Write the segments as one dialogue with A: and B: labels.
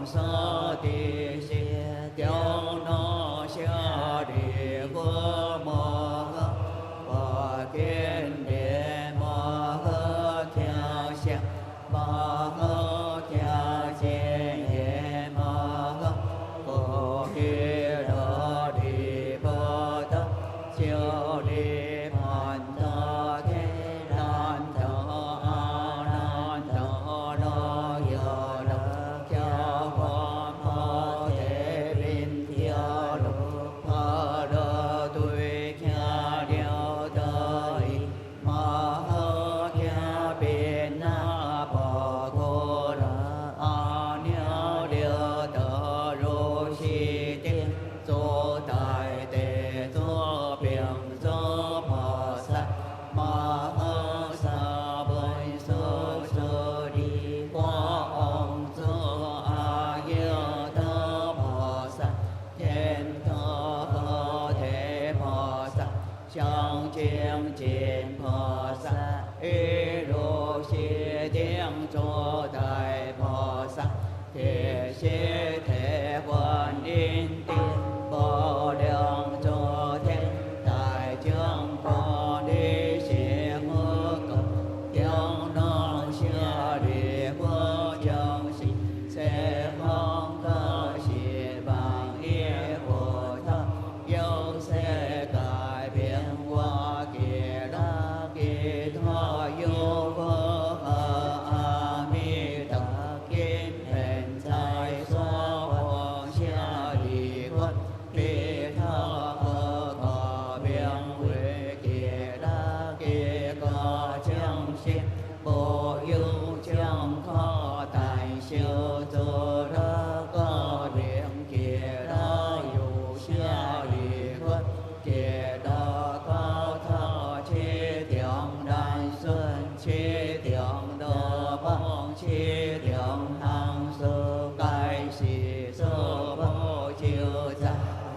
A: sơ tỳ xì tiêu nó xa địa vô mô và kiến địa mô theo xa mô theo xê hệ mô cô hi đô đi bồ tát siêu đi hoàn thọ thế nan thọ nan thọ đô yo đô kya hoa mô thế bin thiêu đô phơ đô tuổi kya điều tới mô kya bin na bồ cô đà a niao điều tờ rô si tiên số tài tề số biển số phò sa ma sa bơi số sơ đi qua ông số a yêu tơ phò sa thiên thơ phơ thế phò sa trong chiêm chiêm phò sa y rô si tiếng số tài phò sa thế sẽ thể quan yên tiên bồ đường cho thiên tại chương phò đi sẽ mơ cầu tiếng non xưa địa quốc trong sinh sẽ không có sẽ bằng ý của thân yêu sẽ cải biến qua kia đã kỳ thọ yêu vô a mi tập kim hình thái so hoàng xa đi quân đi thọ có biên huệ kia đã kia có trong sinh bộ yêu trong khó tài siêu tự đã có điện kia đã yêu xa đi quân kia đã có thọ chi tiếng đại xuân chi tiếng đô bóng chi tiếng hàng sơ cái sĩ sơ bố chiêu ra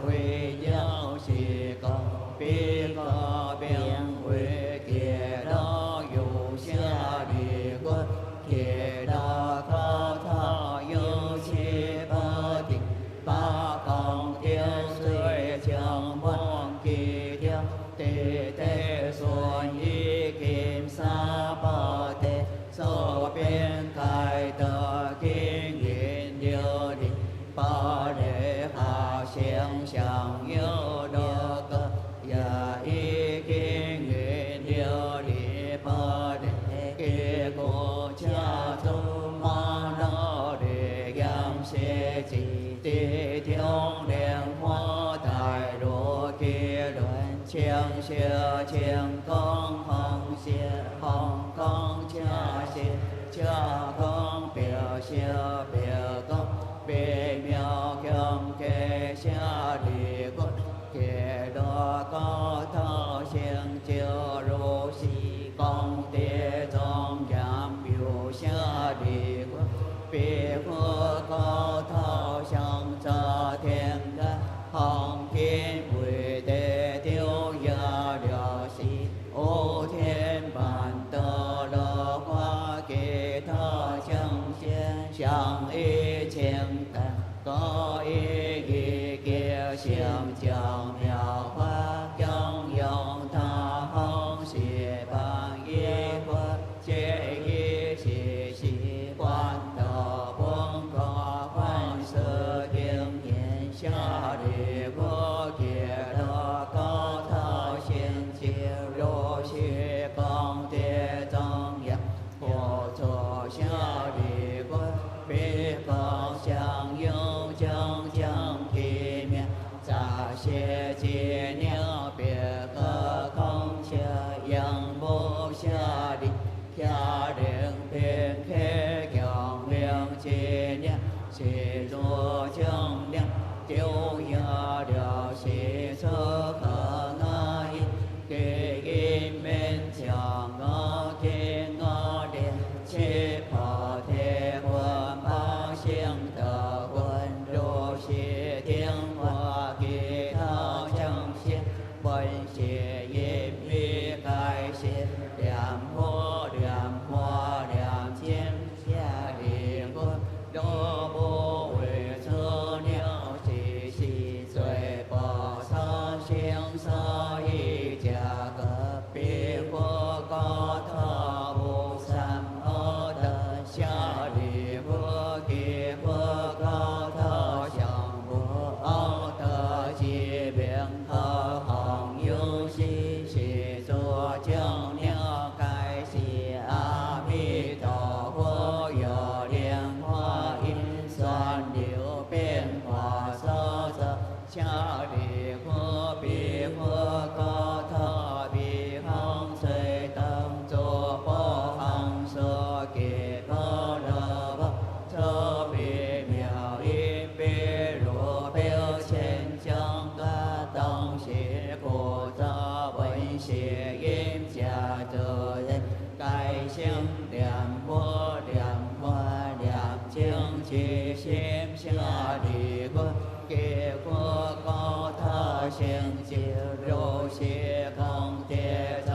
A: quy giáo sĩ công bi có biên huệ kia đó dù xa đi quân kia đó có thọ yêu chi ba tình ba công tiêu suy trường môn kỳ tiêu tê tê xuân y kim sa ba tê so biên khai tờ kinh nghiệm điều đi ba để hạ siêng chẳng yêu đô cơ và y kinh nghiệm điều đi ba để kia cô cha tu ma nó để giam sẽ chỉ tê thiếu đèn hoa tài đồ kia đoàn chiang xia chiang con hồng xia hồng con cha con biểu xia biểu con bề miao kiam kê xia đi quân kê đô có thọ xiang chiêu rô si con tê trong giảm biểu xia đi quân bề hơ có thọ sang cha thiên đa hồng thiên bùi tê tiêu gia điều sĩ ô thiên bản tờ đô hoa kỳ thọ chẳng xiên chẳng y chiên tạng có y ghi kia xiên chẳng miao hoa chẳng yong tha hong xì bằng y hoa chế y xì quan tờ buông có quan sơ thiên nhiên xa đi vô kia đó có thọ xiên chiêu rô xì con tê trong giác hồ thọ xa đi vô bế con chẳng yêu chẳng chẳng kỳ miệng giả xê chi niêu bế cơ không xa yang vô xa đi kya điện thiên khế kyong miệng chi niêu xì rô chẳng niêu tiêu ya điều sĩ sơ khả ngài kỳ kim bên chẳng ngõ thiên ngõ điện chi phò thế quân ba siêng tờ quân đô sĩ thiên hoa kỳ thao chẳng xiên bần sĩ yếm mi cai xiên điểm hoa điểm chiêm xa đi quân đô bố 利果，结果高他行解，如是空铁中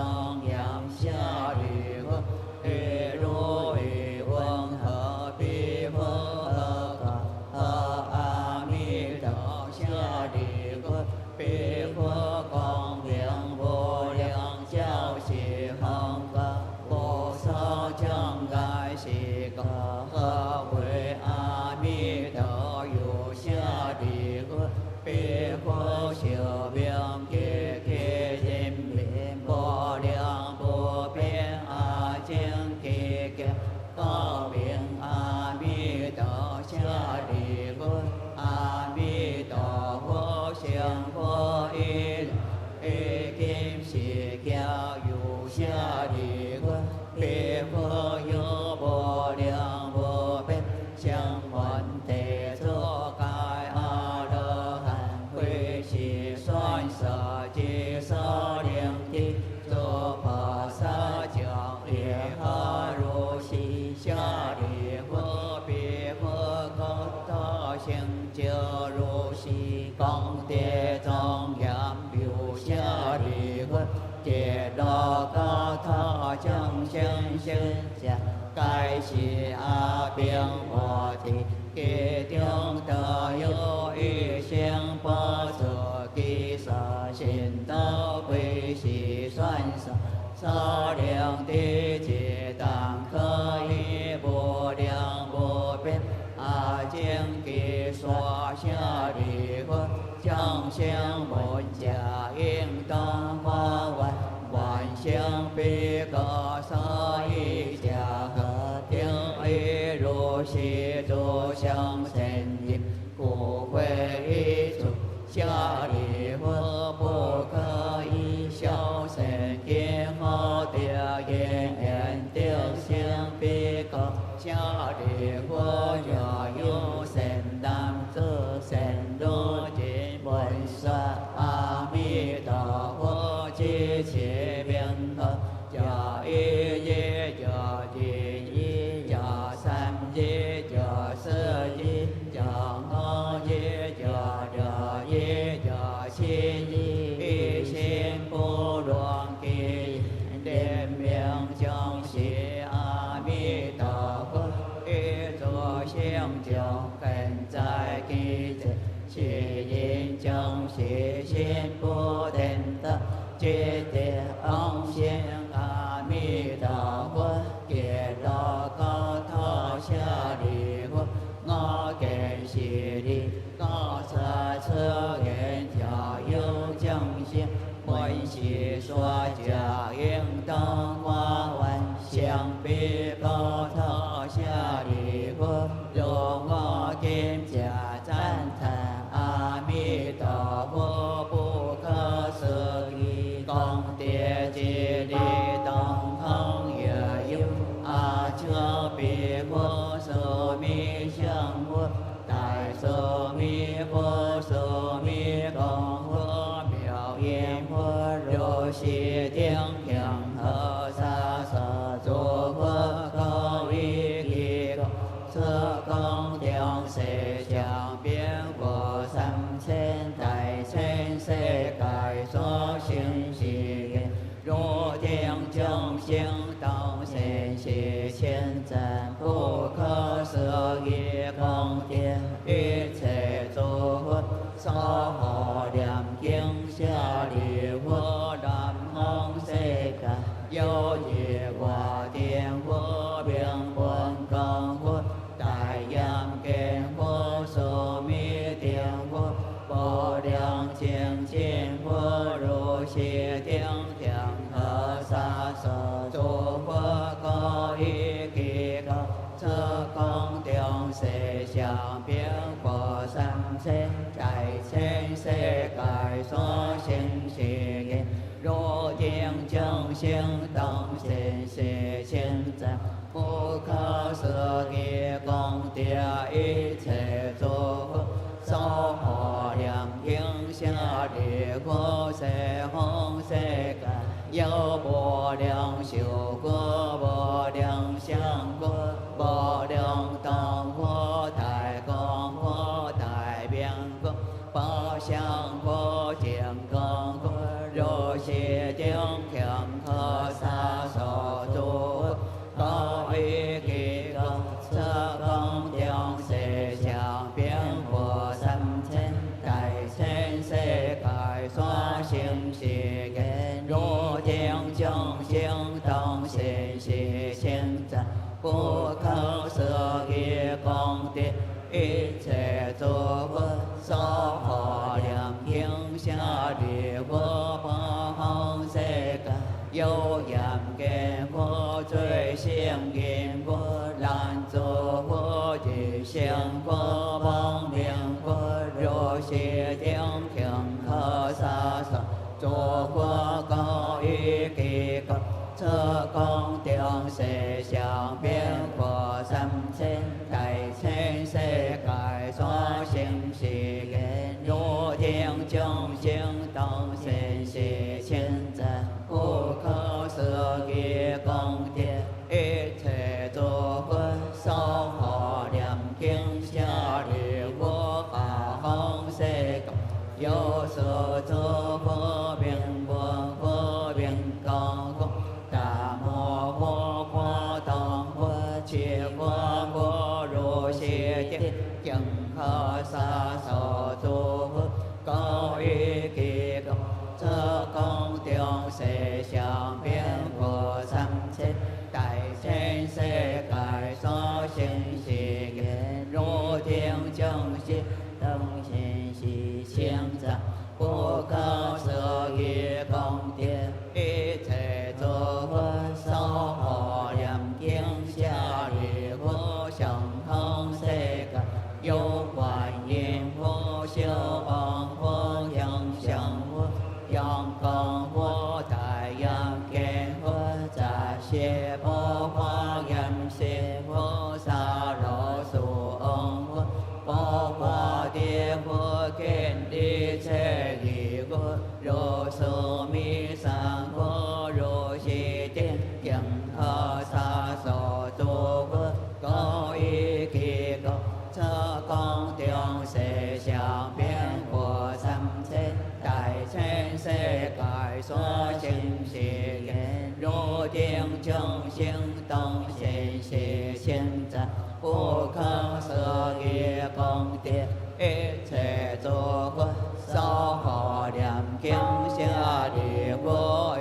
A: 阳下利果，一如一问何必不和阿弥陀下利果，彼佛光明无量教习恒河，无所障碍是个何为阿弥陀有下利果，彼佛修名结结人民无量不变阿净结结，高明阿弥陀下利果，阿弥陀佛成佛一金是教有下利果，彼佛有无量无边相还地作盖阿罗汉，会是算舍即所灵地，作菩萨将也哈如是下利果，彼佛高大成就如是功德庄严有下利果，解罗高他将相现下，该是阿兵我地，其中得有一生波所基萨心道归是算舍，所量地解当可以无量无边阿净给所下利果，将相闻假应当花完，万相彼个所以假合定一如是诸相生因，故会一处下利果，不可以消生因后得言定相彼个下利果，若有生当自生如今闻说阿弥陀佛及其名号，假一日假二日假三日假四日假五日假六日假七日，一心不乱记，念名将是阿弥陀佛，一作相教根在记者，是因将是心不定得，觉得昂现阿弥陀佛，结罗高他下利果，我见是利，我察测言教有将性，闻是说假应当花完，相比高他下利果，若我今假赞叹阿弥陀佛不可思议功德之力，当行也有阿遮比佛所弥相佛，大所弥佛所弥光佛妙音佛，如是定向和萨所诸佛高一一个，此功定世相变佛三千大千世界所行是言，如定正行当现是千赞不可思议功德，一切诸佛所护念经下利果，南方世界有业华殿佛名闻光佛，大阳见佛所弥定佛，无量清净佛，如是定定和萨所诸佛高一其高，此功定世相变佛三千在千世界所行是言，如定正行当现是千赞不可思议功德，一切诸佛所护念经下利果，西方世界有无量修果，无量相果，无量当果，大光果，大切诸佛所护念经舍利我八方世界有严根佛最胜因佛难诸佛一生佛帮念佛如是定听可萨萨诸佛高于其国车公定世相变佛三千大千世界所行是言如天众生当现是千在不可思议功德一切诸佛所护念经舍利我八方世界有所诸佛名佛佛名高公大摩佛佛当佛切佛佛如是定净可萨所诸佛高于其国车公定世相变佛三千大千世界所行是言如天众生当现是千在不可思议功德一切诸佛所护念经舍利我上空世界有观音佛小王佛阳相佛阳光佛大阳见佛在谢佛华严谢佛萨罗苏翁佛佛华địa佛kiến đi thế gì佛如是弥上佛如是定净可萨所诸佛高于其国车公定世相变佛三千大千世界所行是言如定众生当现是现在不可思议功德一切诸佛所护念经舍利我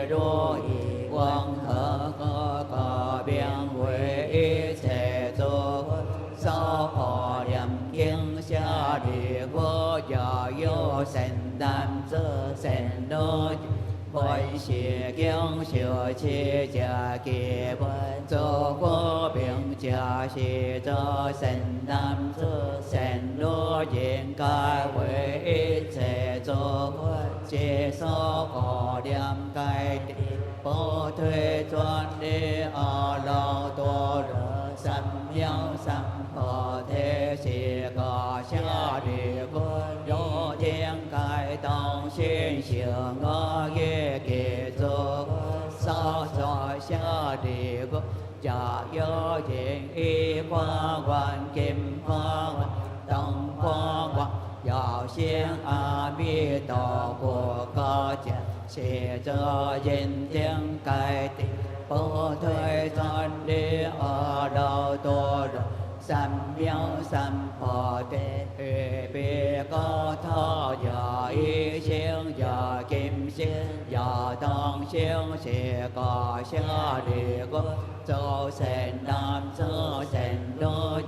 A: 如意王何个变为一切诸佛所护念经舍利我也有善男子善女本是经修持者基本诸佛并假是这善男子善女应该为一切诸佛皆所护念该地不退转的阿耨多罗三藐三菩提是个舍利佛如天开当心行我业给诸佛所舍利佛假有情一花冠金花冠灯花冠要先阿弥陀佛告假是这人天该地不退转的阿耨多罗三藐三菩提别高他呀一心呀金心呀当心是个舍利佛周善男子善女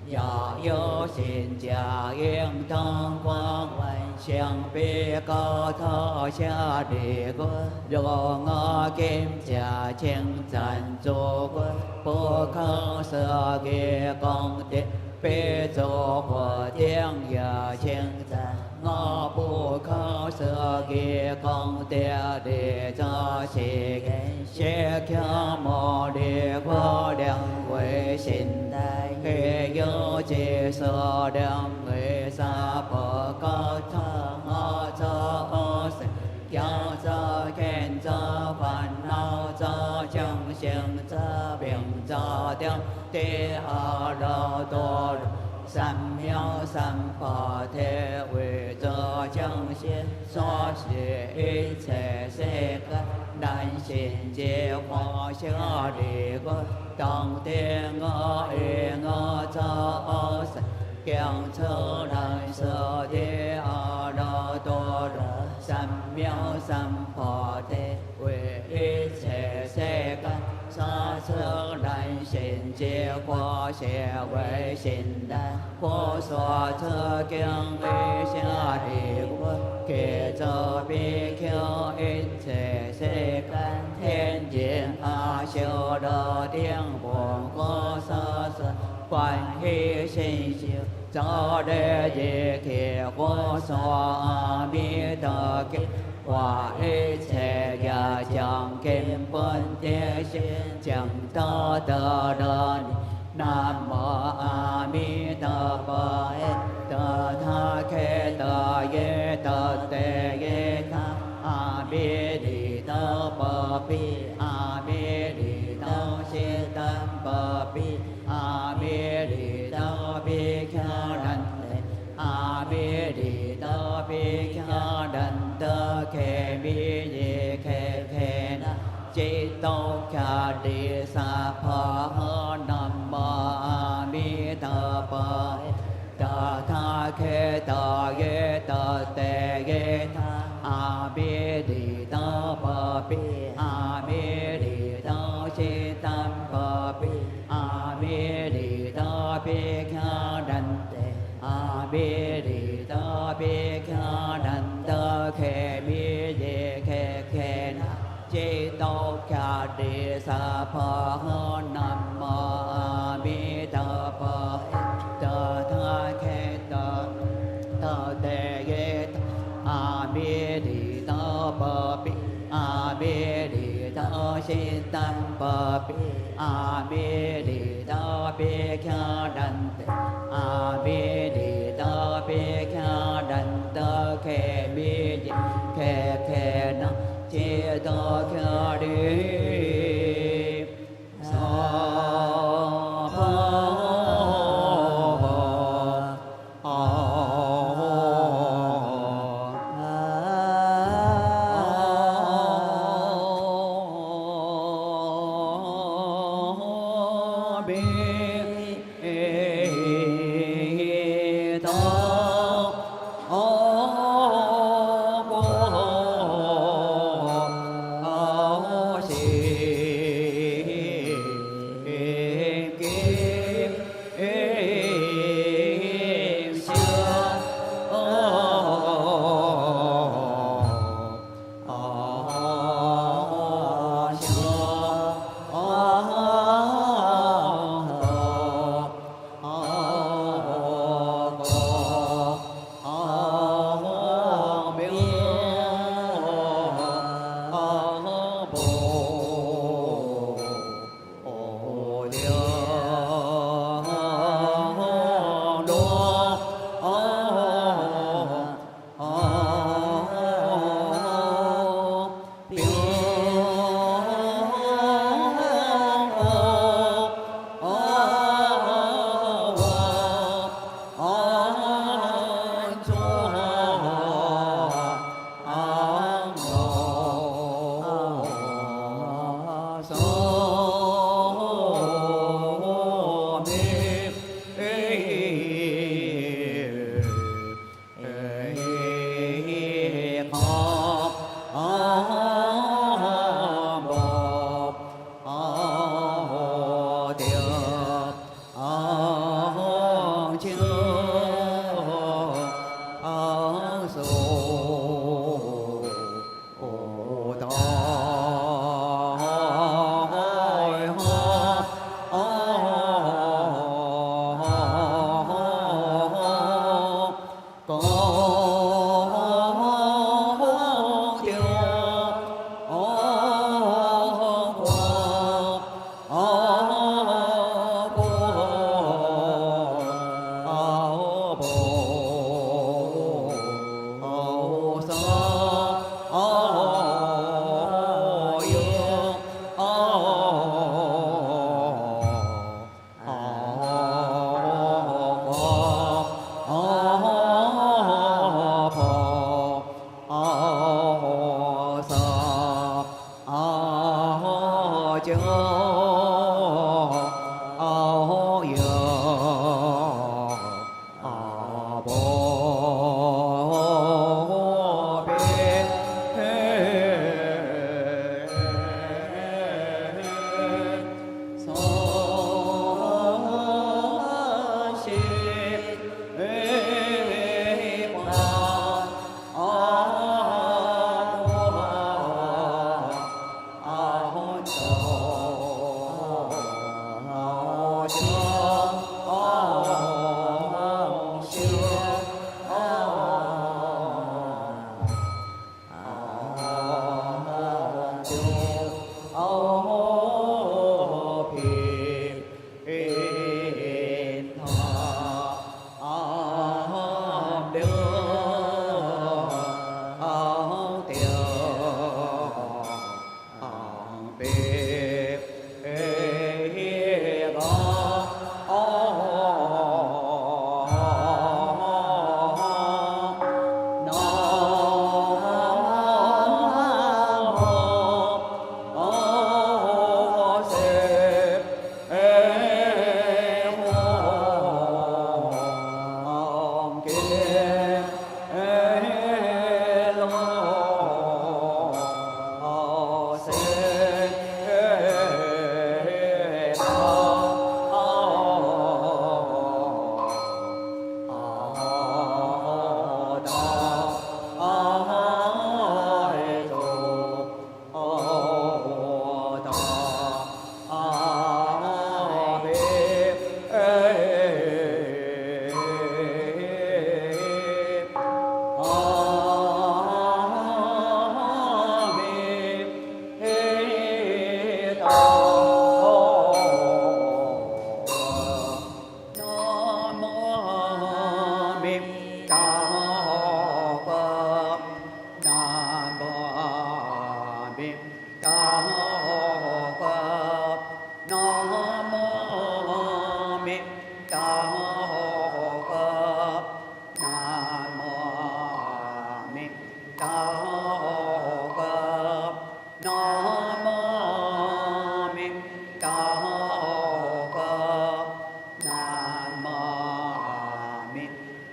A: 也有信假应当光万相别高他舍利佛如我今假称赞诸佛不可思议功德别诸佛定也称赞我不可思议功德利则是言谢迦牟尼佛良为信代黑有解说良为萨婆高他我则生要则见则烦恼则将行则病则定地阿耨多罗三藐三菩提为这将现所是一切世界难信解化舍利佛当天我与我造生将出来舍地阿耨多罗三藐三菩提为一切世界所出来信解化 sẽ quay sinh đa vô so thơ kiêng ý xa đi quốc kể cho bi khiêu ít thể sẽ can thiên diện siêu đô tiếng buồn có sơ sơ quan hy sinh siêu cho đề dị kỳ vô so bi tờ kinh hòa ý thể và chẳng kim phân tế sinh chẳng tơ tờ đơn nam mô a di đà phật tờ tha khe tờ ye tờ te ye tha a bi di tờ bờ pi a bi di tờ si tam bờ pi a bi di tờ bi kha đan te a bi di tờ bi kha đan tờ khe bi ye khe khe na chỉ tô kha đi sa pha nam mô a di đà phật tờ tha khe tờ ye tờ te ye tha a bi di tờ bờ pi a bi di tờ si tam bờ pi a bi di tờ bi kha đan te a bi di tờ bi kha đan tờ khe bi ye khe khe na chỉ tô kha đi sa pha nam mô a di đà phật tờ tha khe tờ te ye a bi di tờ bờ pi a bi di tờ si tam bờ pi a bi di tờ bi kha đan te a bi di tờ bi kha đan tờ khe bi khe khe na chỉ tô kha đi sa pha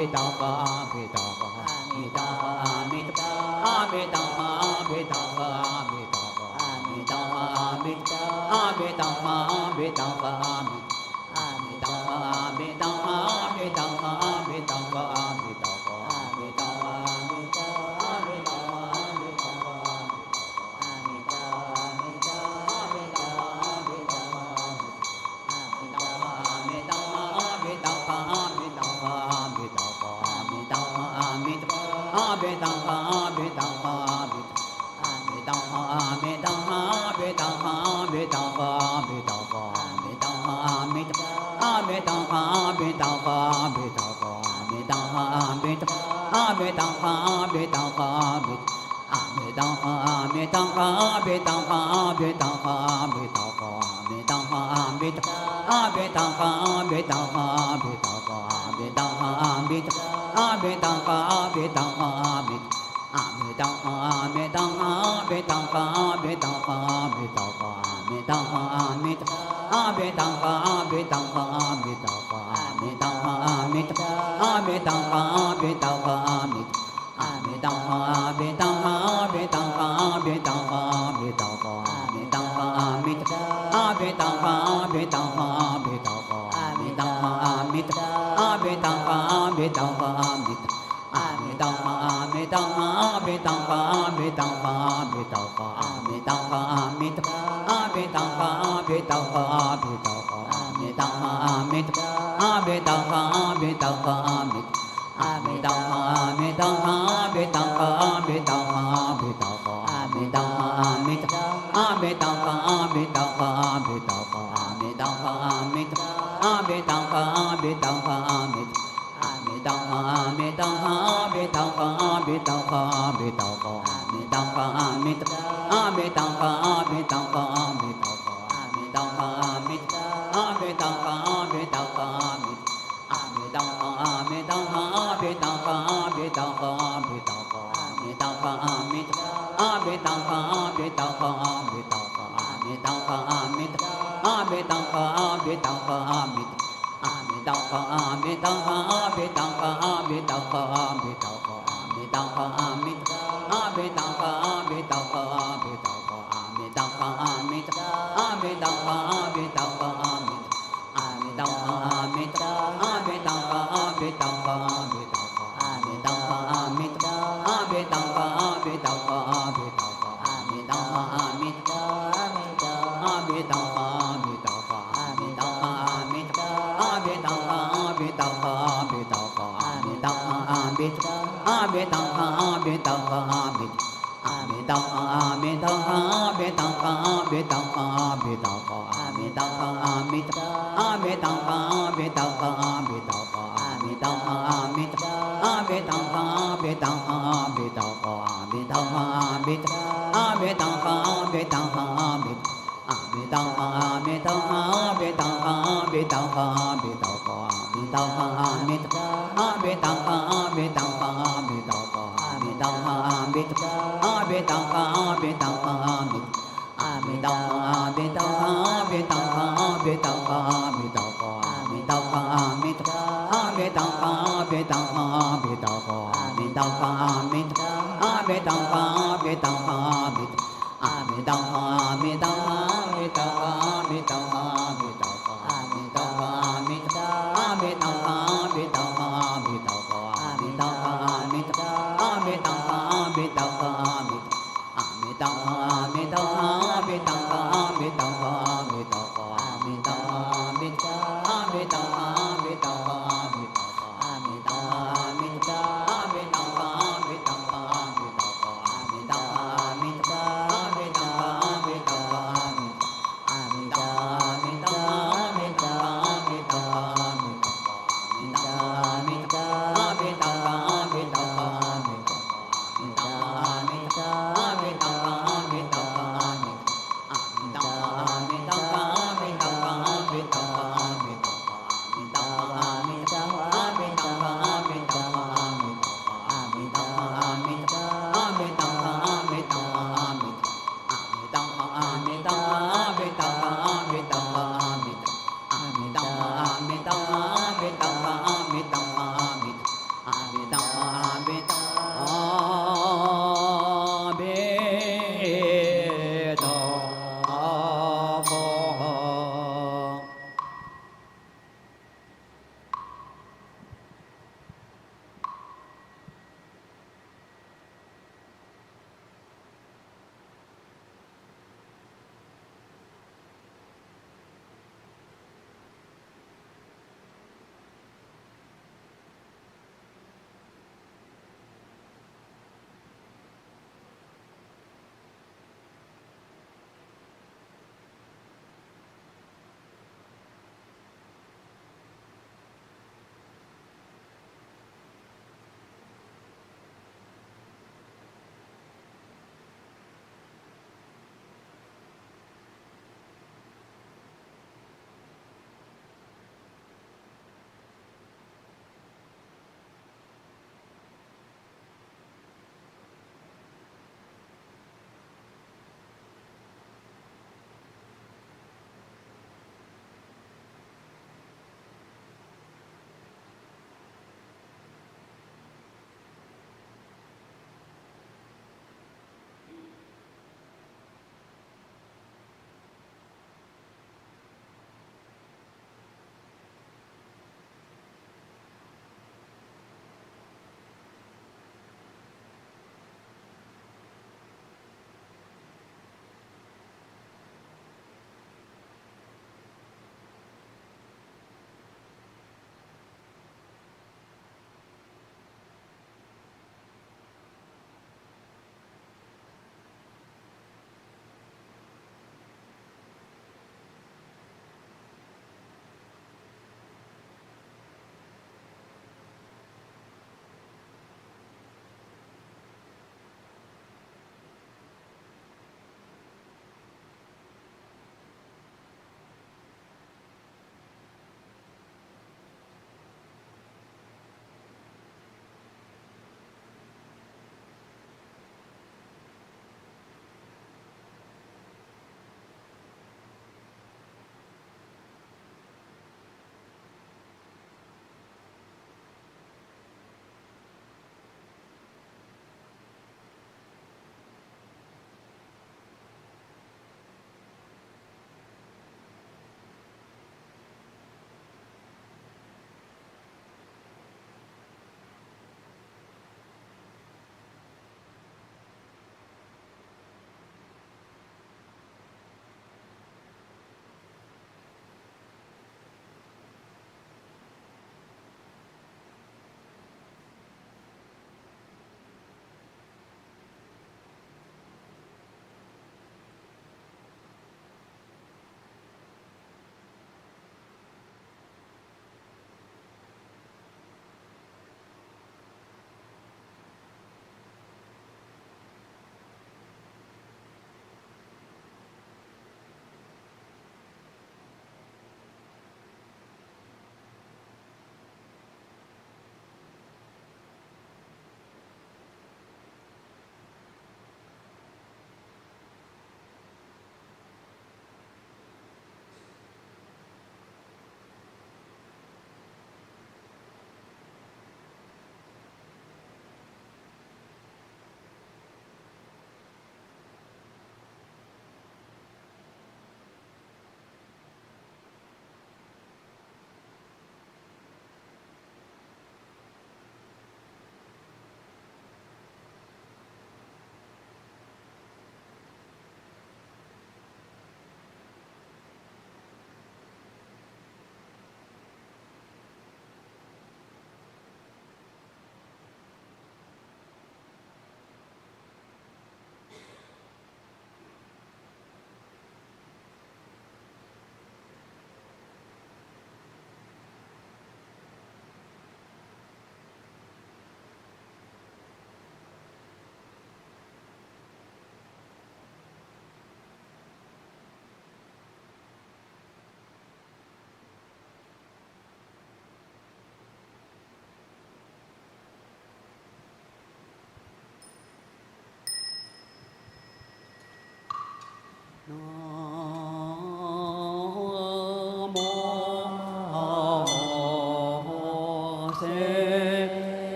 A: มิตาคามิตาคามิตาคามิตาอามิตาคามิตาคามิตาคามิตาคามิตาอามิตาคามิตาคาอามิตาคามิตาคามิตาคามิตาคามิตาคามิตาคามิตาอามิตาคามิตาคาอามิตามิตาอามิตามิตาอามิตามิตามิตาคามิตาคามิตาคามิตาคามิตาอามิตาคามิตาคามิตาอามิตาคามิตาคามิตาคามิตาคามิตาคามิตาคามิตาอามิตาคามิตาคามิตาคามิตาคามิตาอามิตาคามิตาคามิตาอามิตาคามิตาคามิตาคามิตาคามิตาคามิตาคามิตาอามิตาคามิตาคามิตาคามิตาคามิตาอามิตาคามิตาคามิตาอามิตาคามิตาคามิตาคามิตาคามิตาคามิตาคามิตาอามิตาคามิตาคามิตาคามิตาคามิตาอามิตาคามิตาคามิตาอามิตาคามิตาคามิตาคามิตาคามิตาคามิตาคามิตาอามิตาคามิตาคามิตาคามิตาคามิตาอามิตาคามิตาคามิตาอามิตาคามิตาคามิตาคามิตาคามิตาคามิตาคามิตาอามิตาคามิตาคามิตาคามิตาคามิตาอามิตาคามิตาคามิตาอามิตาคามิตาคามิตาคามิตาคามิตาคามิตาคามิตาอามิตาคามิตาคามิตาคามิตาคามิตาอามิตาคามิตาคามิตาอามิตาคามิตาคามิตาคามิตาคามิตาคามิตาคามิตาอามิตาคามิตาคามิตาคามิตาคามิตาอามิตาคามิตาคามิตาอามิตาคามิตาคามิตาคามิตาคามิตาคามิตาคามิตาอามิตาคามิตาคามิตาคามิตาคามิตาอามิตาคามิตาคามิตาอามิตาคามิตาคามิตาคามิตาคามิตาคามิตาคามิตาอามิตาคามิตาคามิตาคามิตาคามิตาอามิตาคามิตาคามิตาอามิตาคามิตาอามิตาคามิตาคามิตาคาอามิตาคามิตาอามิตาคามิตาคามิตาคาอามิตาคามิตาอามิตาคามิตาคาอามิตาคามิตาอามิตาคามิตาคามิตาคาอามิตาคามิตาอามิตาคามิตาคามิตาอามิตาคามิตาคามิตาคามิตาคามิตาคาอามิตาคามิตาอามิตาคามิตาคามิตาคาอามิตาคามิตาอามิตาคามิตาคามิตาคามิตาคามิตาอามิตาคามิตาคามิตาอามิตาคามิตาคามิตาคามิตาคามิตาคามิตาคามิตาอามิตาคามิตาคามิตาคามิตาคามิตาอามิตาคามิตาคามิตาอามิตาคามิตาคามิตาคามิตาคามิตาคามิตาคามิตาอามิตาคามิตาคามิตาคามิตาคามิตาอามิตาคามิตาคามิตาอามิตาคามิตาคามิตาคามิตาคามิตาคาอามิตาคามิตาอามิตาคามิตาคามิตาคาอามิตาคามิตาอามิตาคามิตาคามิตาอามิตาคามิตาคามิตาคามิตาคามิตาคาอามิตาคามิตาอามิตาคามิตาคามิตาคาอามิตามิตาอามิตาคามิตาคามิตาคาอามิตามิตาอามิตามิตาอามิตามิตามิตามิตามิตามิตามิตามิตามิตามิตามิตามิตา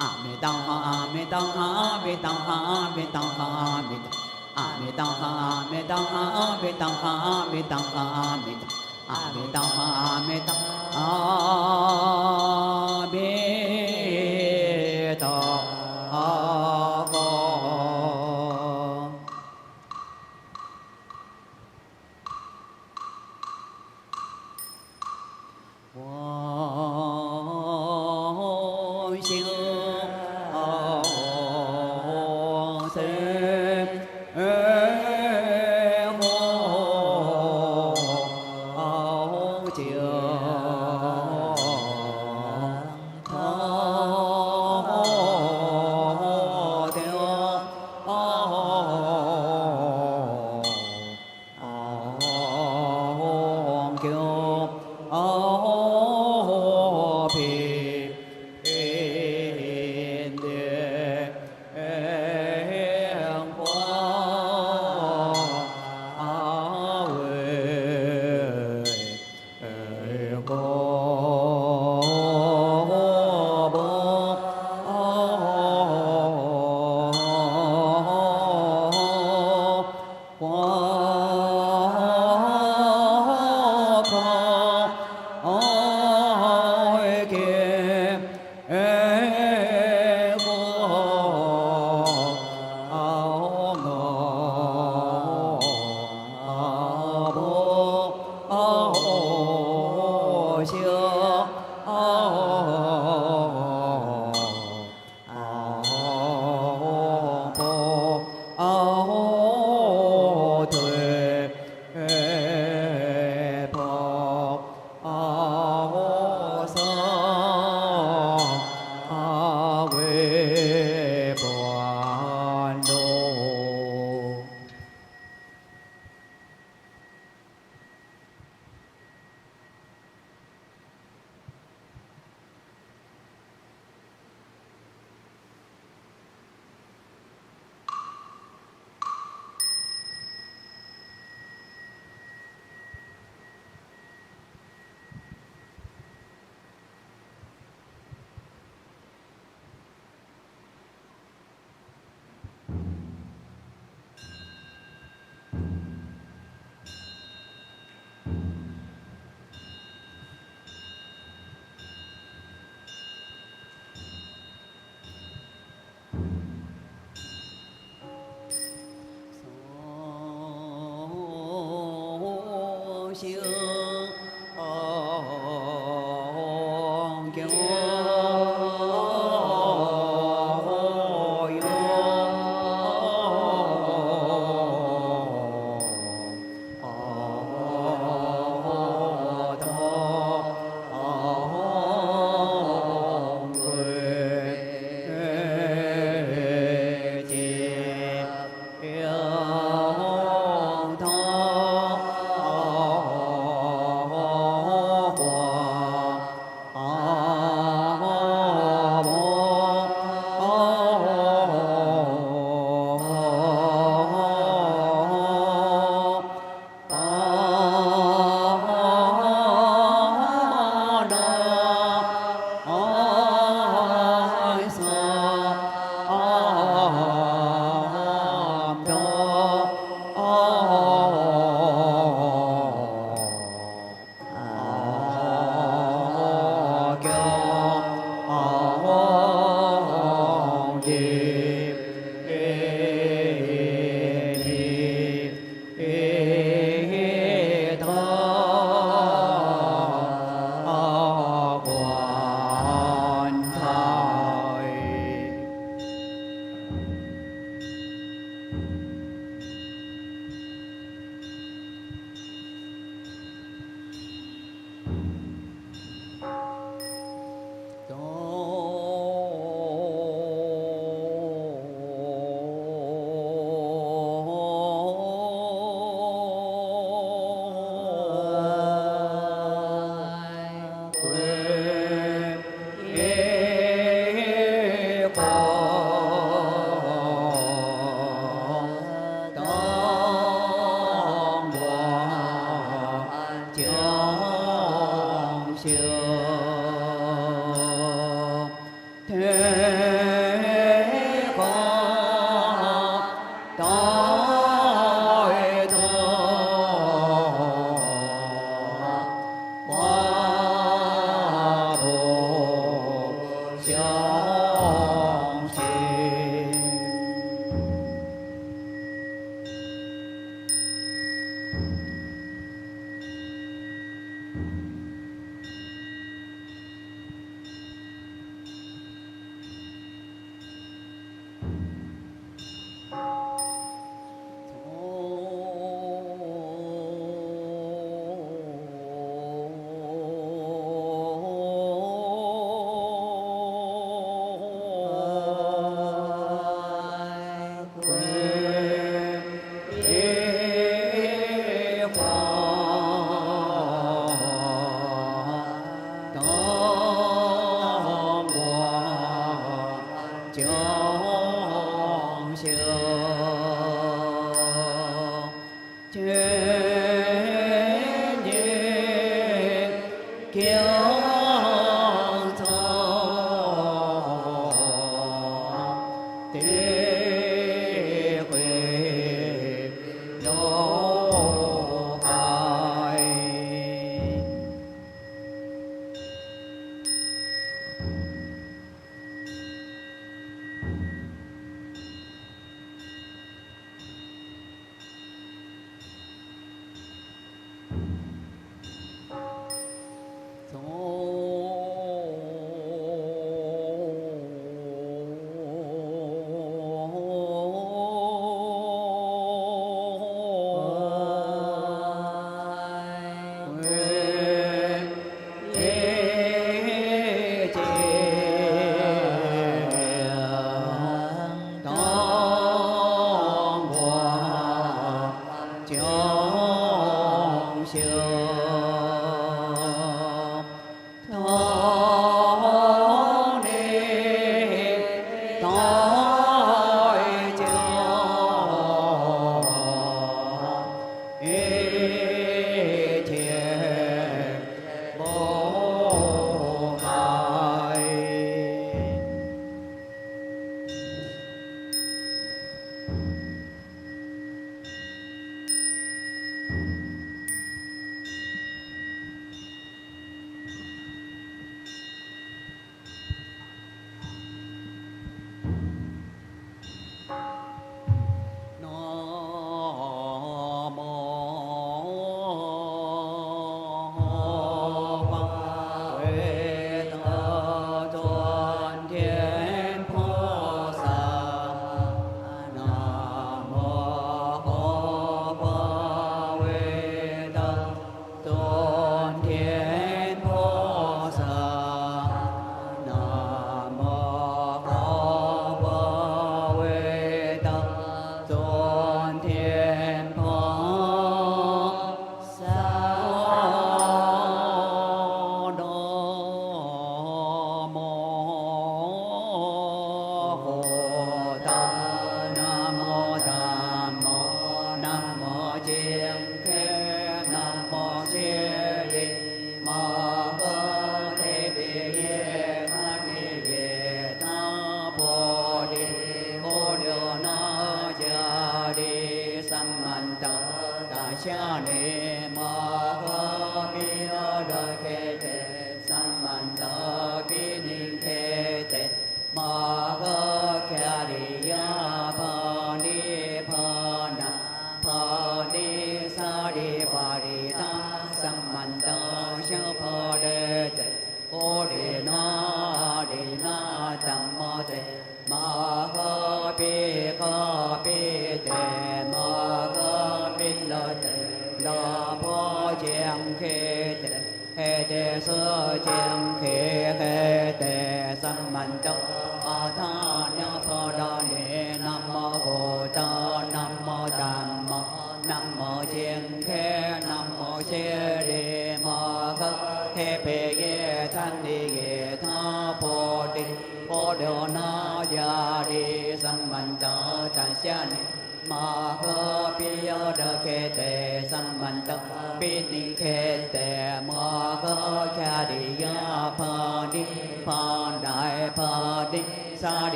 A: 阿弥陀佛，阿弥陀佛，阿弥陀佛，阿弥陀佛，阿弥陀。阿弥陀佛，阿弥陀佛，阿弥陀佛，阿弥陀佛，阿弥陀。阿弥陀佛，阿弥陀，阿弥陀佛。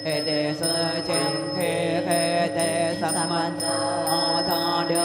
A: 黑的世间，黑黑的三满阿他了，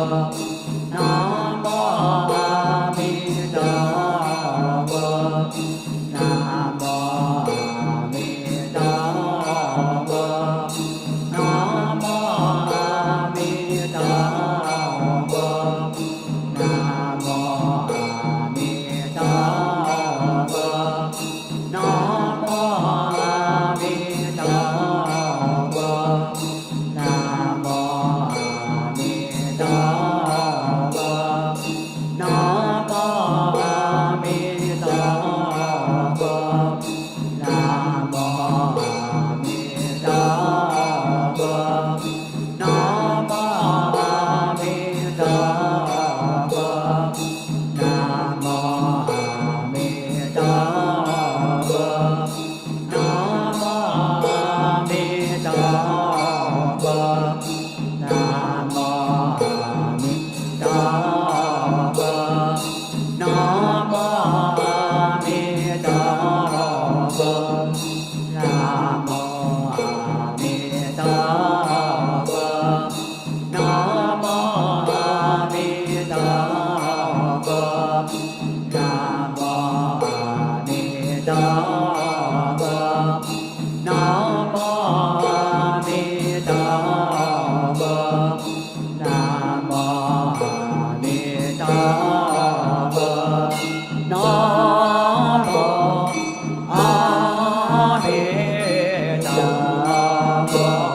A: Nam mô A Di Đà Phật. Nam mô A Di Đà Phật. Nam mô A Di Đà Phật. Nam mô A Di Đà Phật. Nam mô A Di Đà Phật. Nam mô A Di Đà Phật. Nam mô A Di Đà Phật. Nam mô A Di Đà Phật. Nam mô A Di Đà Phật. Nam mô A Di Đà Phật. Nam mô A Di Đà Phật. Nam mô A Di Đà Phật. Nam mô A Di Đà Phật. Nam mô A Di Đà Phật. Nam mô A Di Đà Phật. Nam mô A Di Đà Phật. Nam mô A Di Đà Phật. Nam mô A Di Đà Phật. Nam mô A Di Đà Phật.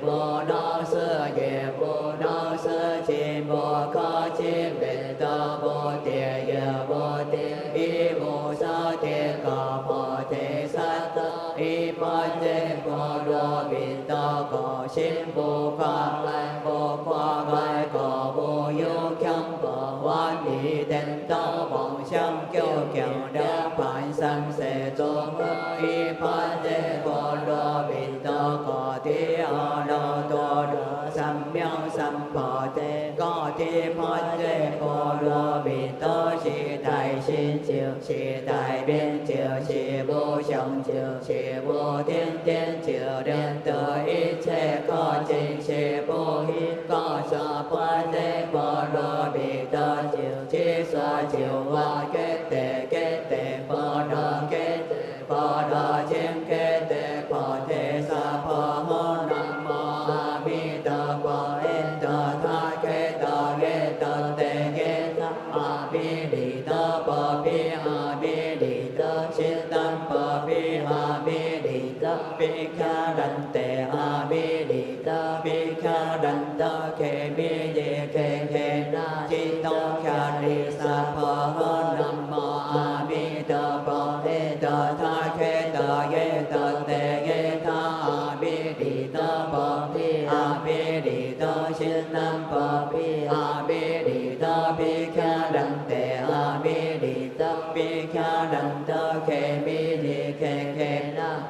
A: Bồ sơ ye bồ nó sơ chi bồ có chi về ta bồ đề ye bồ đề y bồ sa đề ca bồ đề sa ta y bồ đề bồ đô vi ta ca xin bồ ca lai bồ qua gai ca bồ yêu khâm bồ hoan đi tên ta vọng sang kêu kêu đa phản sang sẽ tôn y bồ đề bồ đô vi ta ca ti a la tô đa sam miao sam phật đề ca ti phật đề bồ đô vi ta sĩ đại xin chiều sĩ đại biên chiều sĩ vô song chiều sĩ vô thiên thiên chiều đến tới ít chế có chính sĩ vô hi có sa phật đề bồ đô vi ta chiều chi sa chiều và kết tệ bồ đô kết tệ bồ đô chiêm kết tệ bồ đề sa phật hô nam mô a di đà phật tờ tha kết tờ ghê tờ tệ ghê tha a di đà phật bi a di đà chiết tâm phật bi a di đà bi kha đảnh tệ a di đà bi kha đảnh tờ khe bi ye khe na chi tông kha đi sa phật hô nam mô a di đà phật tờ tha khe tờ ghê tờ tệ ghê tha a di đà phật a di đà chiết tâm phật a di đà bi kha đảnh tệ a di đà bi kha đảnh tờ khe bi ye khe na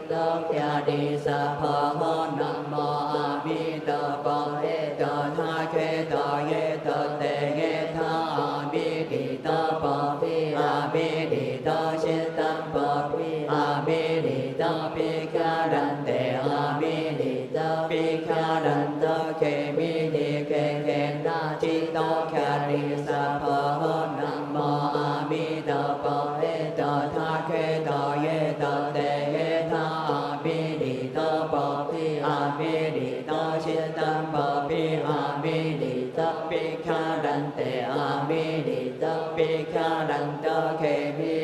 A: tơ kha đi sa phật hô nam mô a di đà phật tờ tha khe tờ ghê tờ tệ ghê tha a di đà phật a di đà chiết tâm phật a di đà bi kha đảnh tệ a di đà bi kha đảnh tờ khe bi ye khe na chi tông kha đi sa phật hô nam mô a di đà phật tờ tha khe tờ ghê tờ tệ ghê tha a di đà phật a di đà chiết tâm phật a di đà bi kha đảnh tệ a di đà bi kha đảnh tờ khe bi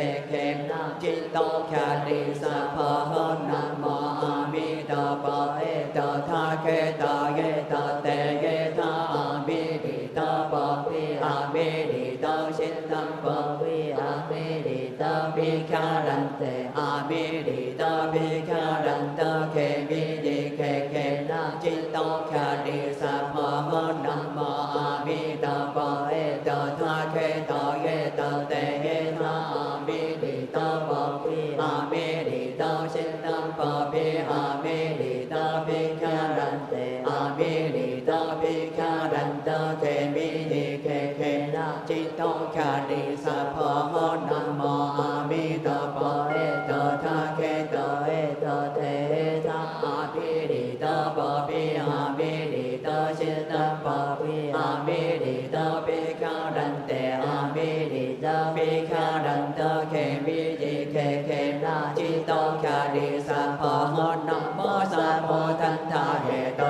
A: ye khe na chi tông kha đi sa phật hô nam mô a di đà phật tờ tha khe tờ ghê tờ tệ ghê tha a di đà phật a di đà chiết tâm phật a di đà bi kha đảnh tệ a di đà bi kha đảnh tờ khe bi ye khe na chi tông kha đi sa phật hô nam mô a di đà phật tờ tha khe tờ ghê tờ tệ ghê tha a di đà phật a di đà chiết tâm phật a di đà bi kha đảnh tệ a di đà bi kha đảnh tờ khe bi ye khe na chi tông kha đi sa phật hô nam mô a di đà phật tờ tha khe tờ tệ tha a di đà phật a di đà chiết tâm phật a di đà bi kha đảnh tệ a di đà bi kha đảnh tờ khe bi ye khe na chi tông kha đi sa phật hô nam mô sa mô thanh tha hệ tô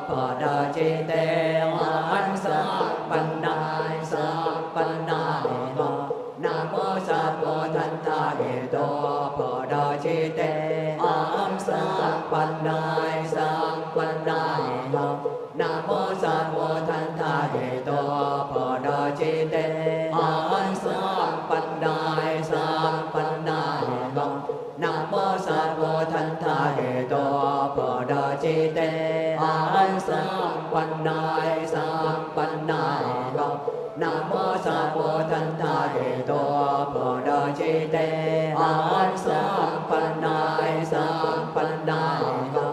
A: phật đà chi tê an sa pan na hệ tô nam mô sa mô thanh tha hệ tô phật đà chi tê am sa pan na hệ tô nam mô sa mô thanh tha hệ tô phật đà chi tê an sa pan na hệ tô nam mô sa mô thanh tha hệ tô phật đà chi tê an sa pan na hệ tô nam mô sa mô thanh tha hệ tô phật đà chi tê an sa pan na hệ tô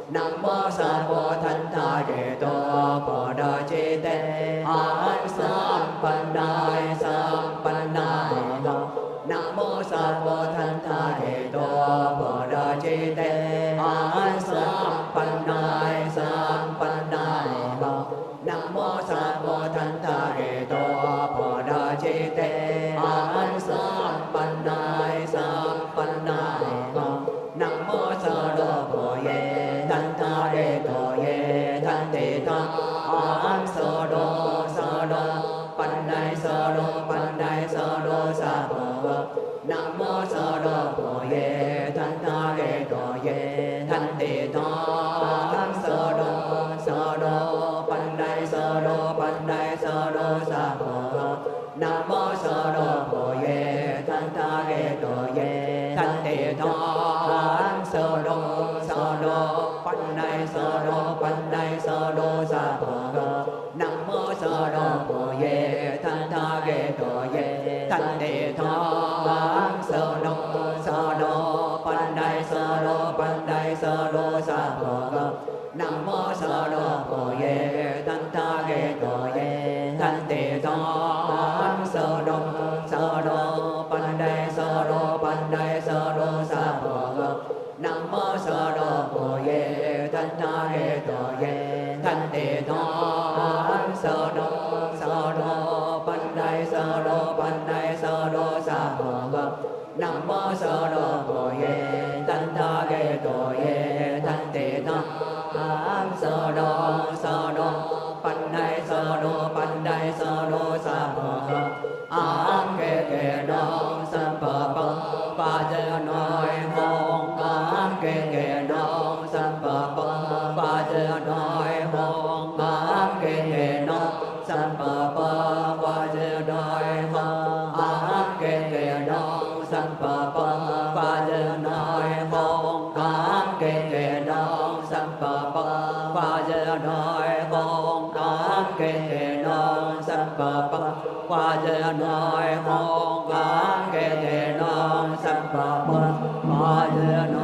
A: nam mô sa mô thanh tha hệ tô phật đà chi tê an sa pan na hệ tô nam mô sa mô thanh tha hệ tô phật đà chi tê an sa pan na hệ tô nam mô sa mô thanh tha hệ tô phật đà chi tê an sa pan na hệ tô nam mô sa đô phật ye thanh tha hệ tô ye thanh tỳ tha an sa đô pan na sa đô sa phật nam mô sa đô phật ye thanh tha hệ tô ye thanh tỳ tha an sa đô โลปันไดสโลสะภะคะนะโมสโลโพเยทันทาเกโตเยทันเตทังสโลปันไดสโลปันไดสโลสะภะคะนะโมสโลโพเยทันทาเกโตเยทันเตทังสโลปันไดสโลปันไดสโลสะภะคะนะโมสโลโพเยทันทาเกโตเยทันเตทังสโลปันไดสโลปันไดสโลสะภะคะนะโมสโลโพเยทันทาเกโตเยทันเตทังสโลปันไดสโลปันไดสโลสะภะคะอังเกเกนองสัมปะปังปะเจโนยหงอังเกเกนองสัมปะปังปะเจโนยหงอังเกเกนองสัมปะปังปะเจโนยหงอังเกเกนองสัมปะปังปะเจโนยหงอังเกเกนองสัมปะปังปะเจโนยหงอังเกเกนองสัมปะปังปะเจโนยหงอังเกเกนองสัมปะปังปะเจโน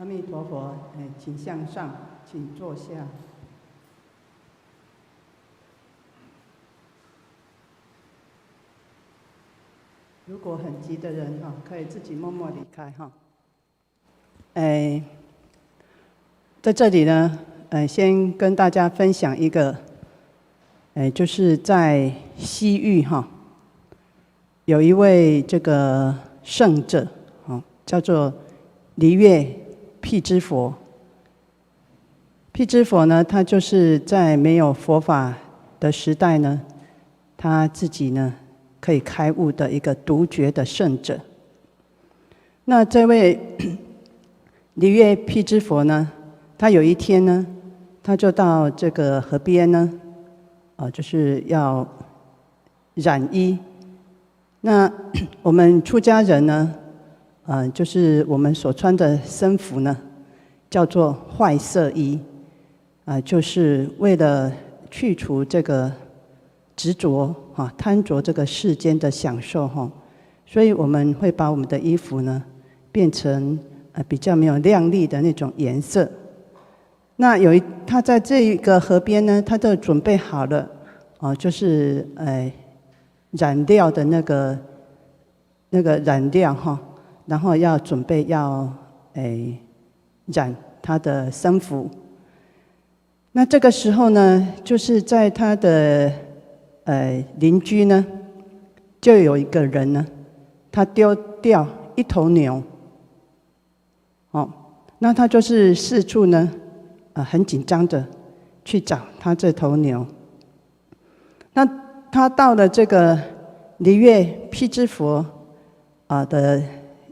B: 阿弥陀佛，请向上，请坐下。如果很急的人哈，可以自己默默离开哈。在这里呢，先跟大家分享一个，就是在西域哈，有一位这个圣者，叫做离月辟支佛。辟支佛呢，他就是在没有佛法的时代呢，他自己呢可以开悟的一个独觉的圣者。那这位离月辟支佛呢，他有一天呢，他就到这个河边呢，就是要染衣。那我们出家人呢，就是我们所穿的僧服呢，叫做坏色衣，就是为了去除这个执着贪着这个世间的享受所以我们会把我们的衣服呢变成比较没有亮丽的那种颜色。那他在这个河边呢，他都准备好了就是染料的那个染料然后要准备要染他的僧服。那这个时候呢，就是在他的邻居呢，就有一个人呢，他丢掉一头牛，那他就是四处呢，很紧张的去找他这头牛。那他到了这个离月辟支佛的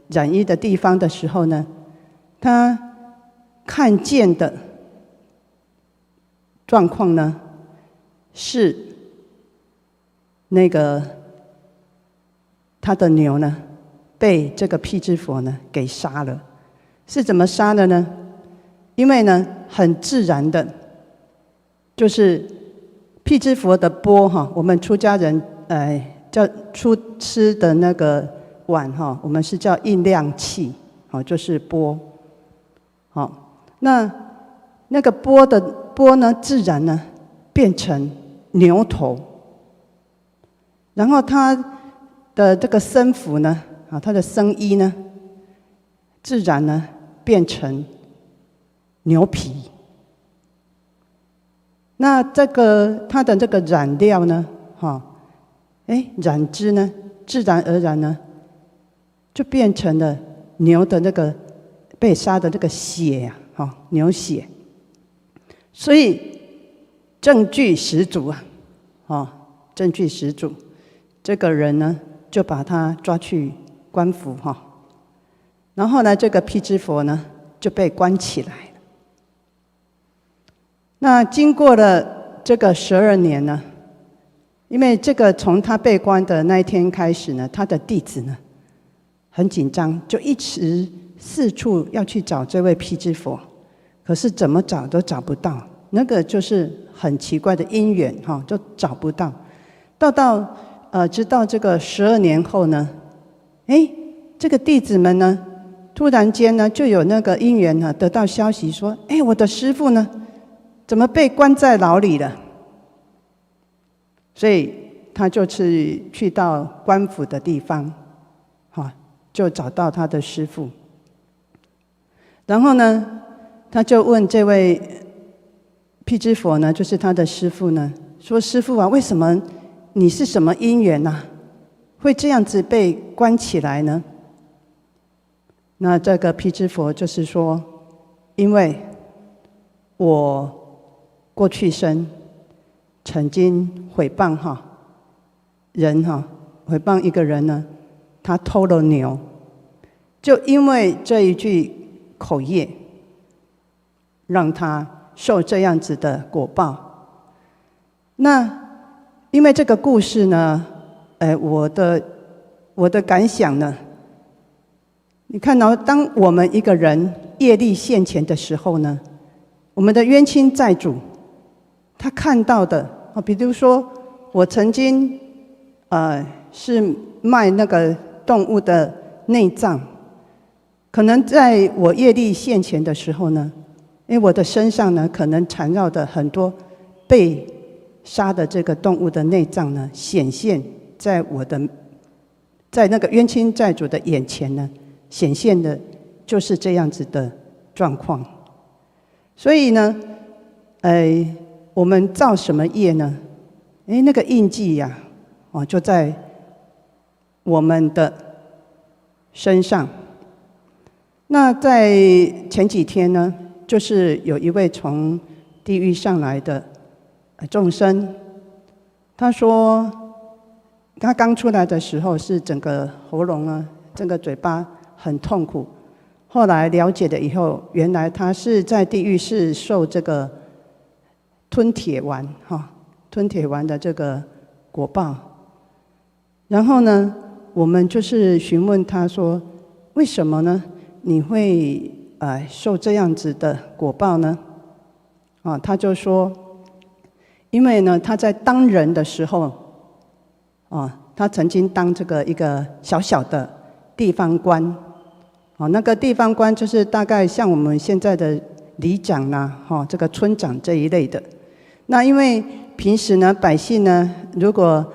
B: 染衣的地方的时候呢，他看见的状况呢，是那个他的牛呢，被这个辟支佛呢给杀了。是怎么杀的呢？因为呢，很自然的，就是辟支佛的钵我们出家人叫出吃的那个碗我们是叫印量器就是钵。那个钵呢，自然呢变成牛头，然后他的这个僧服呢，他的僧衣呢，自然呢变成牛皮。那这个他的这个染料呢，染汁呢，自然而然呢，就变成了牛的那个被杀的这个血呀，牛血，所以证据十足证据十足。这个人呢，就把他抓去官府然后呢，这个辟支佛呢就被关起来了。那经过了这个12年呢，因为这个从他被关的那一天开始呢，他的弟子呢很紧张，就一直四处要去找这位辟支佛，可是怎么找都找不到，那个就是很奇怪的因缘就找不到。直到这个12年后呢，这个弟子们呢，突然间呢，就有那个因缘呢，得到消息说，我的师父呢，怎么被关在牢里了？所以他就去到官府的地方，就找到他的师父。然后呢，他就问这位辟支佛呢，就是他的师父呢，说：“师父啊，为什么你是什么因缘啊，会这样子被关起来呢？”那这个辟支佛就是说，因为我过去生曾经诽谤人诽谤一个人呢，他偷了牛，就因为这一句口业，让他受这样子的果报。那因为这个故事呢，我的感想呢，你看当我们一个人业力现前的时候呢，我们的冤亲债主，他看到的比如说我曾经是卖那个动物的内脏，可能在我业力现前的时候呢，因为我的身上呢可能缠绕的很多被杀的这个动物的内脏呢，显现在在那个冤亲债主的眼前呢，显现的就是这样子的状况。所以呢，我们造什么业呢？那个印记呀，就在我们的身上。那在前几天呢，就是有一位从地狱上来的众生，他说他刚出来的时候是整个喉咙啊，整个嘴巴很痛苦。后来了解了以后，原来他是在地狱是受这个吞铁丸的这个果报。然后呢，我们就是询问他说，为什么呢？你会受这样子的果报呢？他就说，因为呢，他在当人的时候，他曾经当这个一个小小的地方官，那个地方官就是大概像我们现在的里长啦，这个村长这一类的。那因为平时呢，百姓呢，如果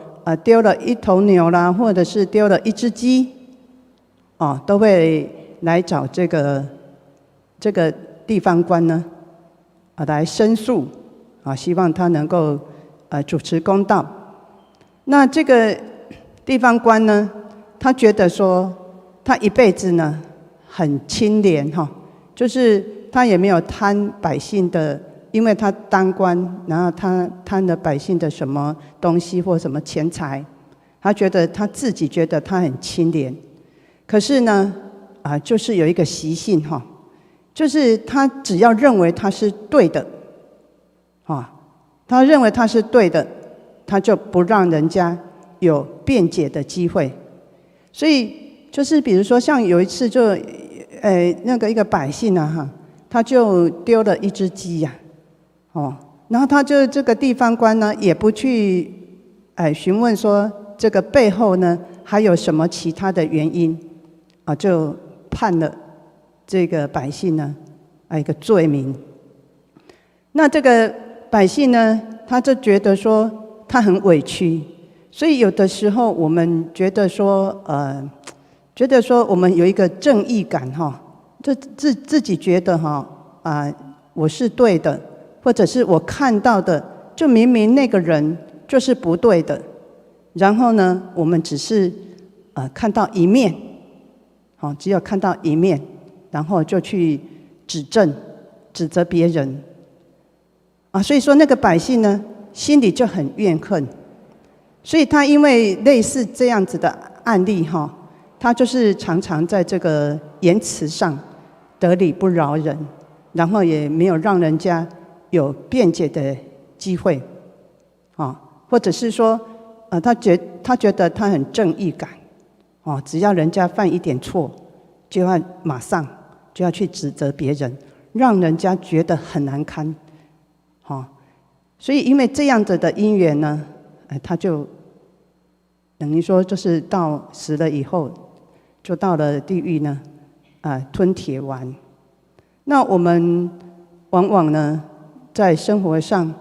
B: 丢了一头牛啦，或者是丢了一只鸡，都会来找这个地方官呢，来申诉，希望他能够主持公道。那这个地方官呢，他觉得说，他一辈子呢很清廉就是他也没有贪百姓的，因为他当官，然后他贪了百姓的什么东西或什么钱财，他自己觉得他很清廉。可是呢，就是有一个习性就是他只要认为他是对的，他认为他是对的，他就不让人家有辩解的机会。所以就是比如说像有一次就那个一个百姓他就丢了一只鸡呀，然后他就这个地方官呢也不去询问说这个背后呢还有什么其他的原因，就判了这个百姓呢一个罪名。那这个百姓呢，他就觉得说他很委屈，所以有的时候我们觉得说我们有一个正义感自己觉得我是对的，或者是我看到的就明明那个人就是不对的，然后呢我们只是看到一面，只有看到一面，然后就去指责别人，所以说那个百姓呢，心里就很怨恨，所以他因为类似这样子的案例他就是常常在这个言辞上得理不饶人，然后也没有让人家有辩解的机会，或者是说，他觉得他很正义感，只要人家犯一点错，就要马上就要去指责别人，让人家觉得很难堪，所以因为这样子的因缘呢，他就等于说就是到死了以后，就到了地狱呢，吞铁丸。那我们往往呢，在生活上，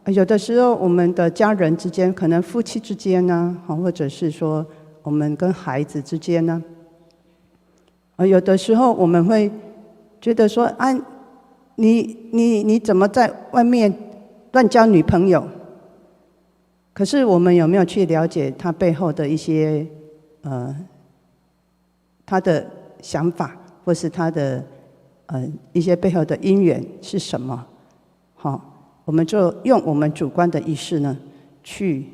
B: 有的时候我们的家人之间，可能夫妻之间呢，或者是说我们跟孩子之间呢，有的时候我们会觉得说，你怎么在外面乱交女朋友？可是我们有没有去了解他背后的一些他的想法，或是他的一些背后的因缘是什么？我们就用我们主观的意识呢，去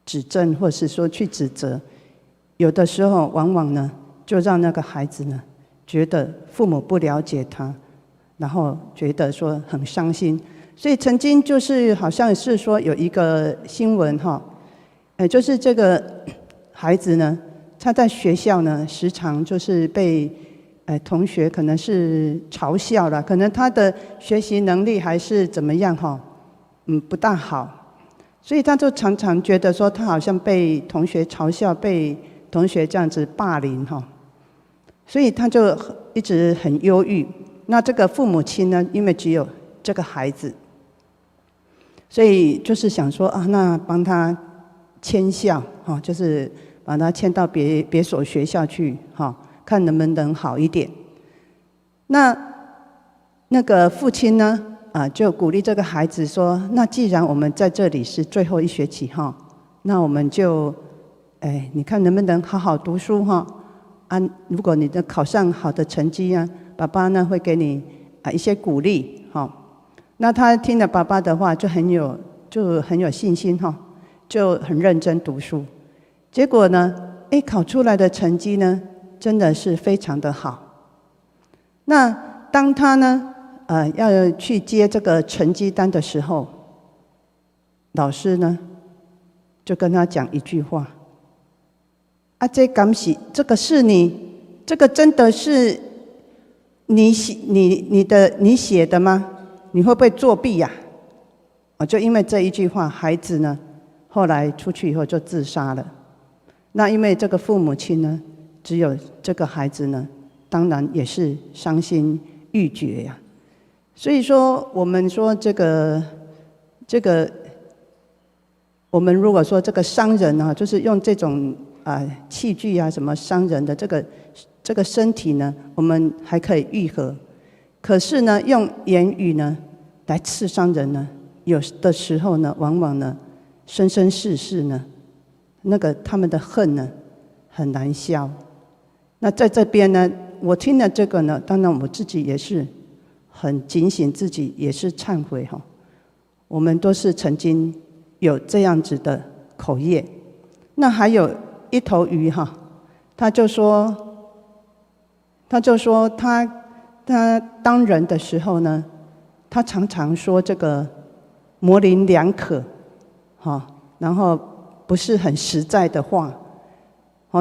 B: 指正，或是说去指责。有的时候，往往呢，就让那个孩子呢，觉得父母不了解他，然后觉得说很伤心。所以曾经就是好像是说有一个新闻就是这个孩子呢，他在学校呢，时常就是被同学可能是嘲笑了，可能他的学习能力还是怎么样不大好，所以他就常常觉得说他好像被同学嘲笑，被同学这样子霸凌所以他就一直很忧郁。那这个父母亲呢，因为只有这个孩子，所以就是想说那帮他迁校就是把他迁到别所学校去看能不能好一点。那个父亲呢，就鼓励这个孩子说：“那既然我们在这里是最后一学期那我们就，你看能不能好好读书如果你的考上好的成绩爸爸呢会给你一些鼓励那他听了爸爸的话，就很有信心就很认真读书。结果呢，考出来的成绩呢，真的是非常的好。那当他呢，要去接这个成绩单的时候，老师呢就跟他讲一句话：这敢是这个是你，这个真的是你写的吗？你会不会作弊呀？就因为这一句话，孩子呢后来出去以后就自杀了。那因为这个父母亲呢，只有这个孩子呢，当然也是伤心欲绝呀。所以说，我们说这个，我们如果说这个伤人就是用这种器具什么伤人的这个身体呢，我们还可以愈合。可是呢，用言语呢来刺伤人呢，有的时候呢，往往呢，生生世世呢，他们的恨呢很难消。那在这边呢，我听了这个呢，当然我自己也是很警醒，自己也是忏悔我们都是曾经有这样子的口业。那还有一头鱼他就说他当人的时候呢，他常常说这个模棱两可然后不是很实在的话。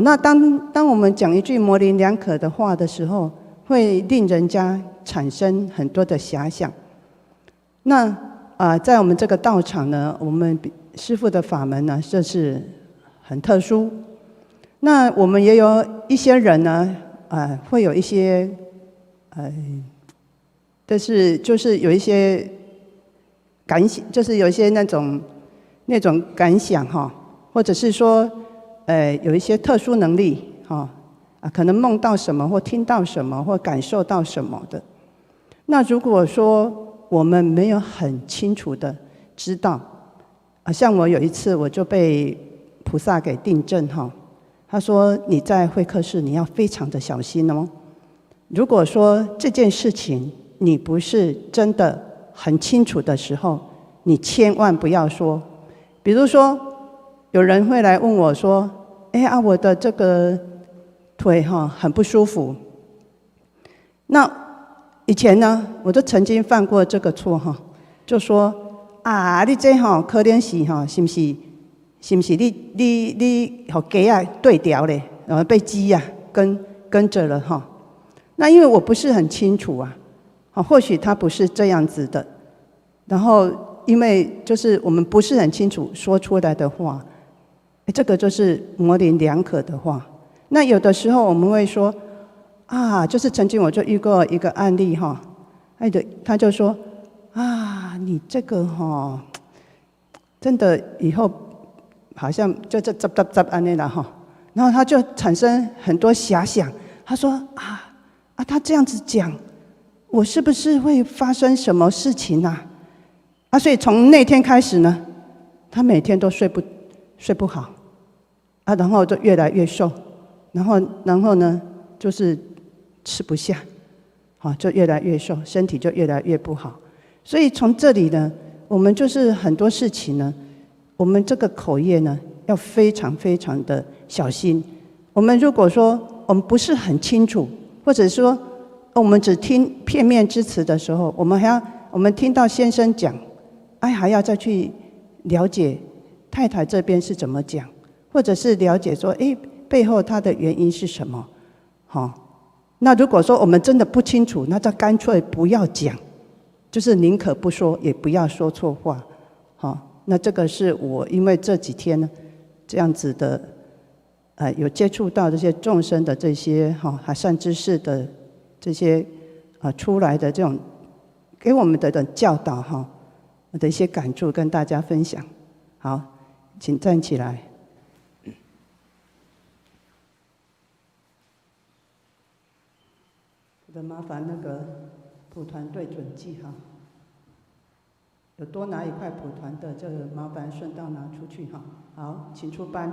B: 那当我们讲一句模棱两可的话的时候，会令人家产生很多的遐想。那在我们这个道场呢，我们师父的法门呢，这是很特殊。那我们也有一些人呢，会有一些但是就是有一些感想，就是有一些那种感想或者是说有一些特殊能力可能梦到什么，或听到什么，或感受到什么的。那如果说我们没有很清楚的知道，像我有一次我就被菩萨给订正他说你在会客室你要非常的小心哦。如果说这件事情你不是真的很清楚的时候，你千万不要说。比如说，有人会来问我说：“哎啊，我的这个腿很不舒服。”那以前呢，我就曾经犯过这个错就说：“啊，你这可能是是不是你和鸡啊对调嘞，然后被鸡啊跟着了那因为我不是很清楚啊，或许他不是这样子的。然后因为就是我们不是很清楚说出来的话，这个就是模棱两可的话。那有的时候我们会说啊，就是曾经我就遇过一个案例他就说啊，你这个真的以后好像就这安内了然后他就产生很多遐想，他说他这样子讲，我是不是会发生什么事情所以从那天开始呢，他每天都睡不好然后就越来越瘦，然后呢就是吃不下就越来越瘦，身体就越来越不好。所以从这里呢，我们就是很多事情呢，我们这个口业呢要非常非常的小心。我们如果说我们不是很清楚，或者说我们只听片面之词的时候，我们听到先生讲，还要再去了解太太这边是怎么讲，或者是了解说背后他的原因是什么那如果说我们真的不清楚，那就干脆不要讲，就是宁可不说，也不要说错话那这个是我因为这几天呢这样子的有接触到这些众生的这些善知识的这些出来的这种给我们的教导我的一些感触跟大家分享。好，请站起来。麻烦那个蒲团对准记有多拿一块蒲团的，这个麻烦顺道拿出去好，请出班。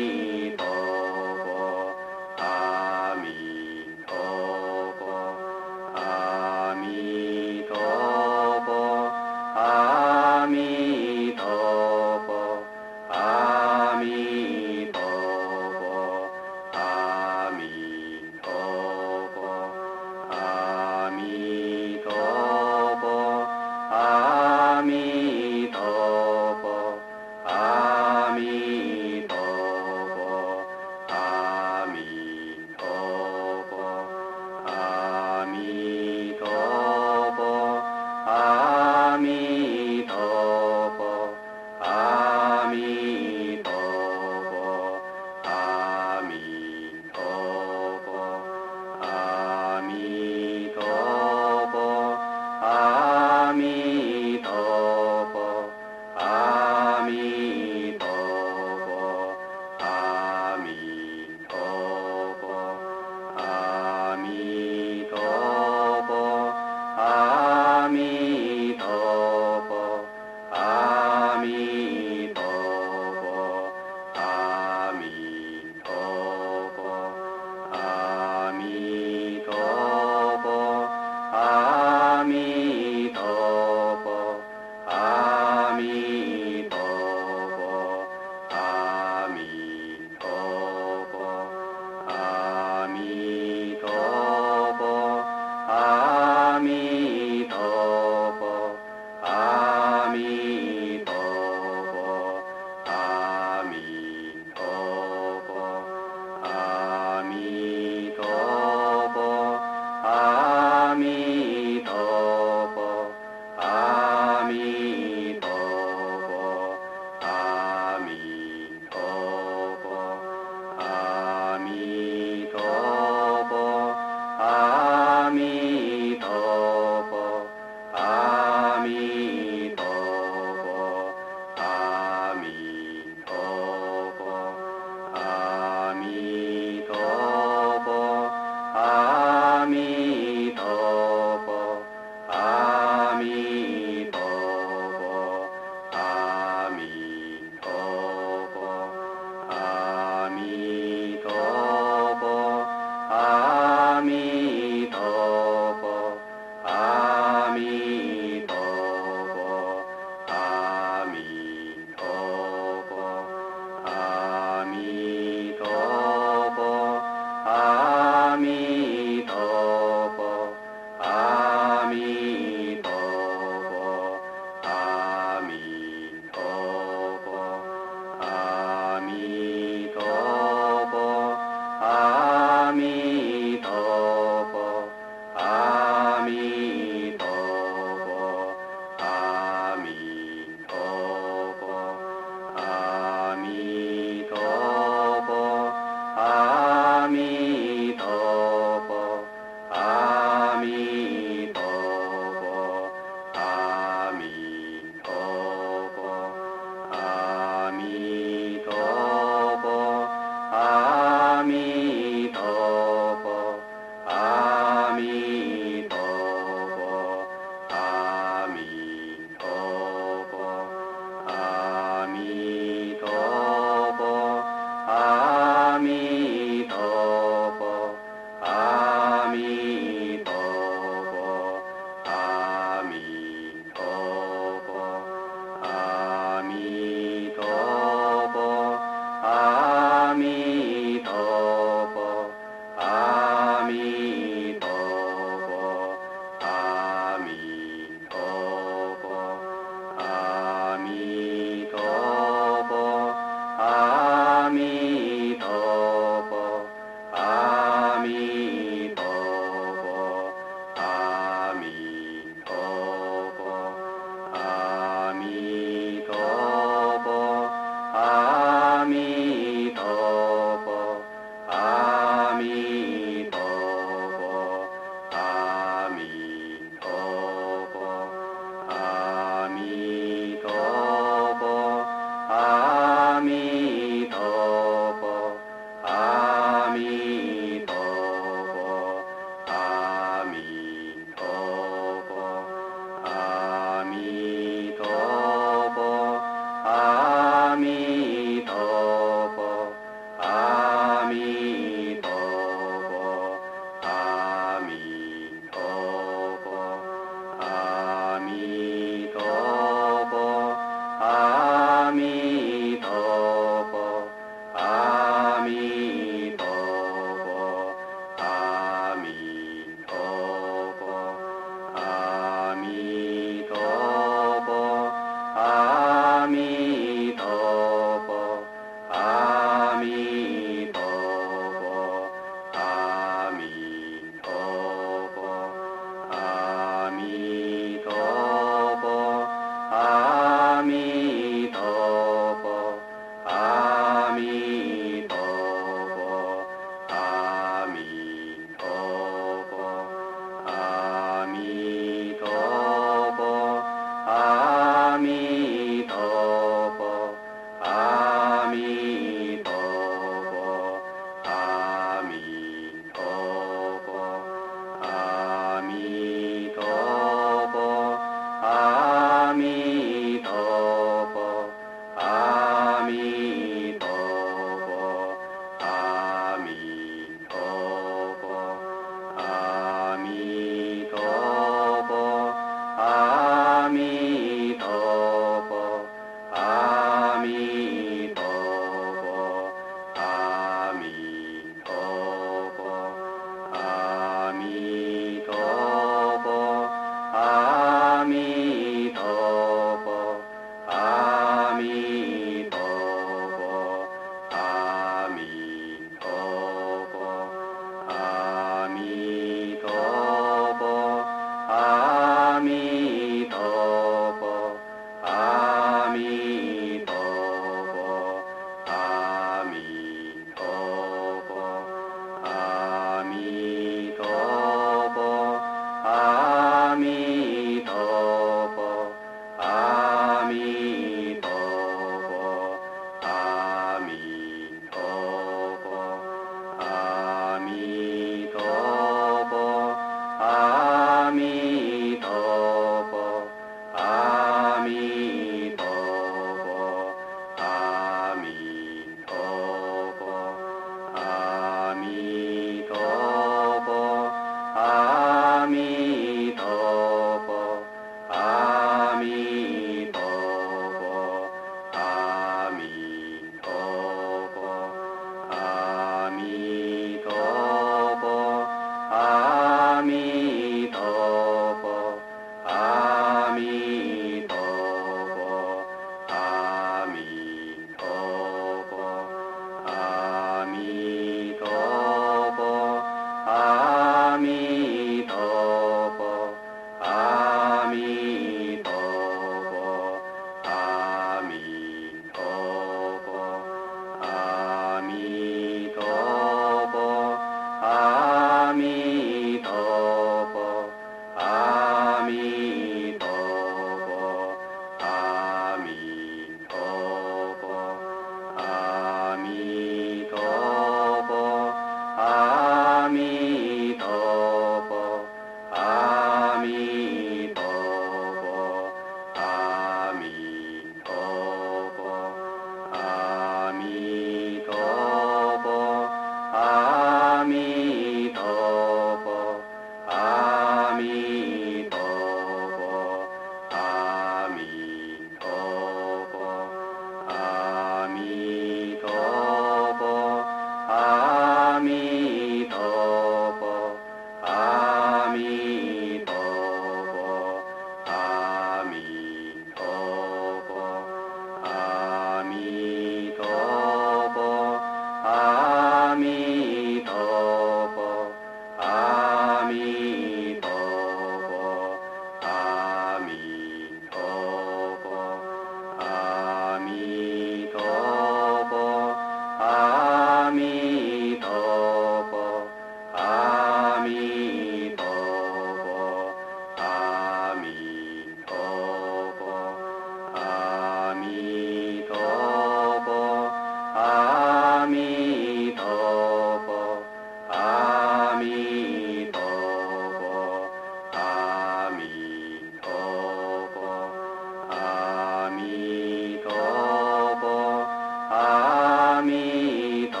A: 弥陀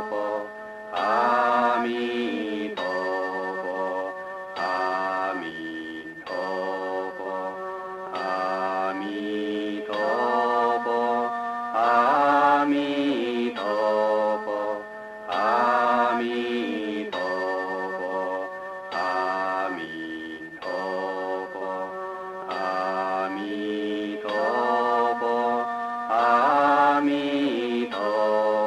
A: 佛，阿弥陀佛，阿弥陀佛，阿弥陀佛，阿弥陀佛，阿弥陀佛，阿弥陀佛，阿弥陀佛，阿弥陀佛。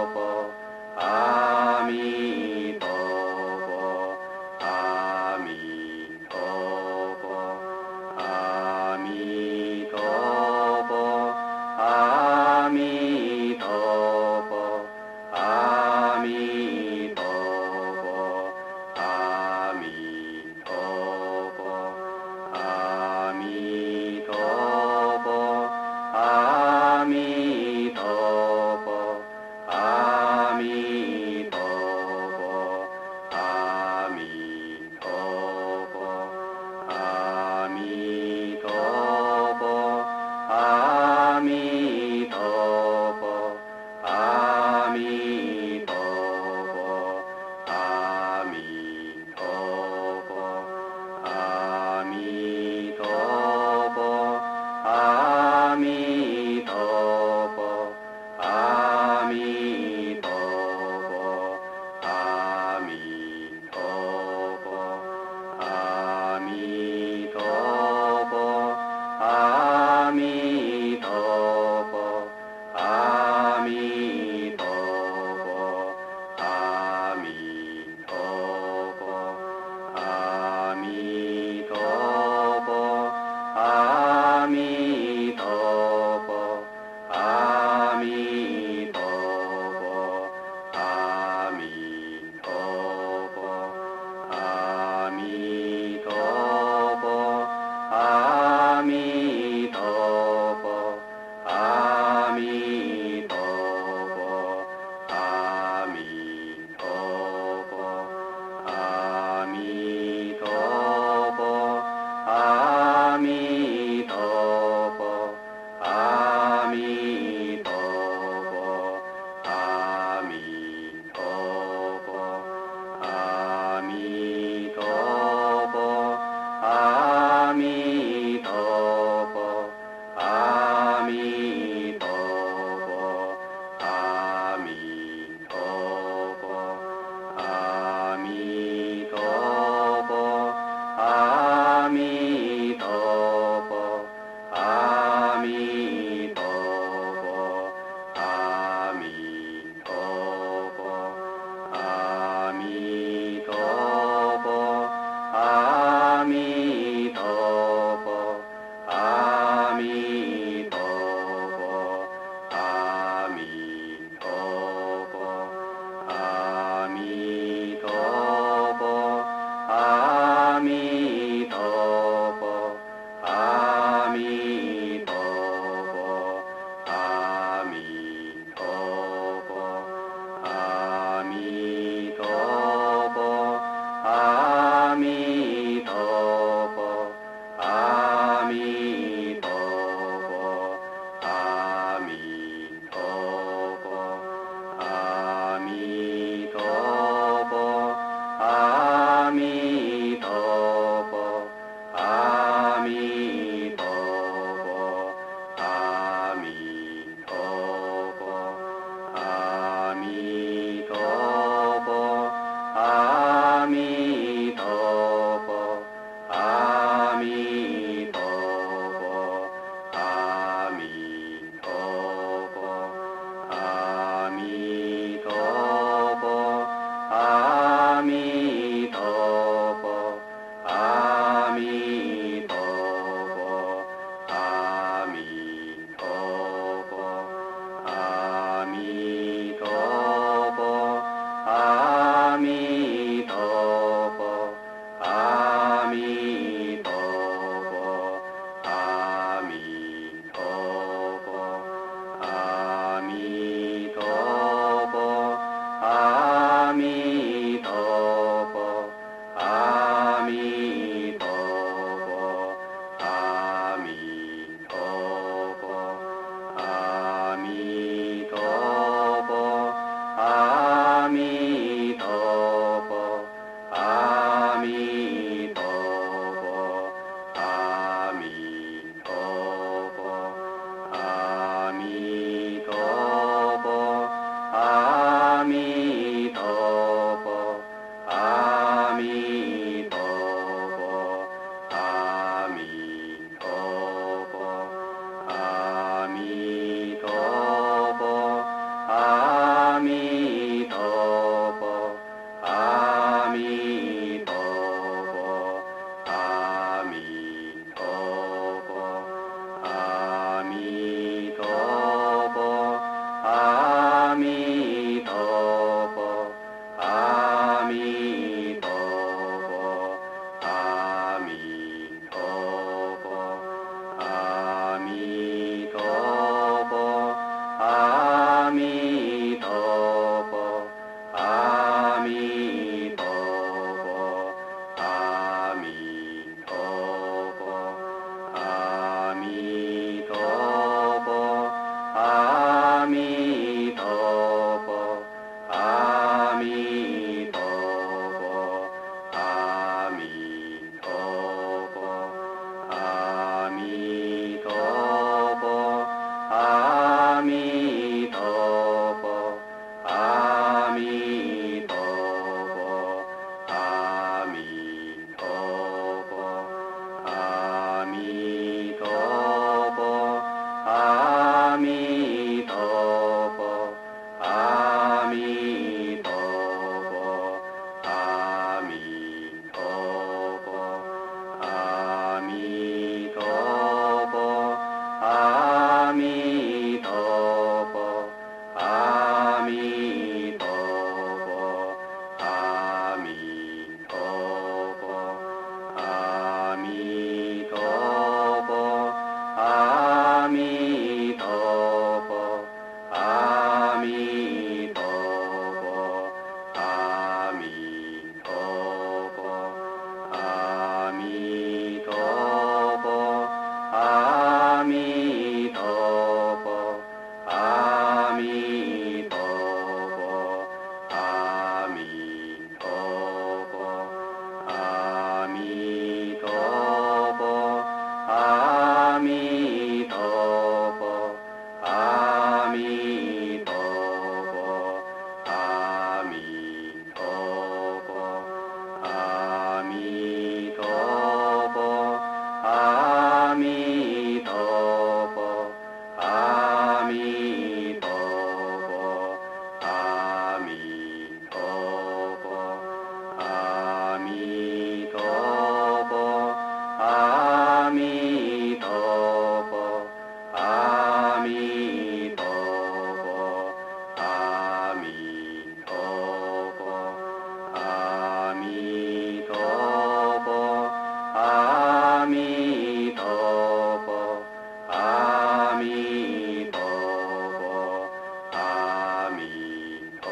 A: 阿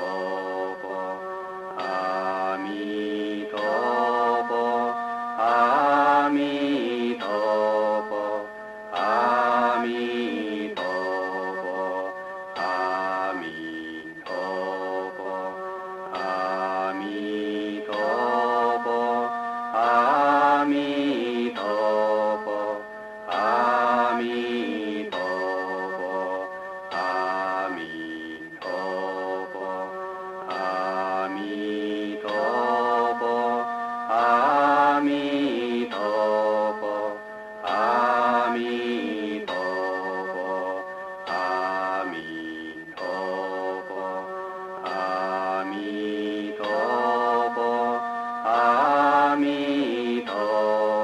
A: 弥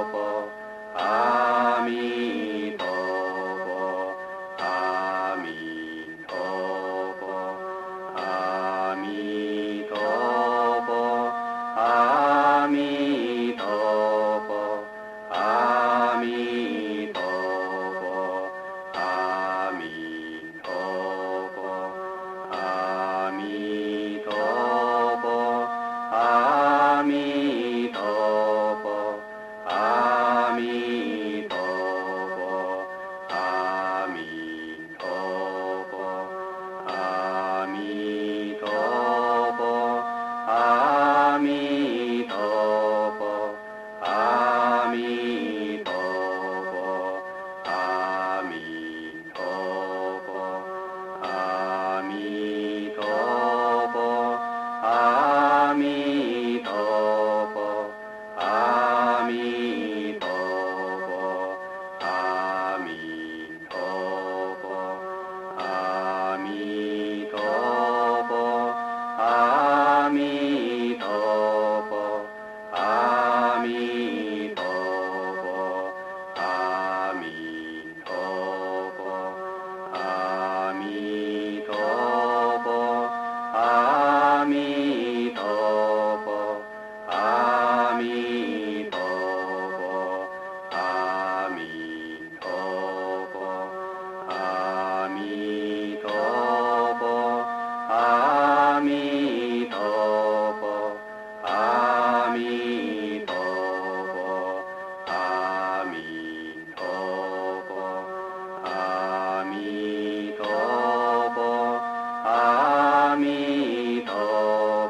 A: 陀佛。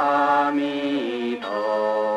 A: 阿弥陀佛。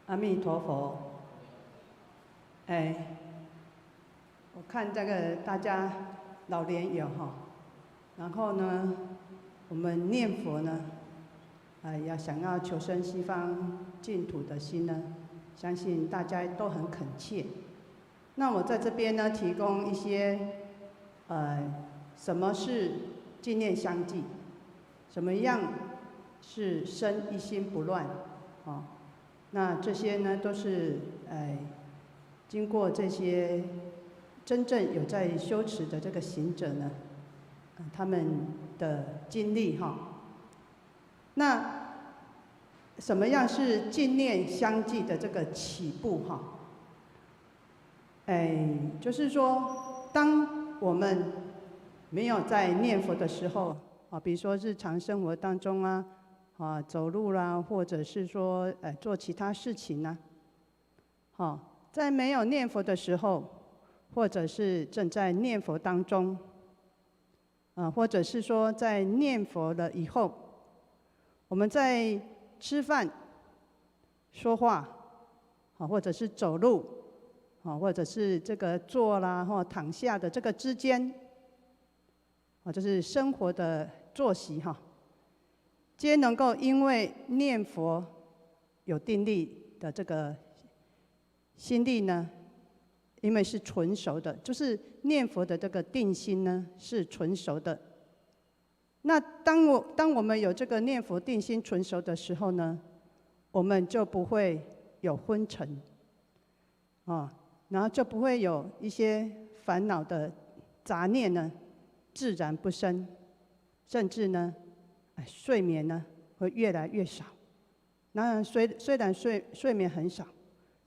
B: 阿弥陀佛。哎，我看这个大家老年有哈，然后呢，我们念佛呢，要想要求生西方净土的心呢，相信大家都很恳切。那我在这边呢，提供一些，什么是净念相继，什么样是生一心不乱，哦，那这些呢，都是经过这些真正有在修持的这个行者呢，他们的经历哈。那什么样是净念相继的这个起步哈？就是说，当我们没有在念佛的时候啊，比如说日常生活当中走路啦，或者是说做其他事情呢，在没有念佛的时候，或者是正在念佛当中，或者是说在念佛了以后，我们在吃饭、说话，或者是走路，或者是这个坐啦或躺下的这个之间，就是生活的作息哈，皆能够因为念佛有定力的这个心力呢，因为是纯熟的，就是念佛的这个定心呢是纯熟的。那当我们有这个念佛定心纯熟的时候呢，我们就不会有昏沉，然后就不会有一些烦恼的杂念呢自然不生，甚至呢，睡眠呢会越来越少。那虽然睡眠很少，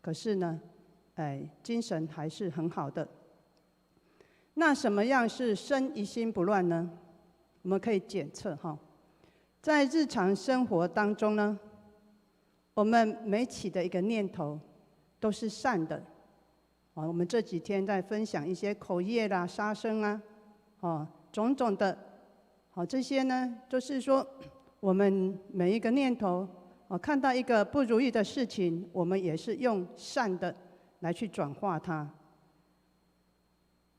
B: 可是呢，精神还是很好的。那什么样是生一心不乱呢？我们可以检测哈，在日常生活当中呢，我们每起的一个念头都是善的。我们这几天在分享一些口业啦、杀生种种的，这些呢，就是说我们每一个念头，看到一个不如意的事情，我们也是用善的来去转化它。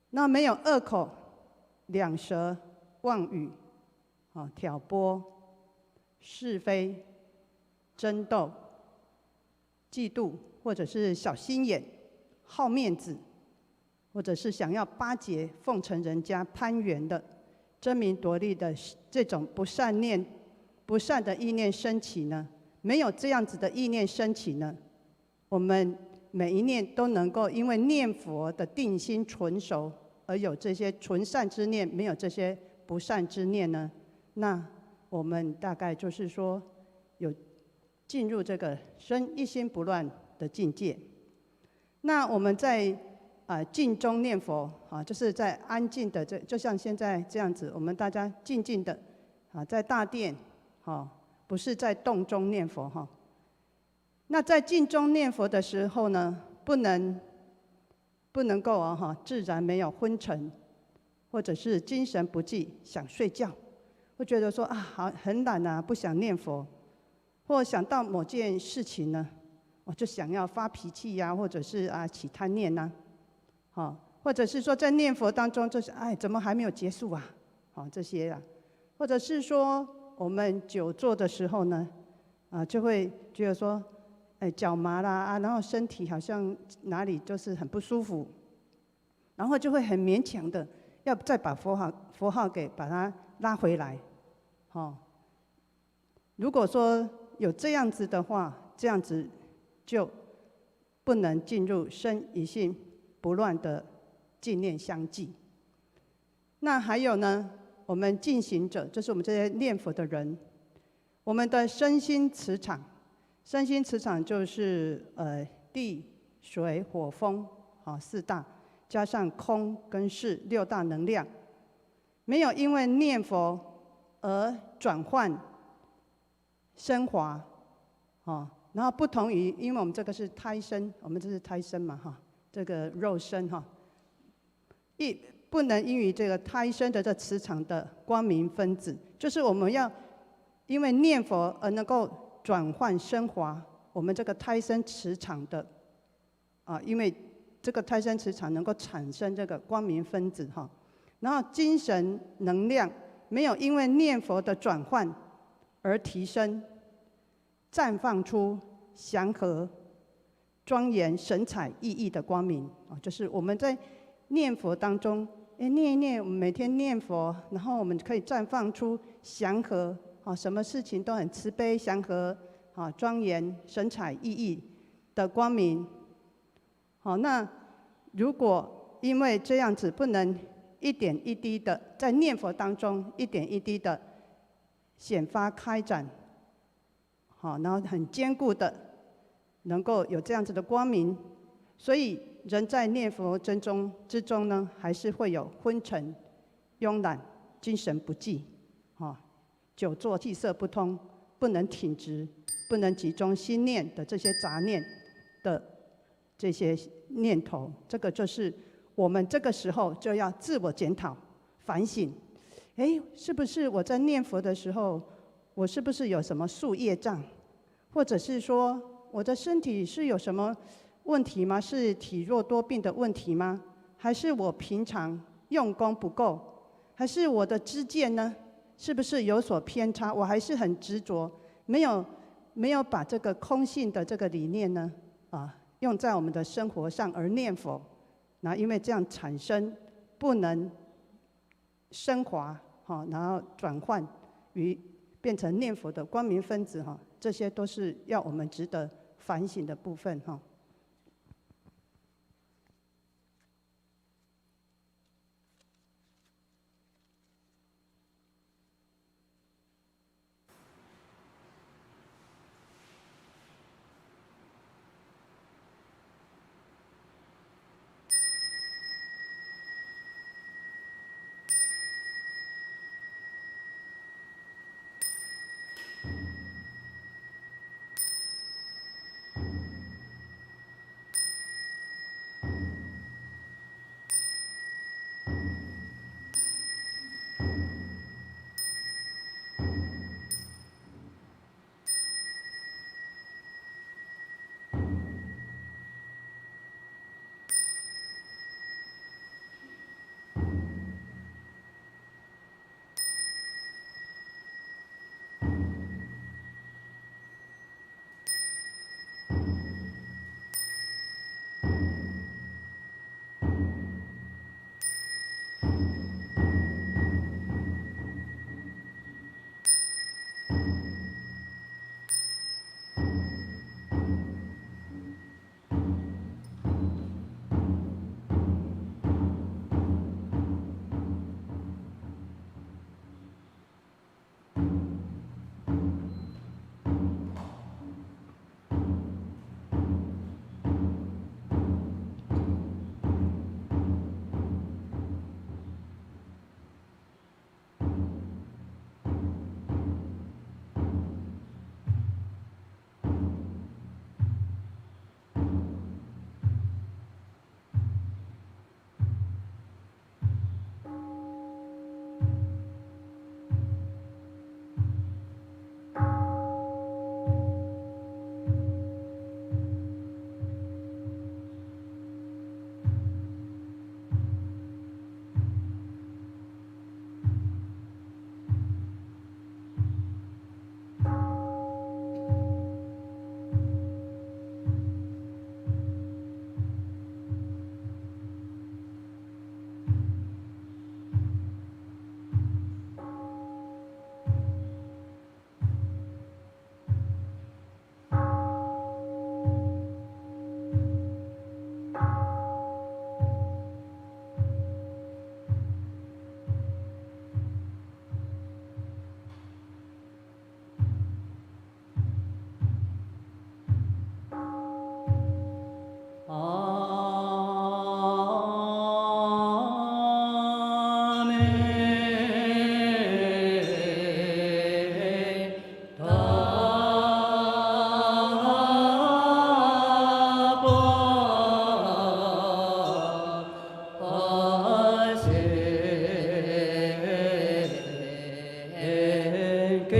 B: 那没有恶口、两舌、妄语，挑拨、是非、争斗、嫉妒，或者是小心眼、好面子，或者是想要巴结、奉承人家、攀缘的、争名夺利的这种不善的意念升起呢？没有这样子的意念升起呢，我们每一念都能够因为念佛的定心纯熟，而有这些纯善之念，没有这些不善之念呢，那我们大概就是说有进入这个生一心不乱的境界。那我们在静中念佛就是在安静的就像现在这样子，我们大家静静的在大殿不是在动中念佛哈。那在静中念佛的时候呢，不能够自然没有昏沉，或者是精神不济想睡觉，会觉得说好很懒啊，不想念佛，或想到某件事情呢，我就想要发脾气呀，或者是起贪念呐，或者是说在念佛当中就是怎么还没有结束啊，这些啊，或者是说我们久坐的时候呢，就会觉得说脚麻啦然后身体好像哪里就是很不舒服，然后就会很勉强的要再把佛号给把它拉回来，如果说有这样子的话，这样子就不能进入生一心不乱的净念相继。那还有呢，我们进行者，就是我们这些念佛的人，我们的身心磁场，身心磁场就是地、水、火、风四大，加上空跟识六大能量，没有因为念佛而转换升华，然后不同于，因为我们这个是胎身，我们这是胎身嘛这个肉身不能因于这个胎身的这磁场的光明分子，就是我们要因为念佛而能够转换升华，我们这个胎生磁场的因为这个胎生磁场能够产生这个光明分子哈，然后精神能量没有因为念佛的转换而提升，绽放出祥和、庄严、神采奕奕的光明就是我们在念佛当中，念一念，我们每天念佛，然后我们可以绽放出祥和什么事情都很慈悲、祥和庄严、神采奕奕的光明。好，那如果因为这样子不能一点一滴的在念佛当中一点一滴的显发开展，好，然后很坚固的能够有这样子的光明，所以人在念佛之中呢，还是会有昏沉、慵懒、精神不济，久坐气色不通，不能挺直，不能集中心念的这些杂念的这些念头，这个就是我们这个时候就要自我检讨、反省。是不是我在念佛的时候，我是不是有什么宿业障，或者是说我的身体是有什么问题吗？是体弱多病的问题吗？还是我平常用功不够？还是我的知见呢？是不是有所偏差？我还是很执着，没有把这个空性的这个理念呢，用在我们的生活上而念佛，然后因为这样产生不能升华，然后转换于变成念佛的光明分子，这些都是要我们值得反省的部分。
A: 给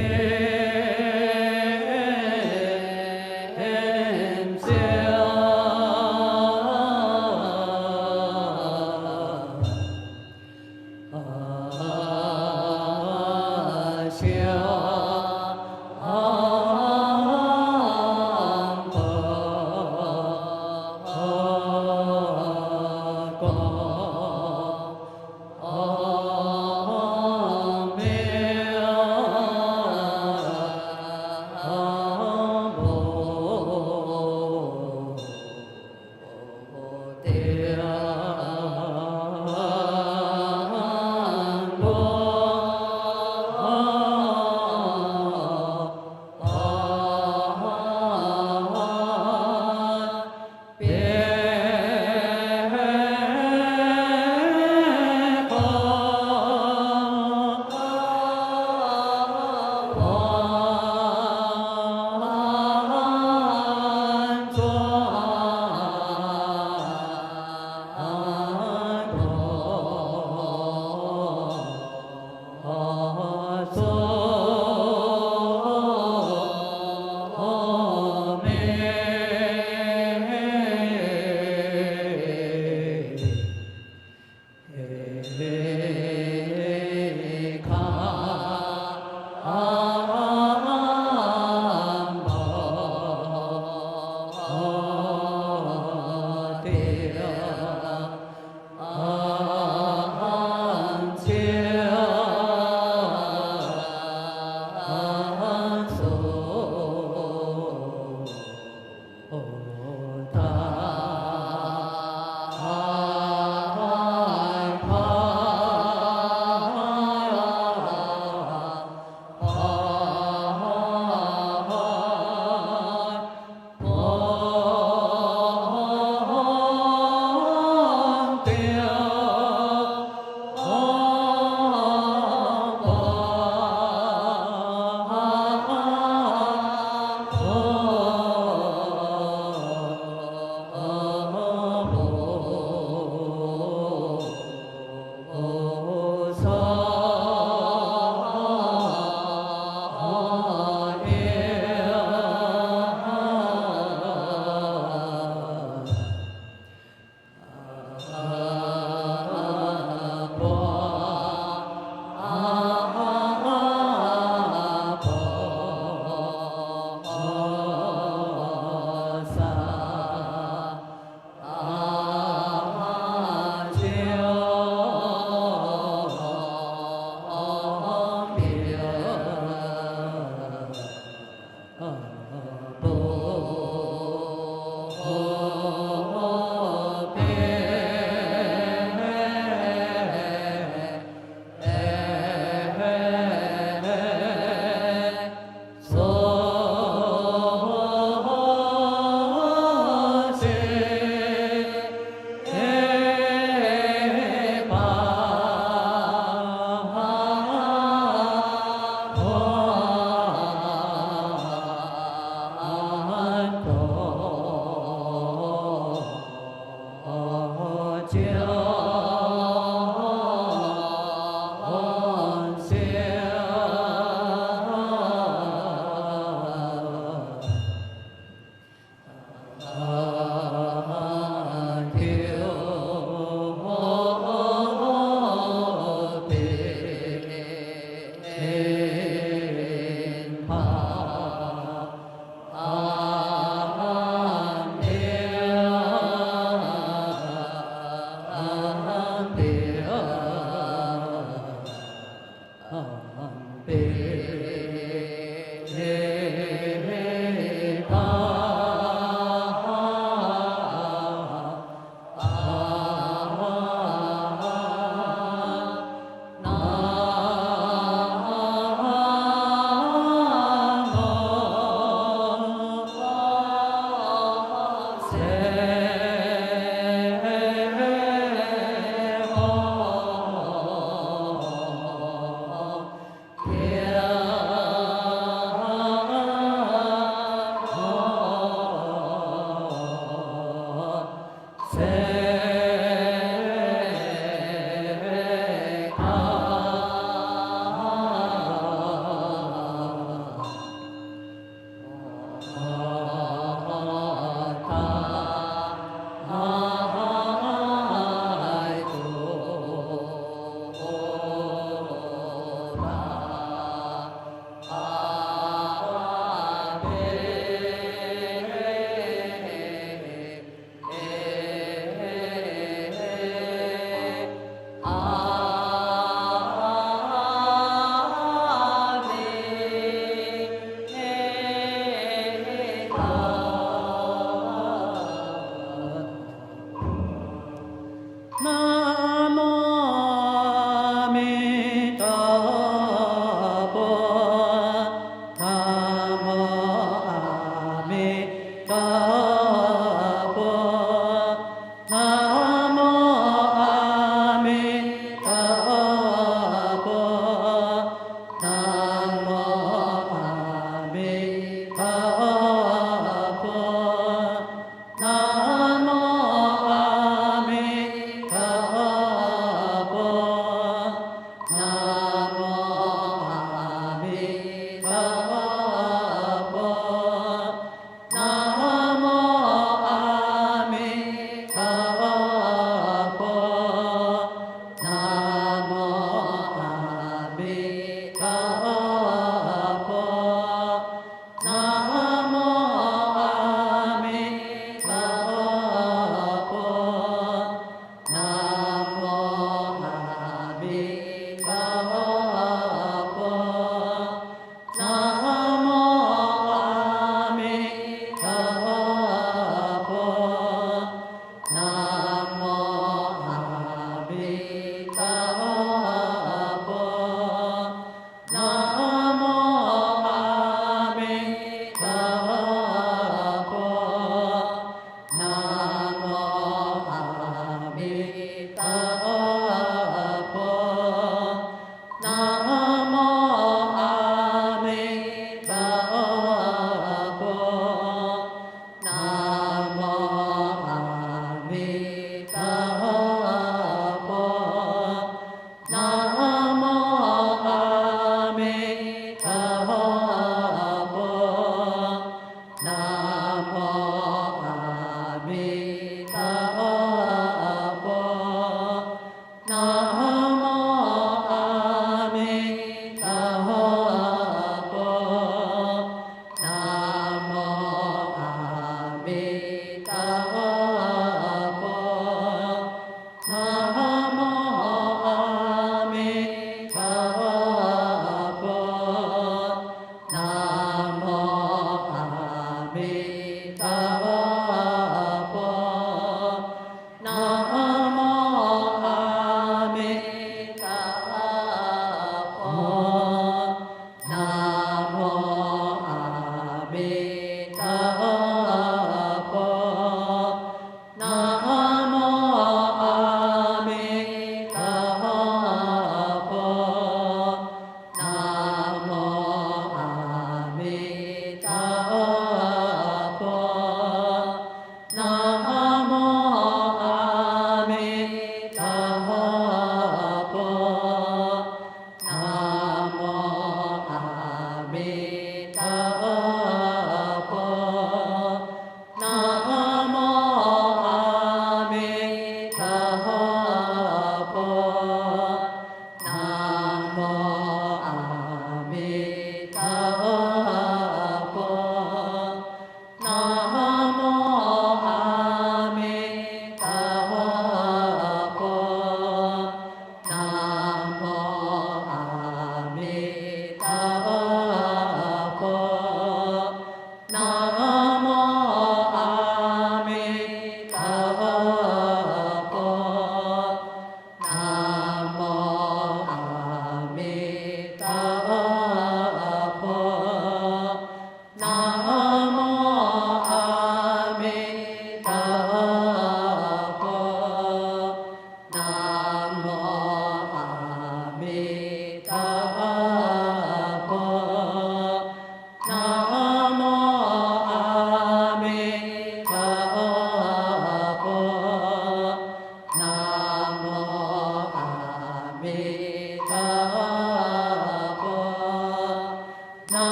A: Nam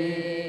A: Amen.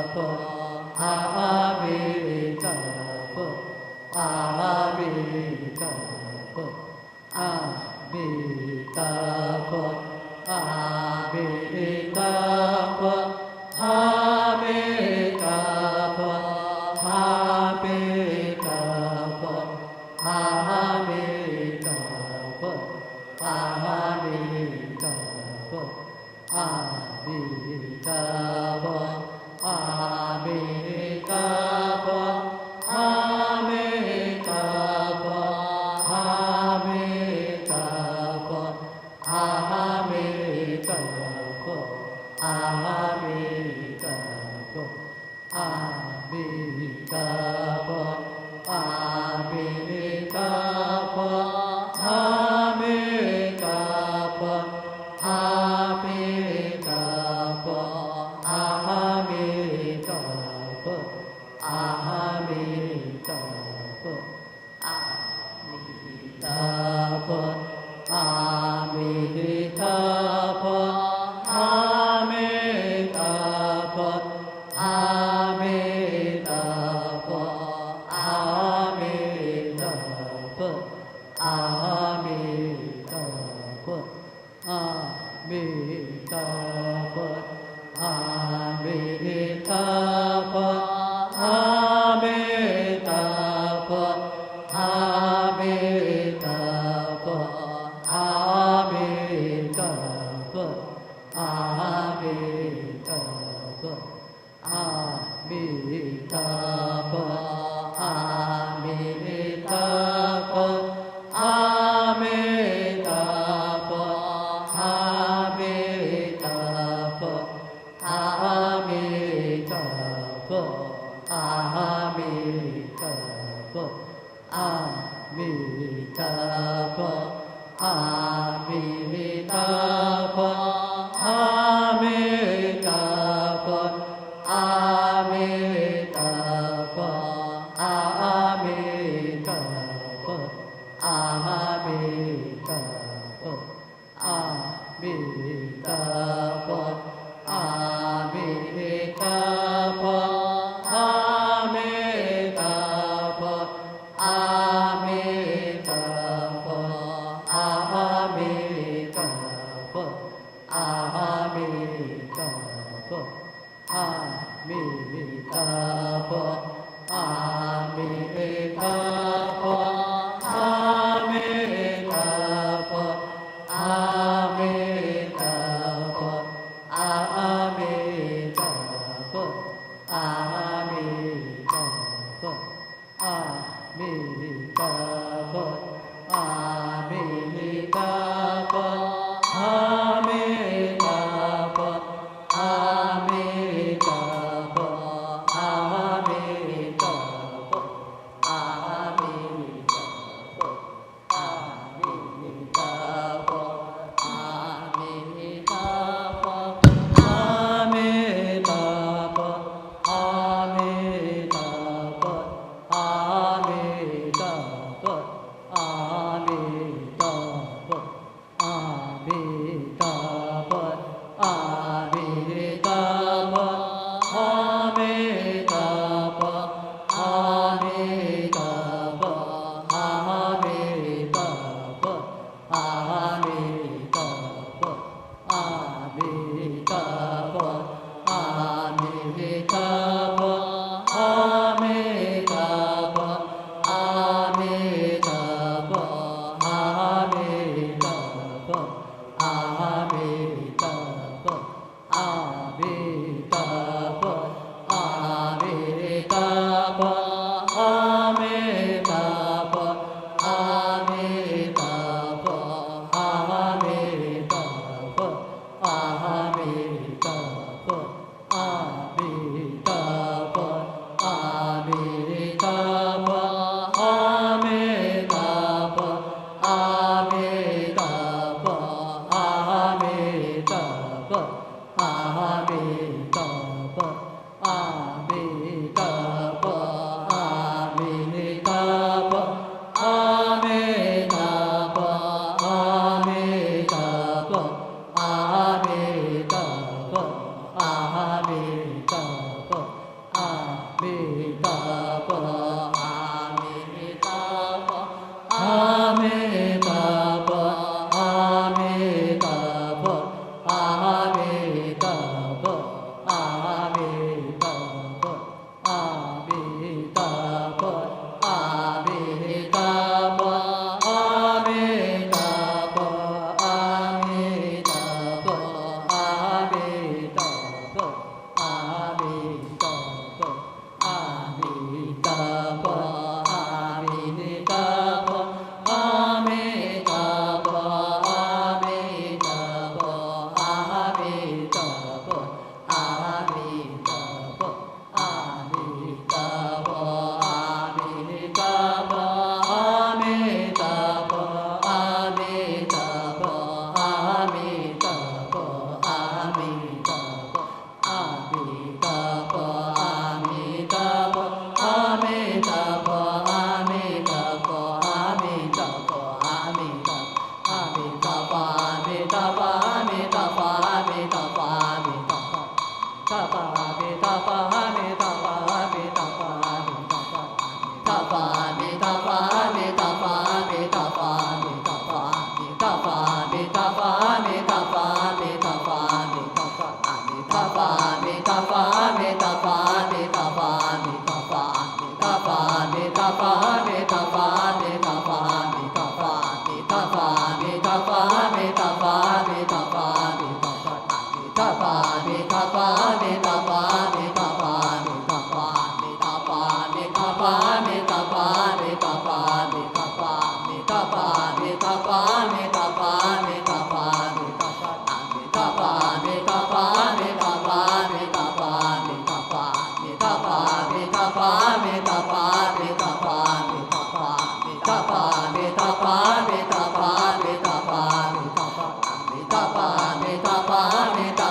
A: 阿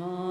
A: Bye.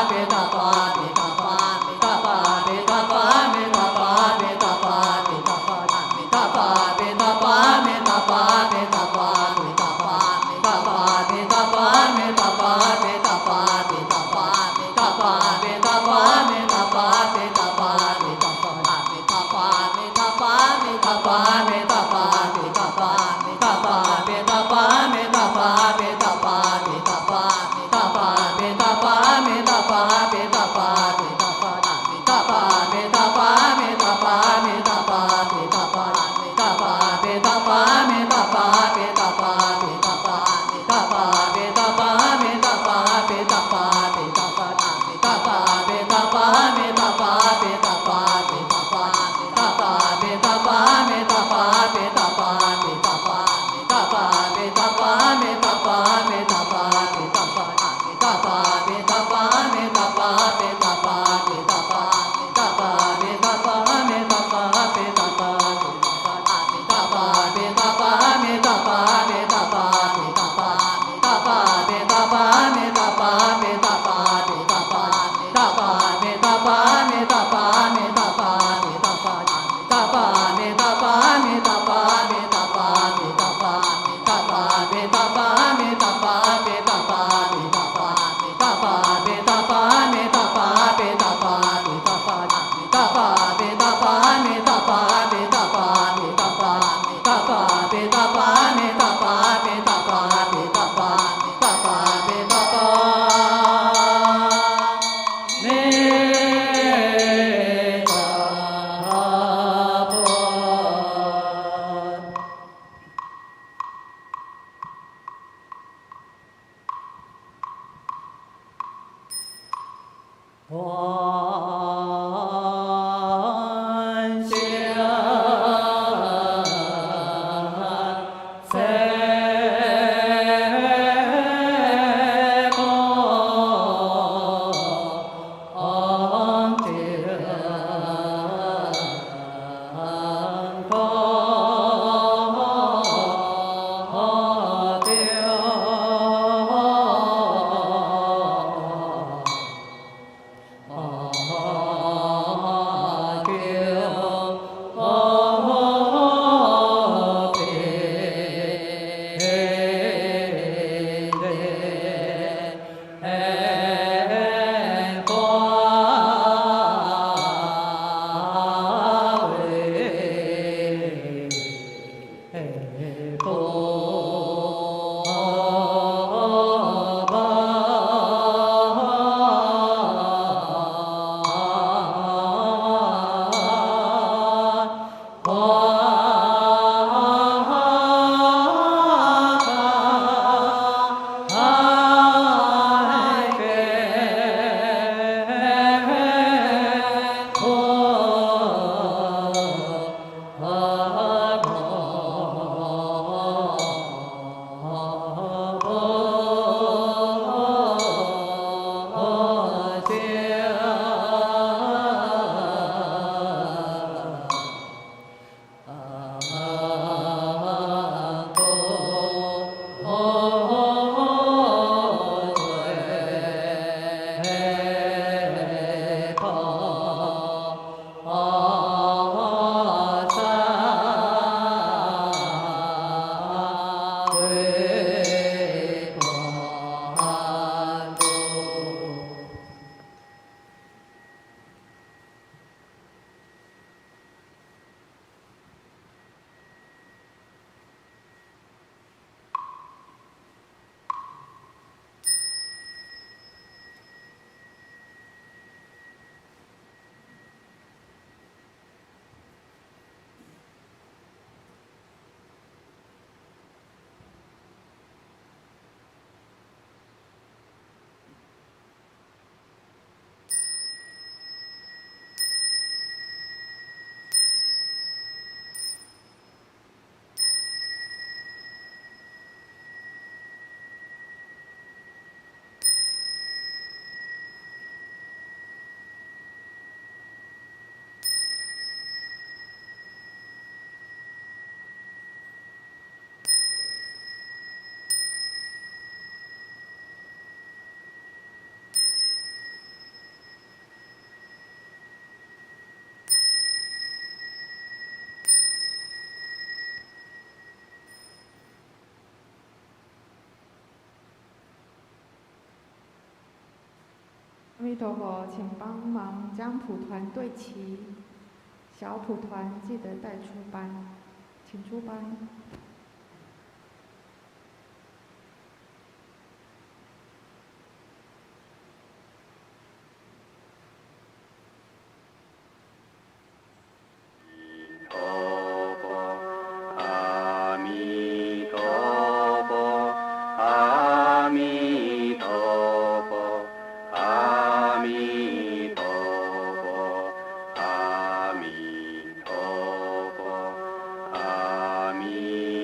C: 阿弥陀佛，请帮忙将蒲团对齐，小蒲团记得带出班，请出班。
D: 阿弥。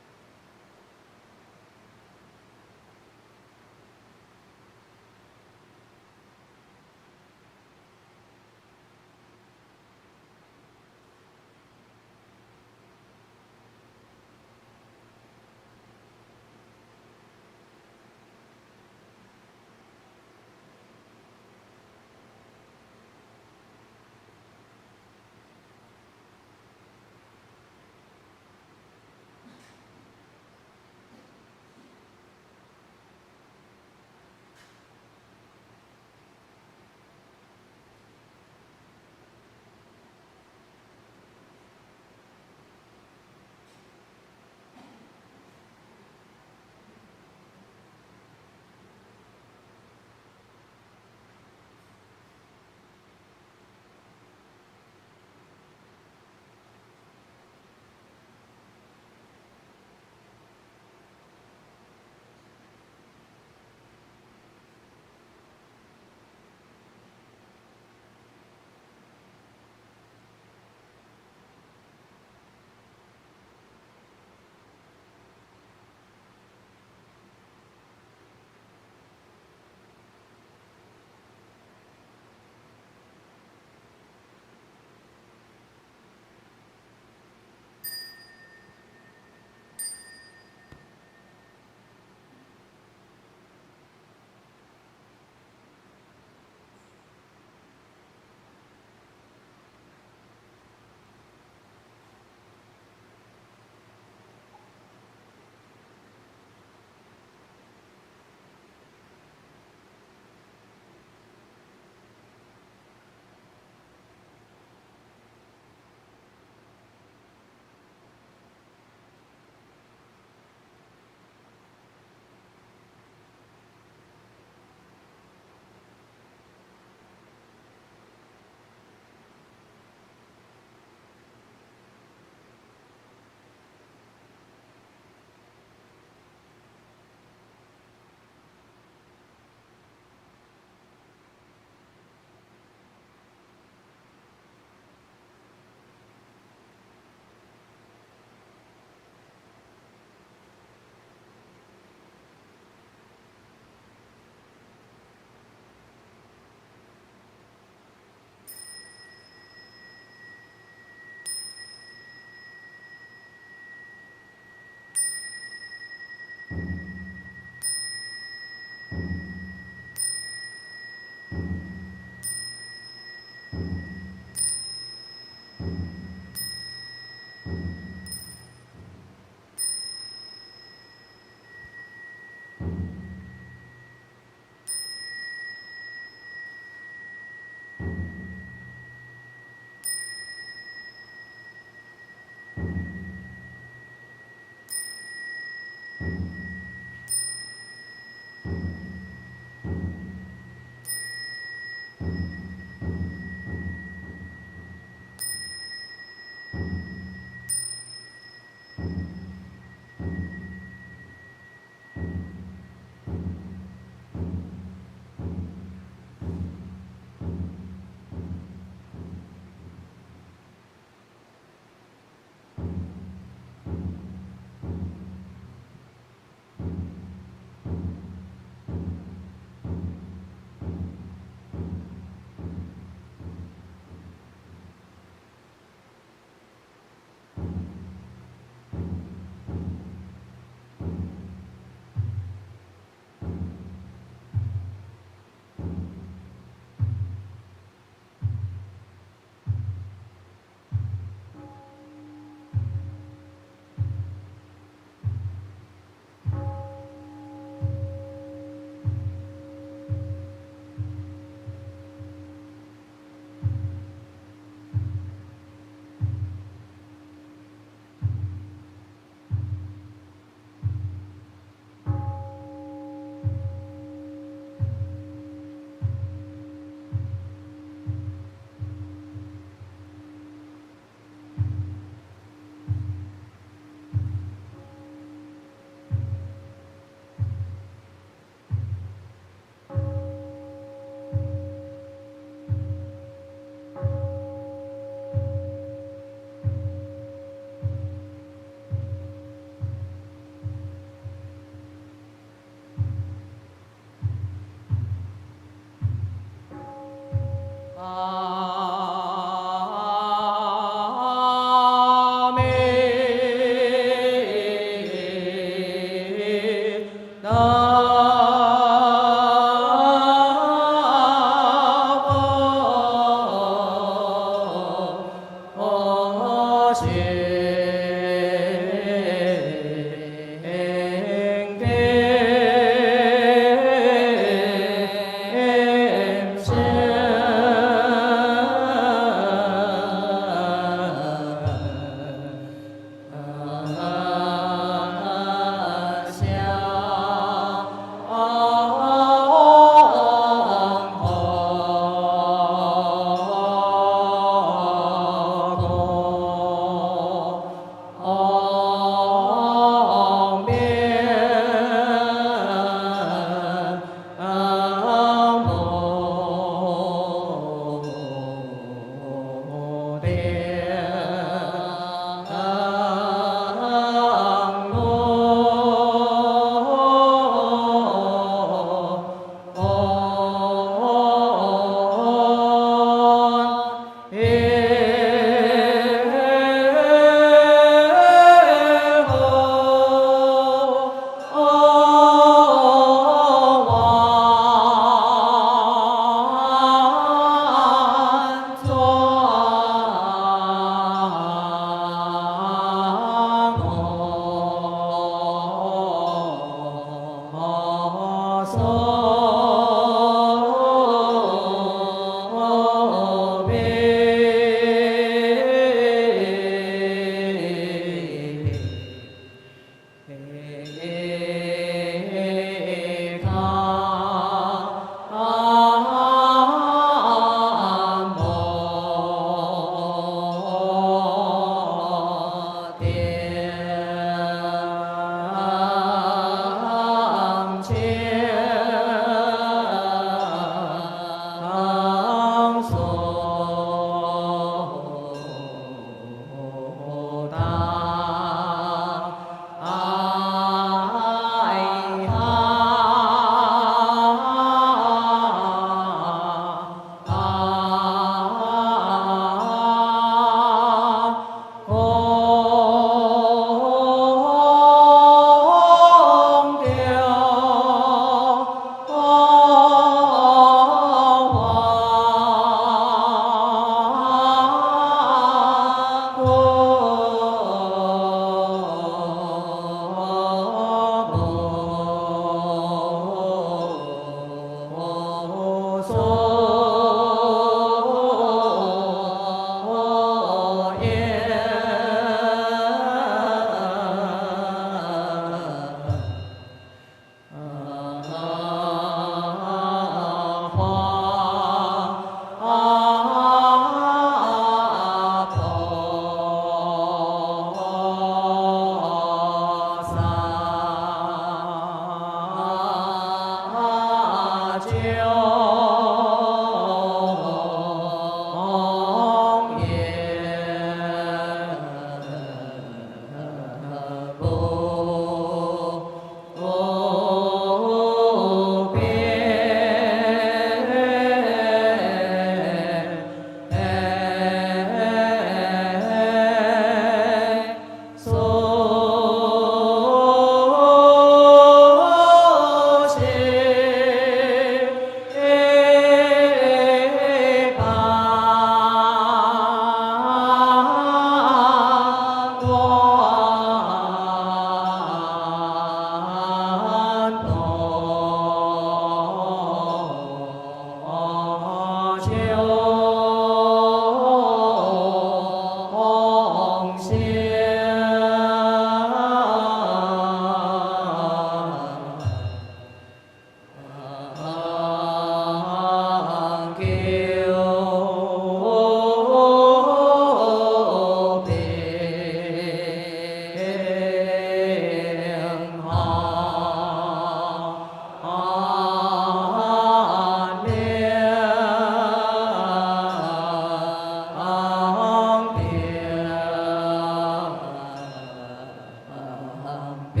A: 오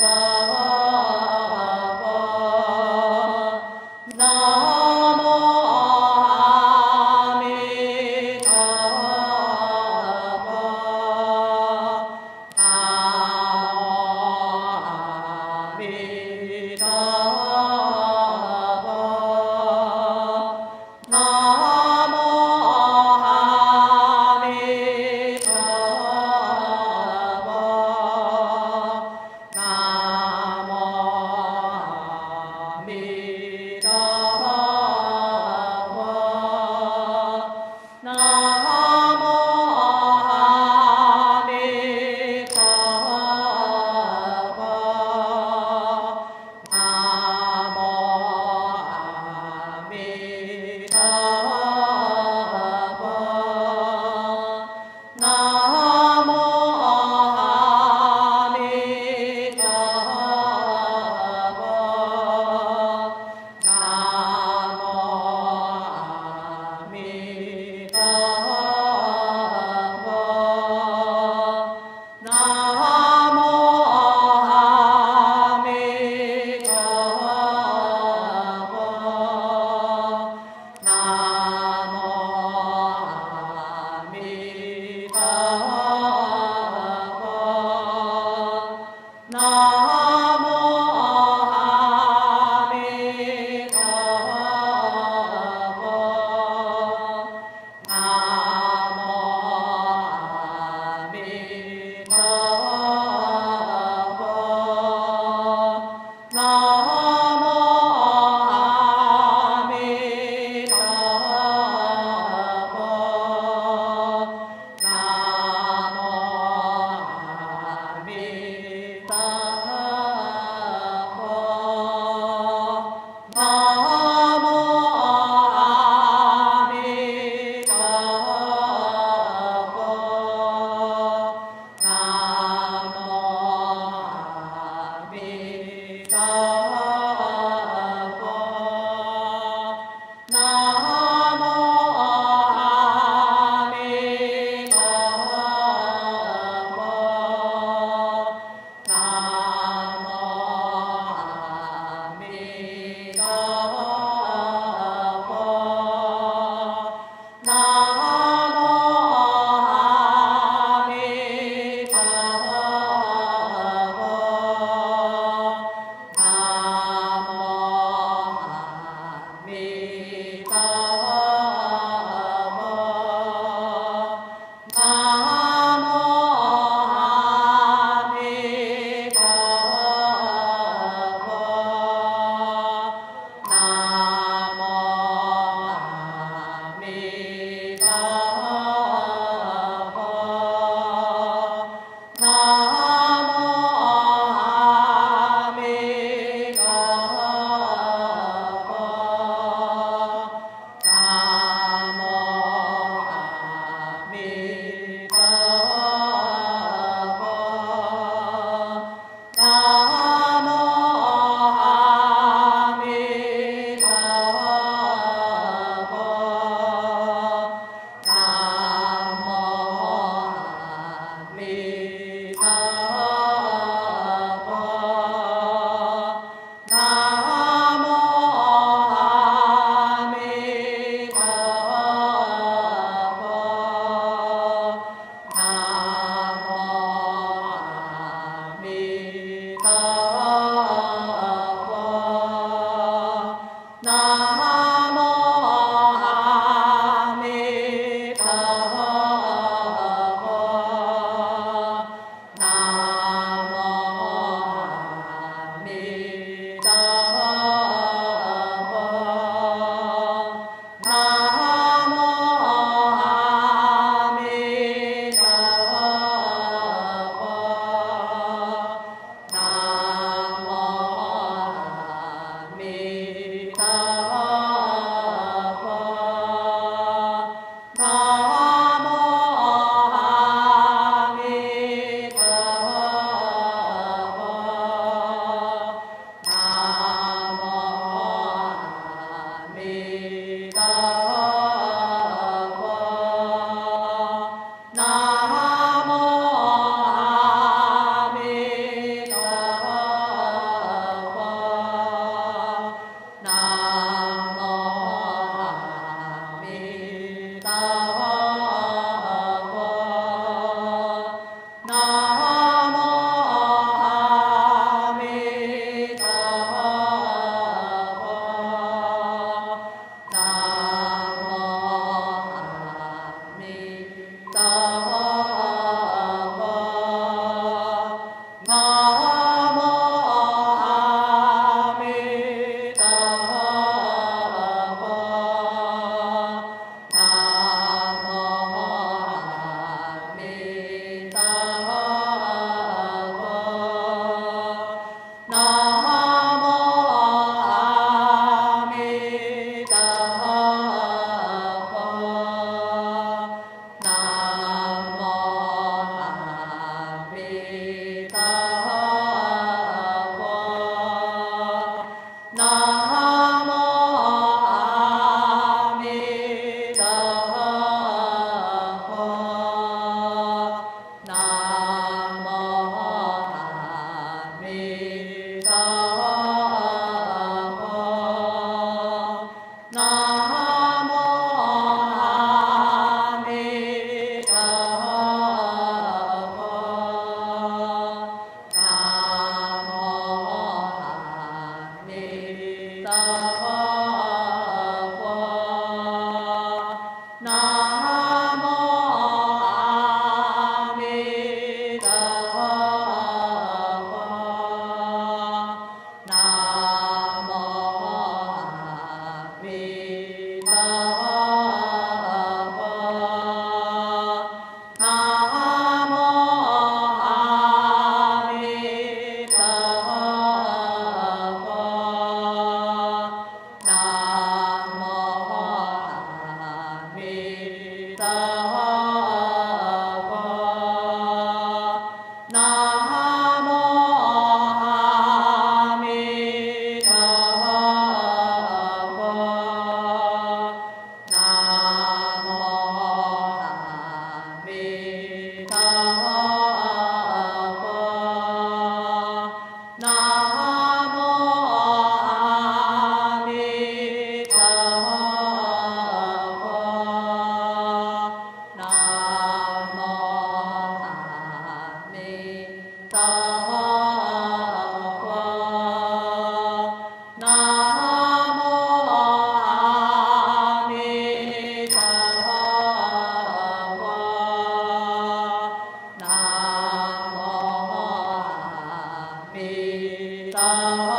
A: 南 nam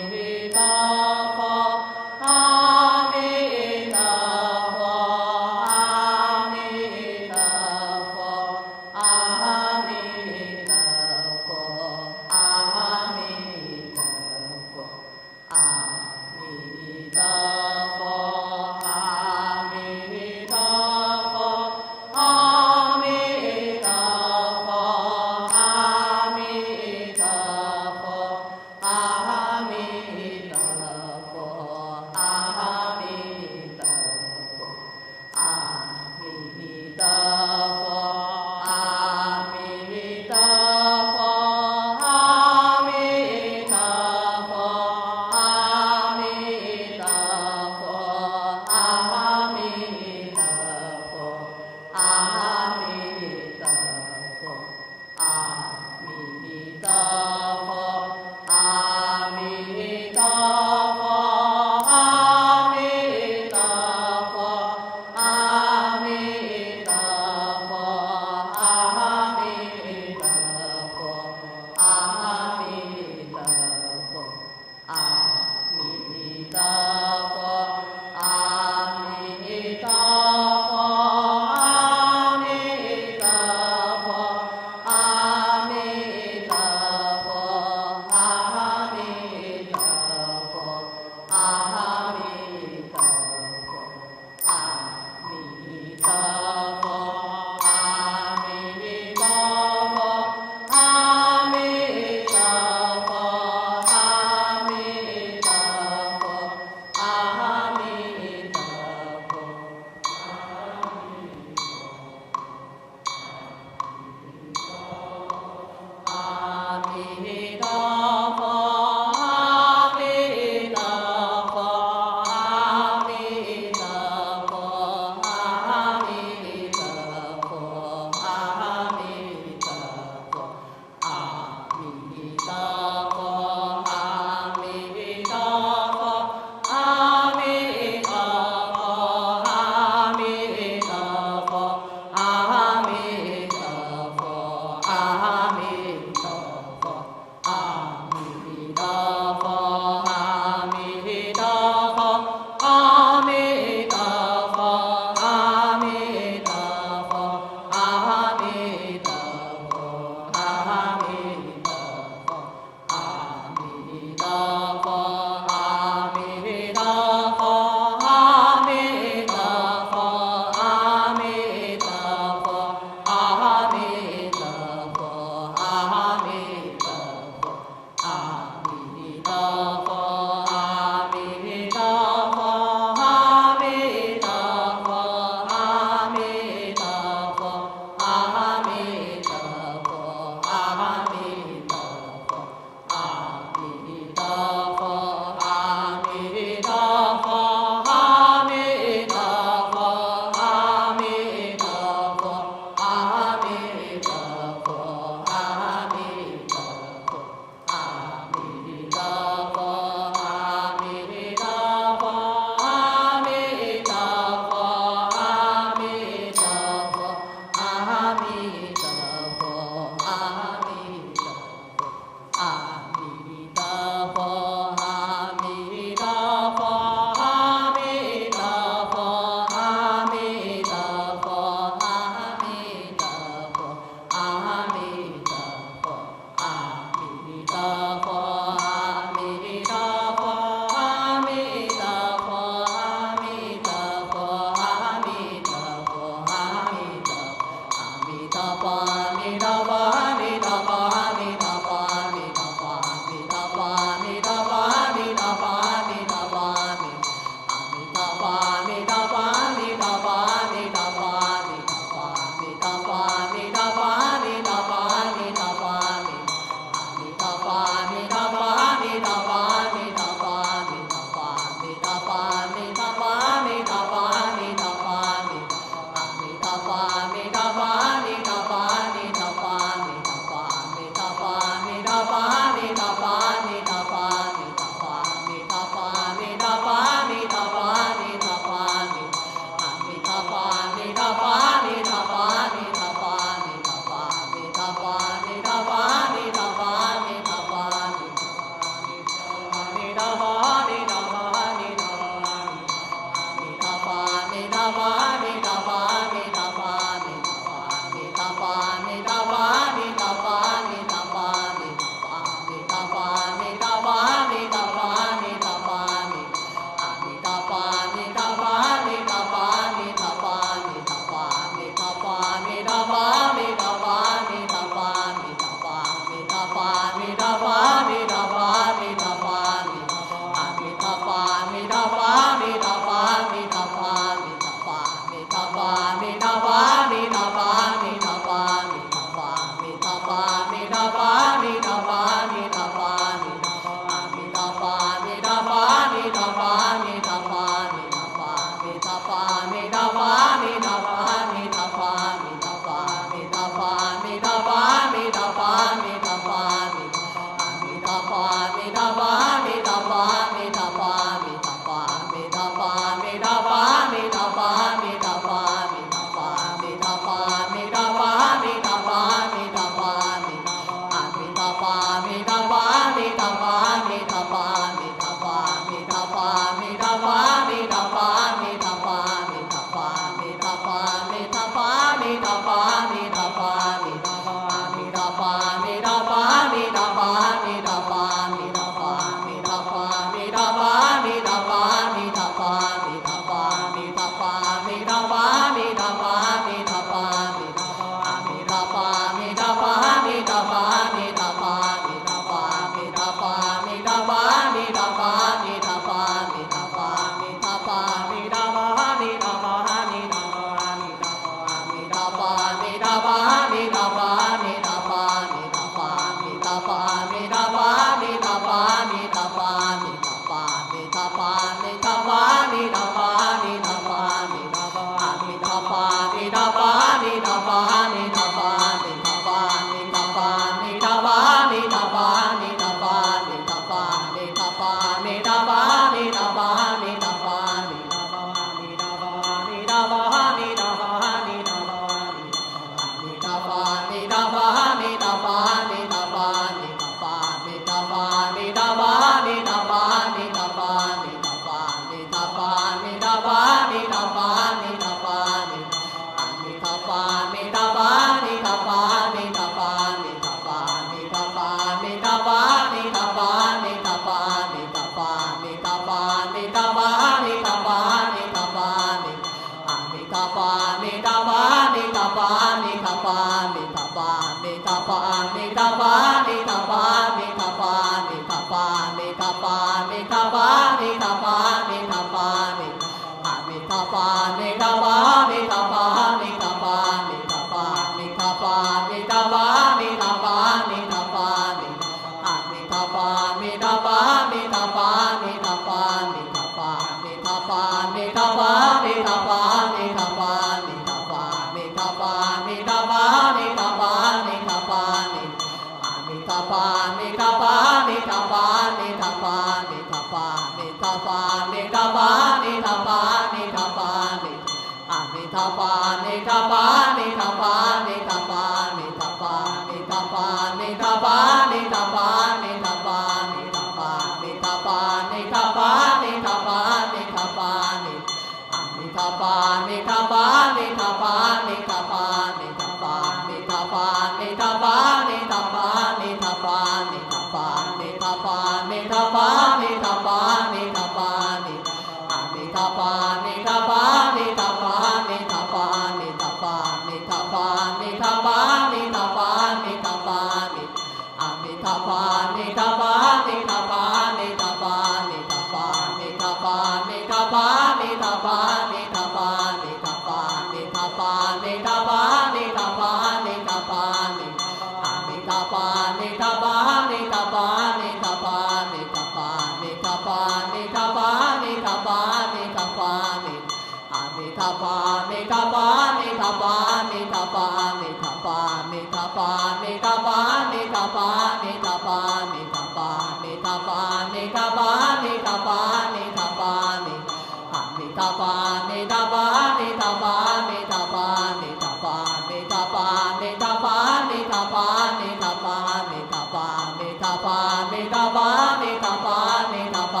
A: Nitapa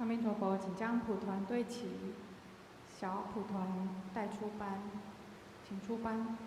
C: 阿弥陀佛，请将蒲团对齐，小蒲团带出班，请出班。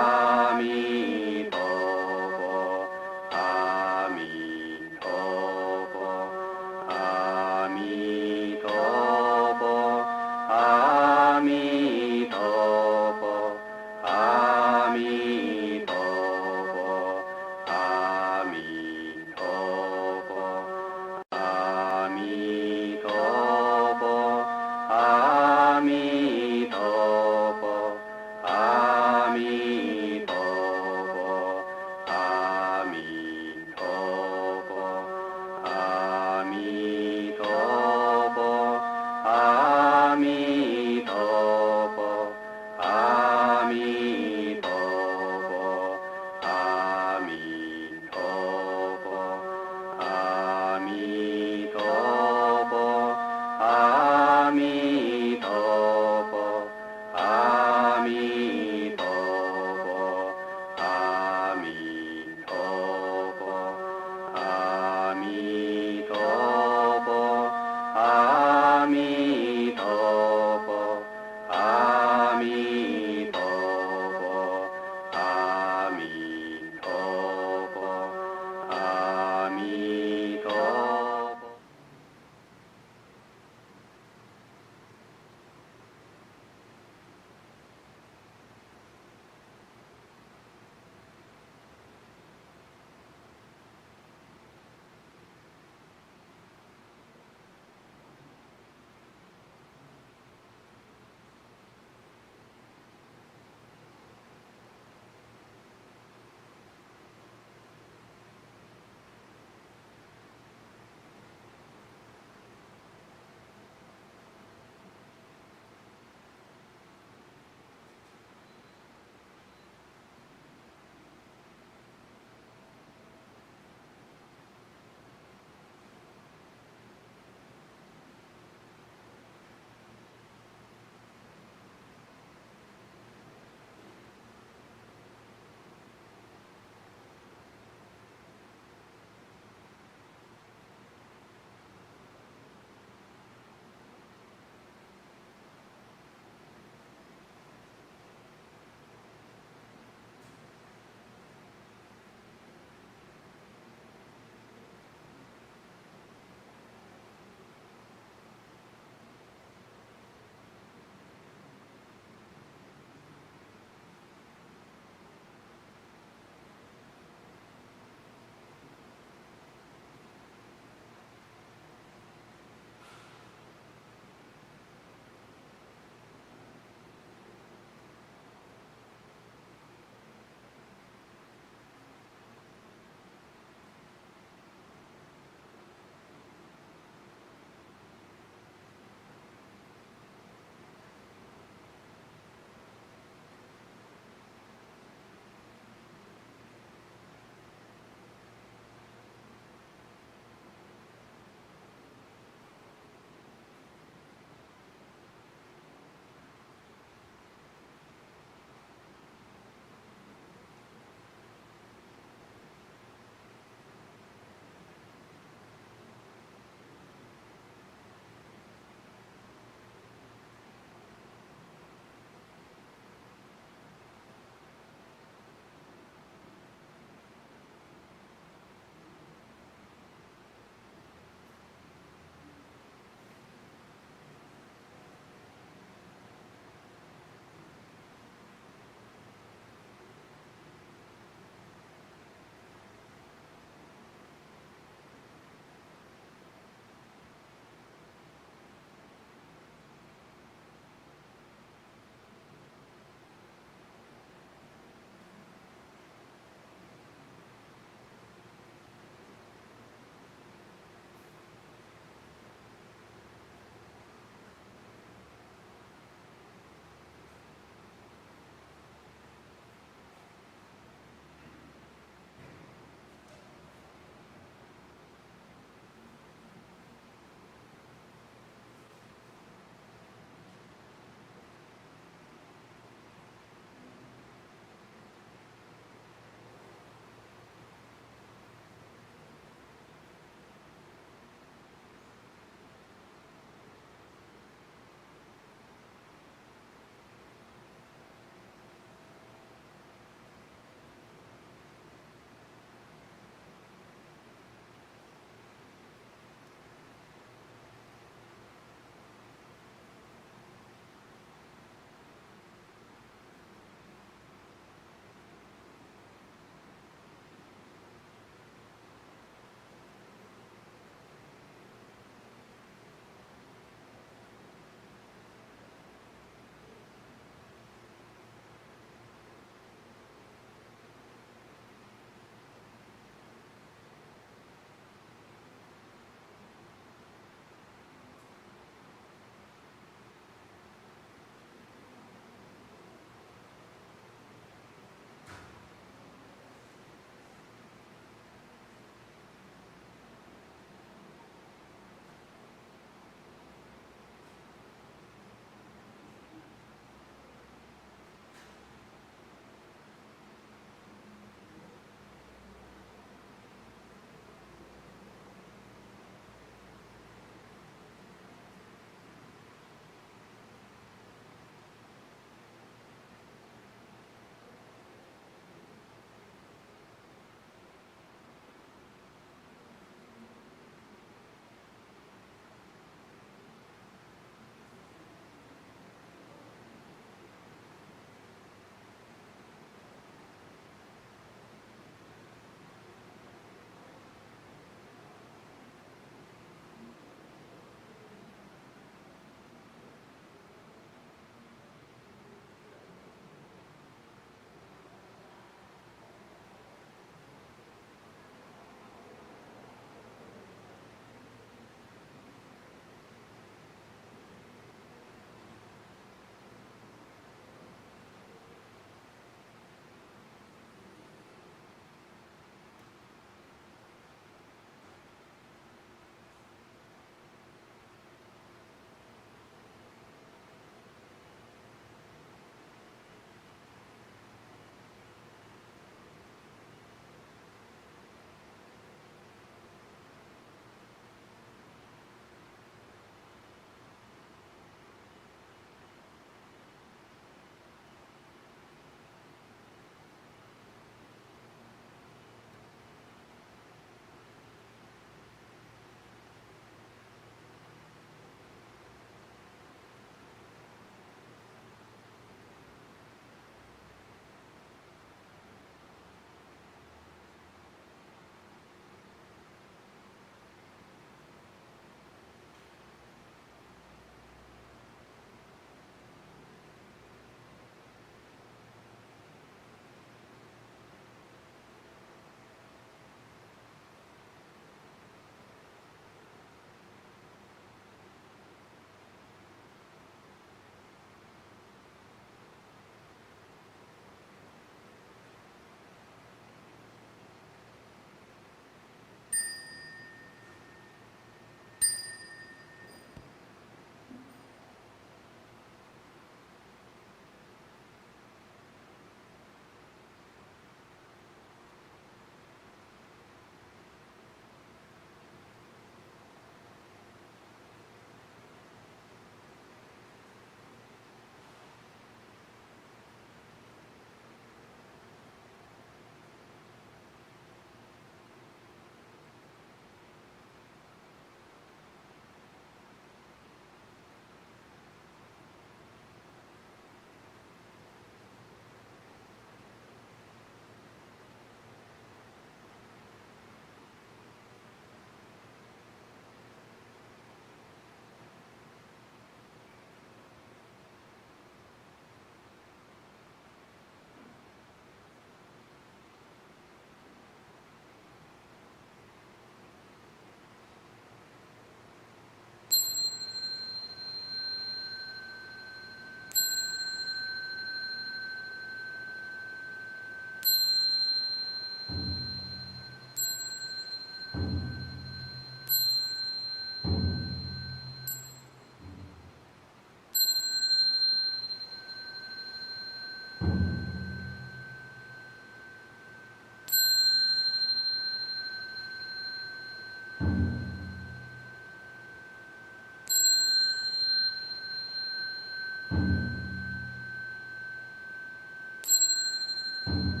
A: 南无有。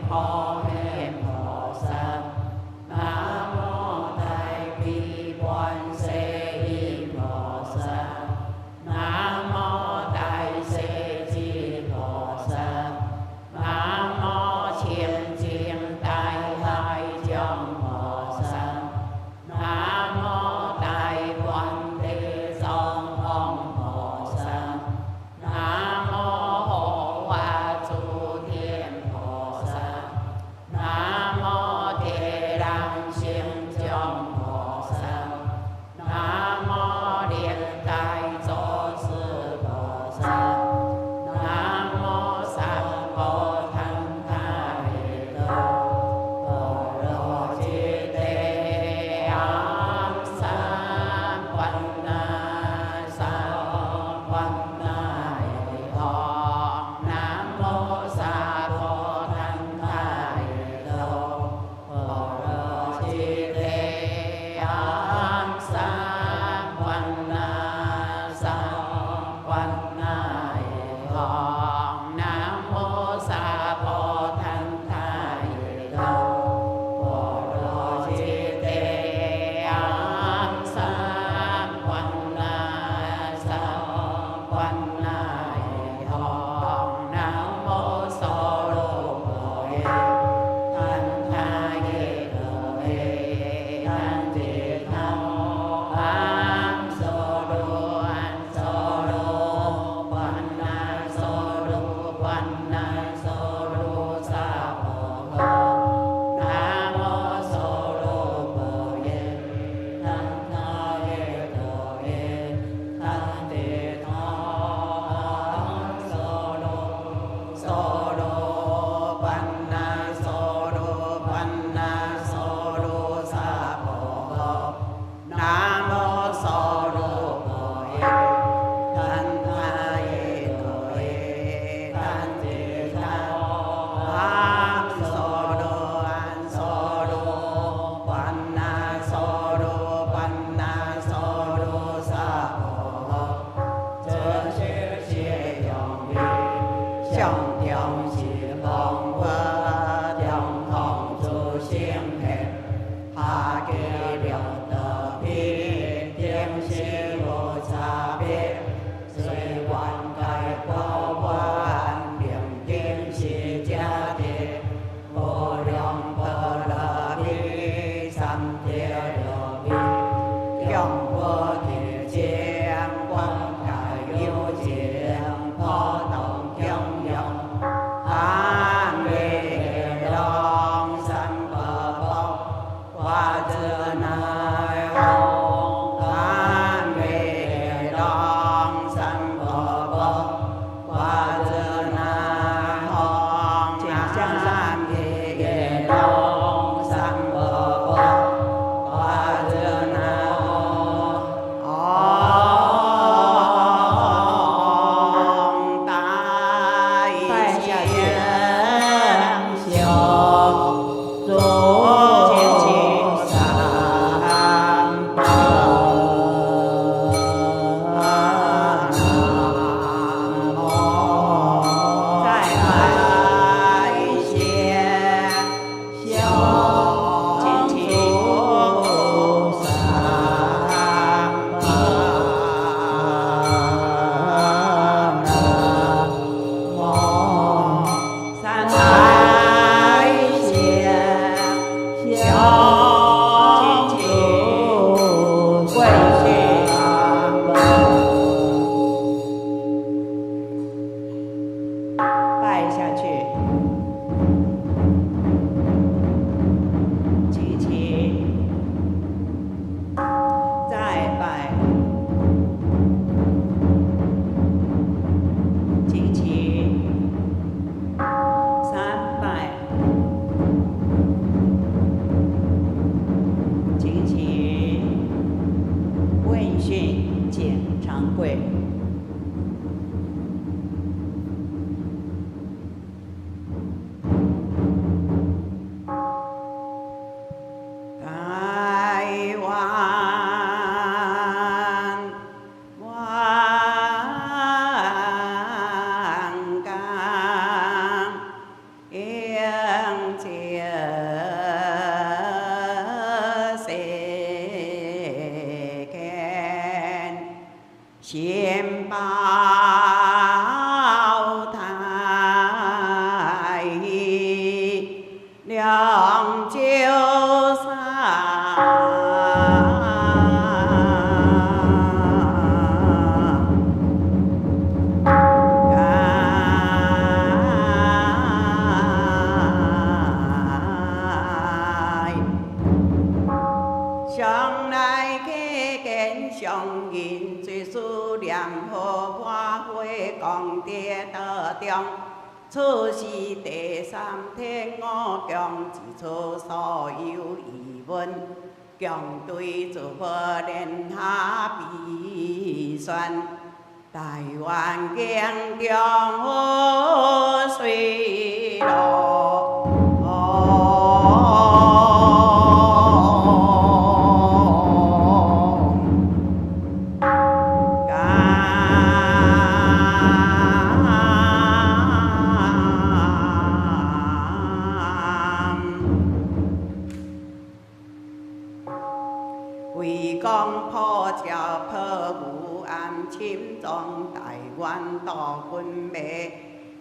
A: Phổ Hiền Phổ 长久山。上来去见上人，最思念好花花功德道中。此时第三天，我将指出所有疑问，将对诸佛莲下必宣。台湾经中好水路。为讲破照破牛暗深藏台湾大军迷，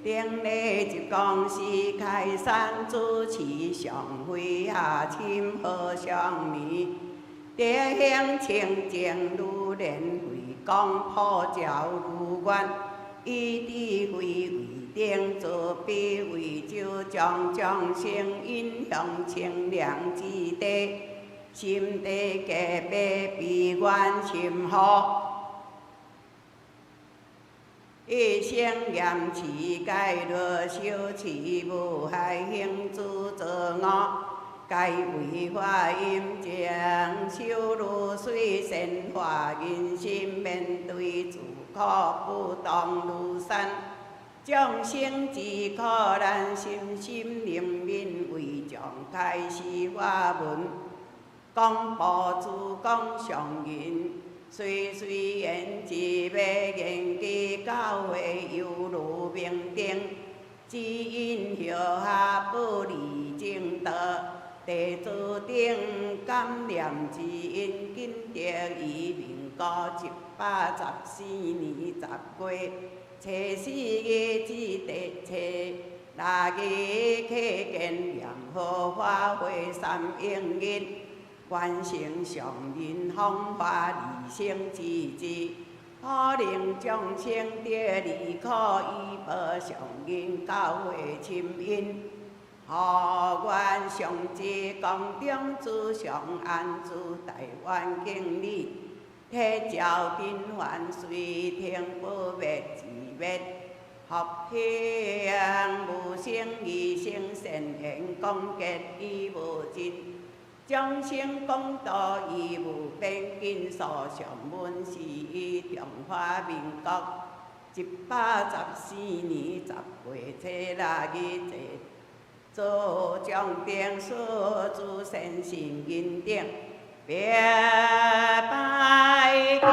A: 顶礼一讲是开山主持上会下深好相迷，德行清净如莲为讲破照如愿，以智慧为定做比为就将众生引向清凉之地。心地加倍悲愿心好，一生严持戒律修持，无害行诸作恶。该违法阴正，修如水仙化人心，面对自苦不动如山。众生之苦难，心心灵敏为众开示法门。讲报主讲上人，随随缘之要言其教诲犹如明灯，只因后下不离正道。地主顶感念之因，今得于民国114年10月初4日至第初6日起见良好法会3应日。完成上人方法利生之志，可令众生得离苦，以报上人教诲深因。何愿上至宫中主上安住台湾经理，体照宾还随听不灭自灭，福享无生义生善缘，功结已无尽。众生公道义无边，紧所上文是于中华民国114年10月初6日节，做将定所诸善信因顶，别拜记。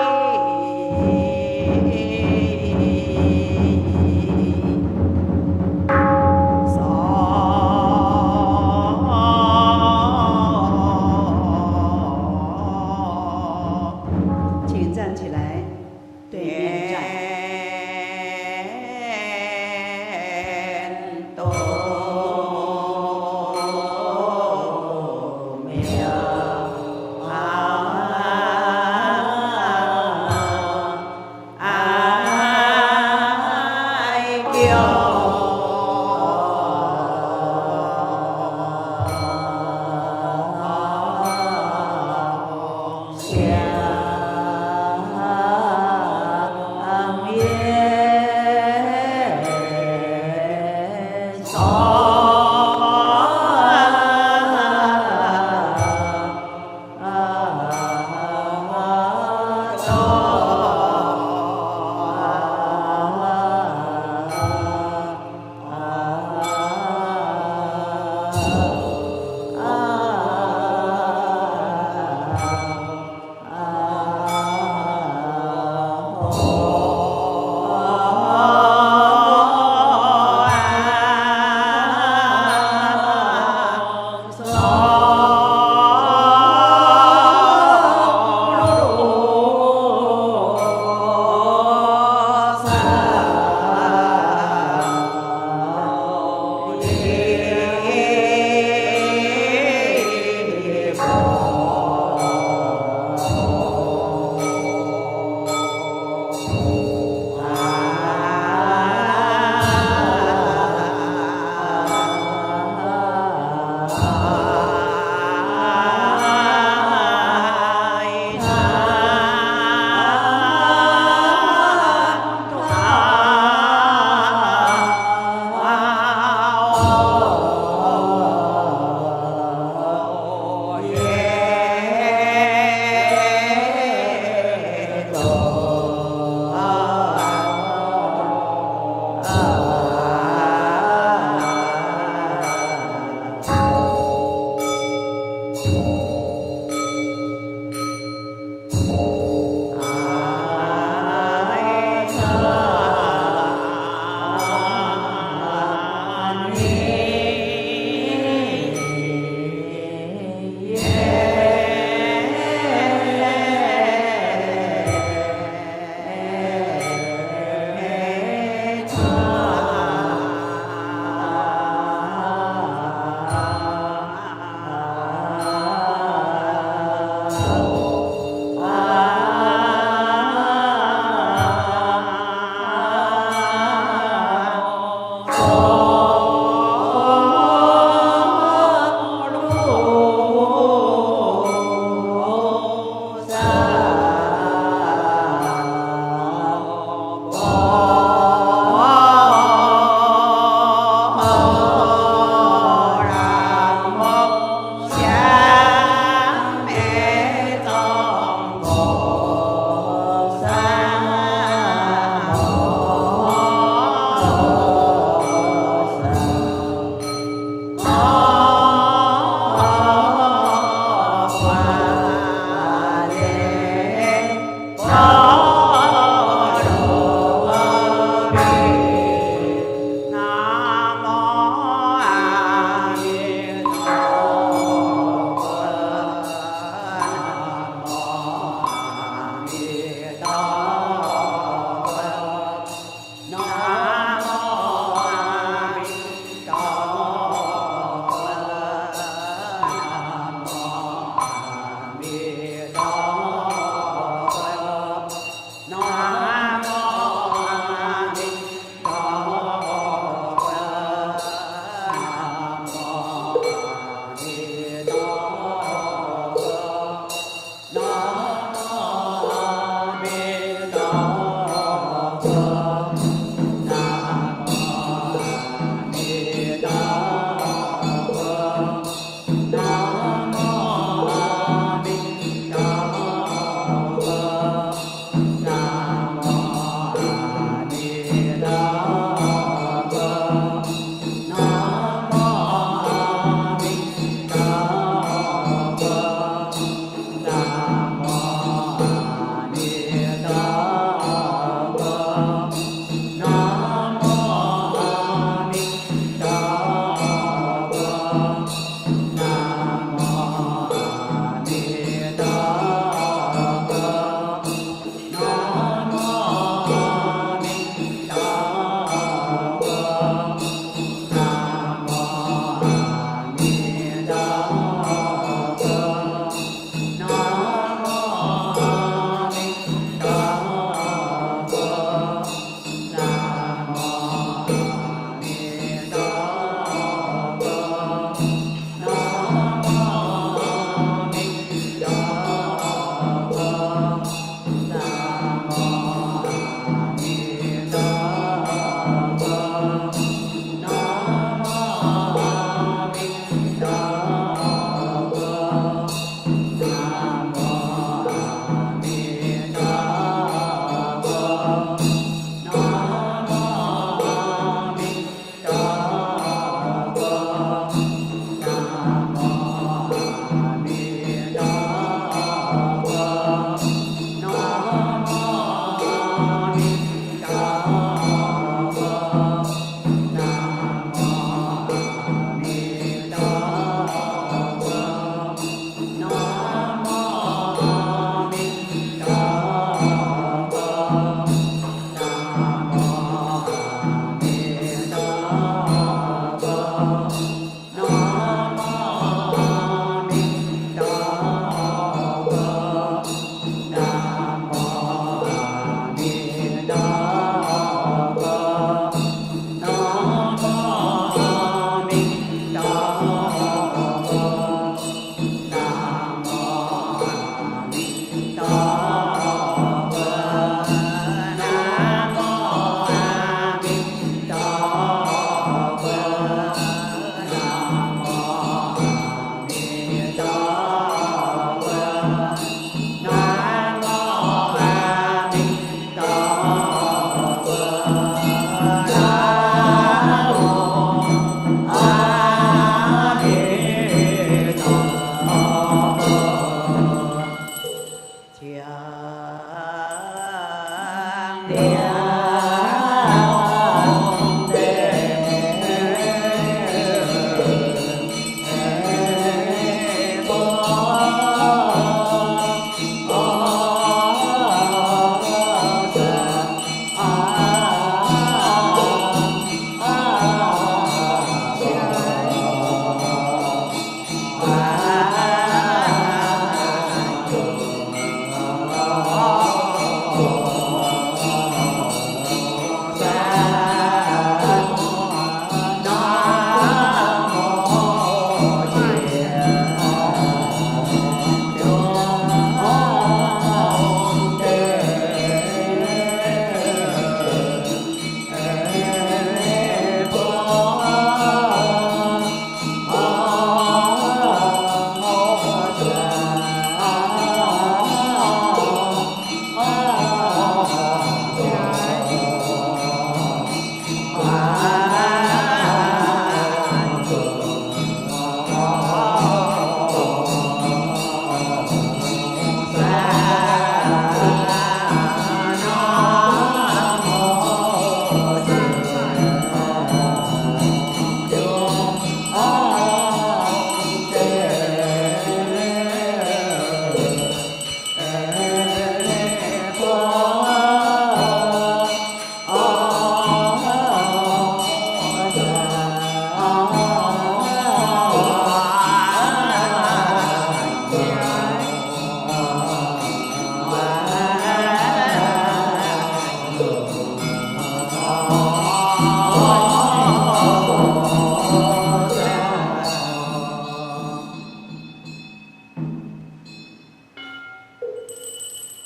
A: 啊。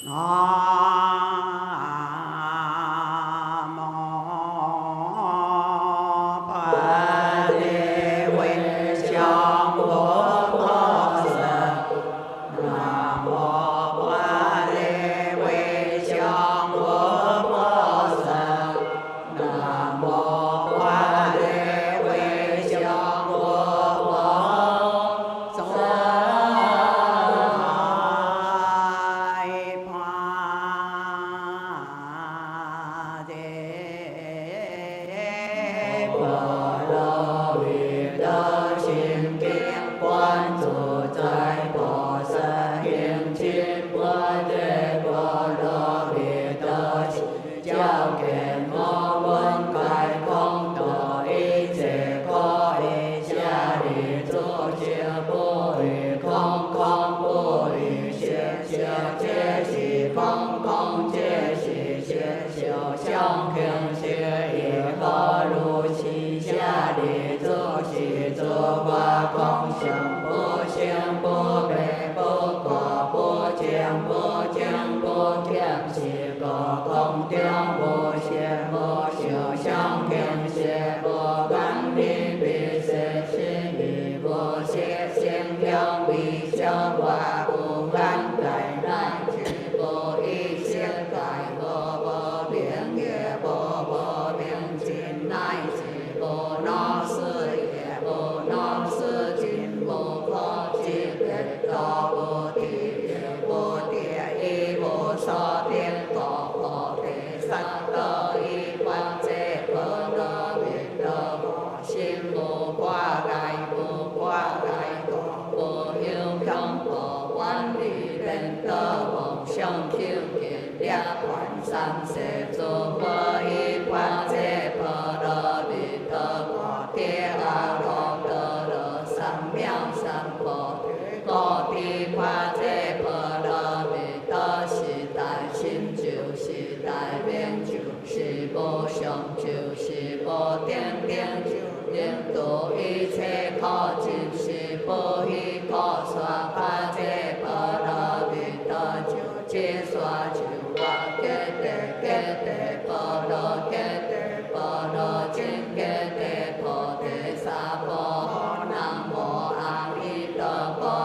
A: Nam mô A Di Đà Phật.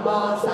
A: Nam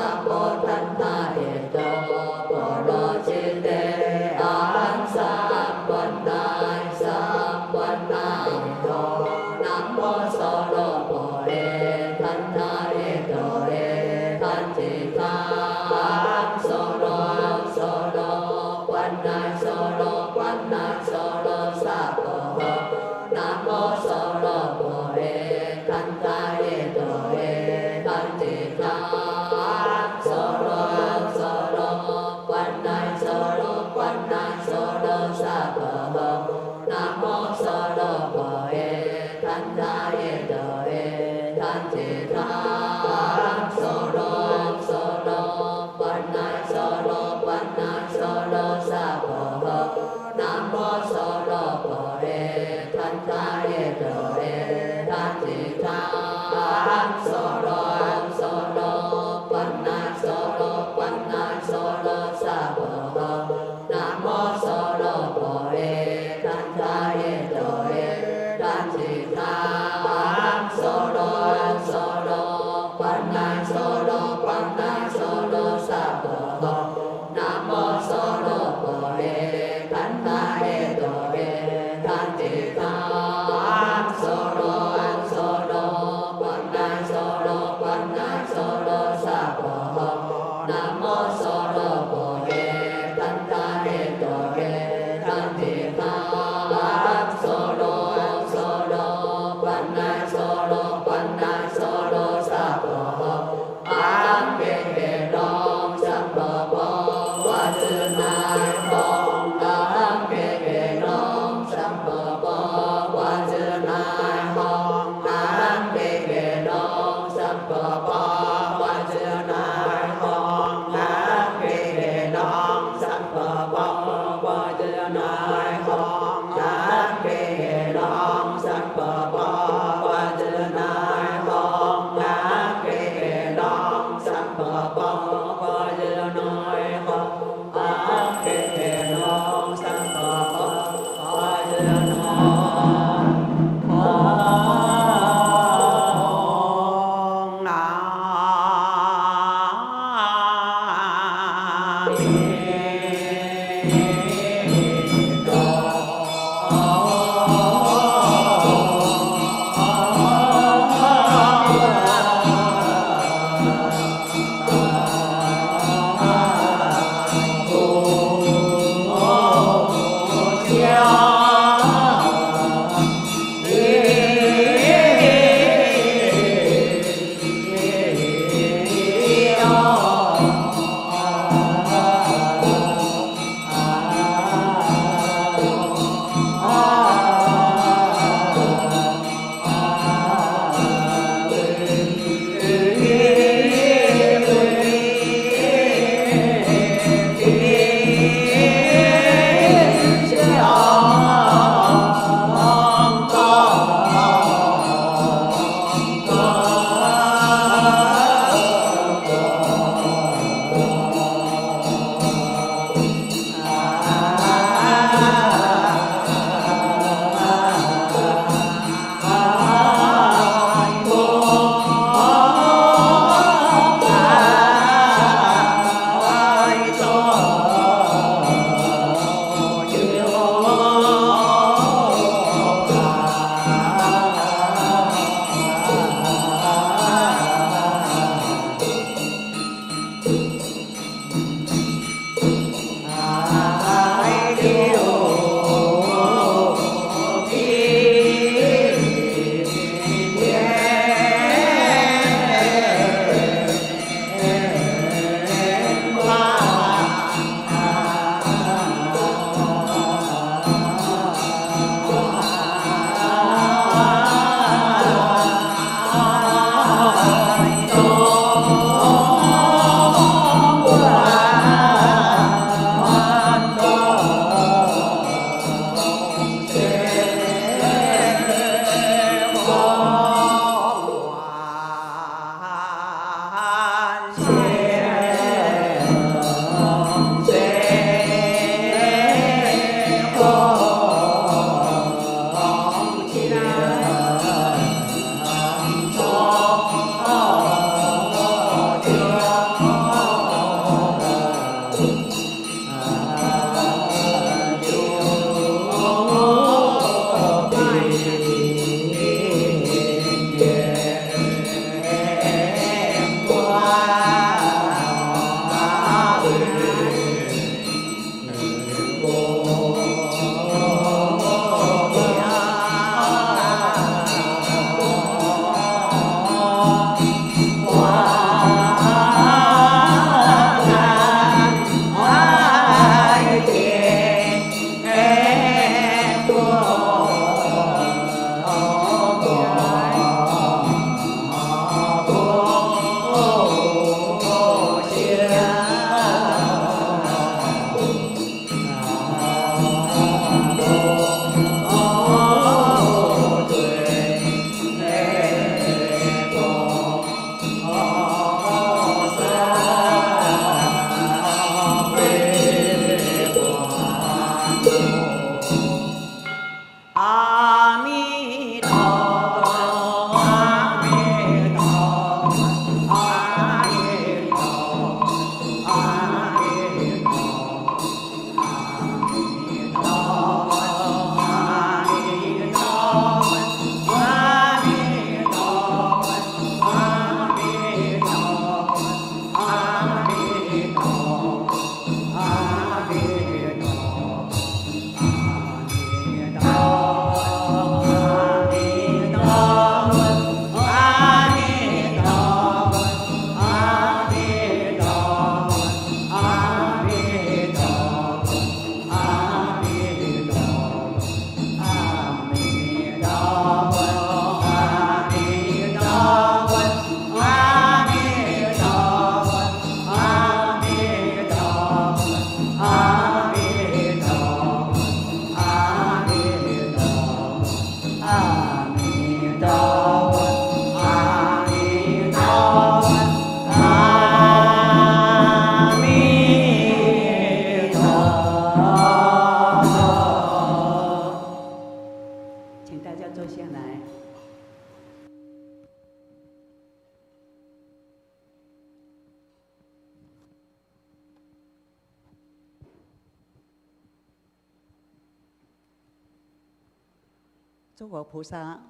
A: 诸佛菩萨、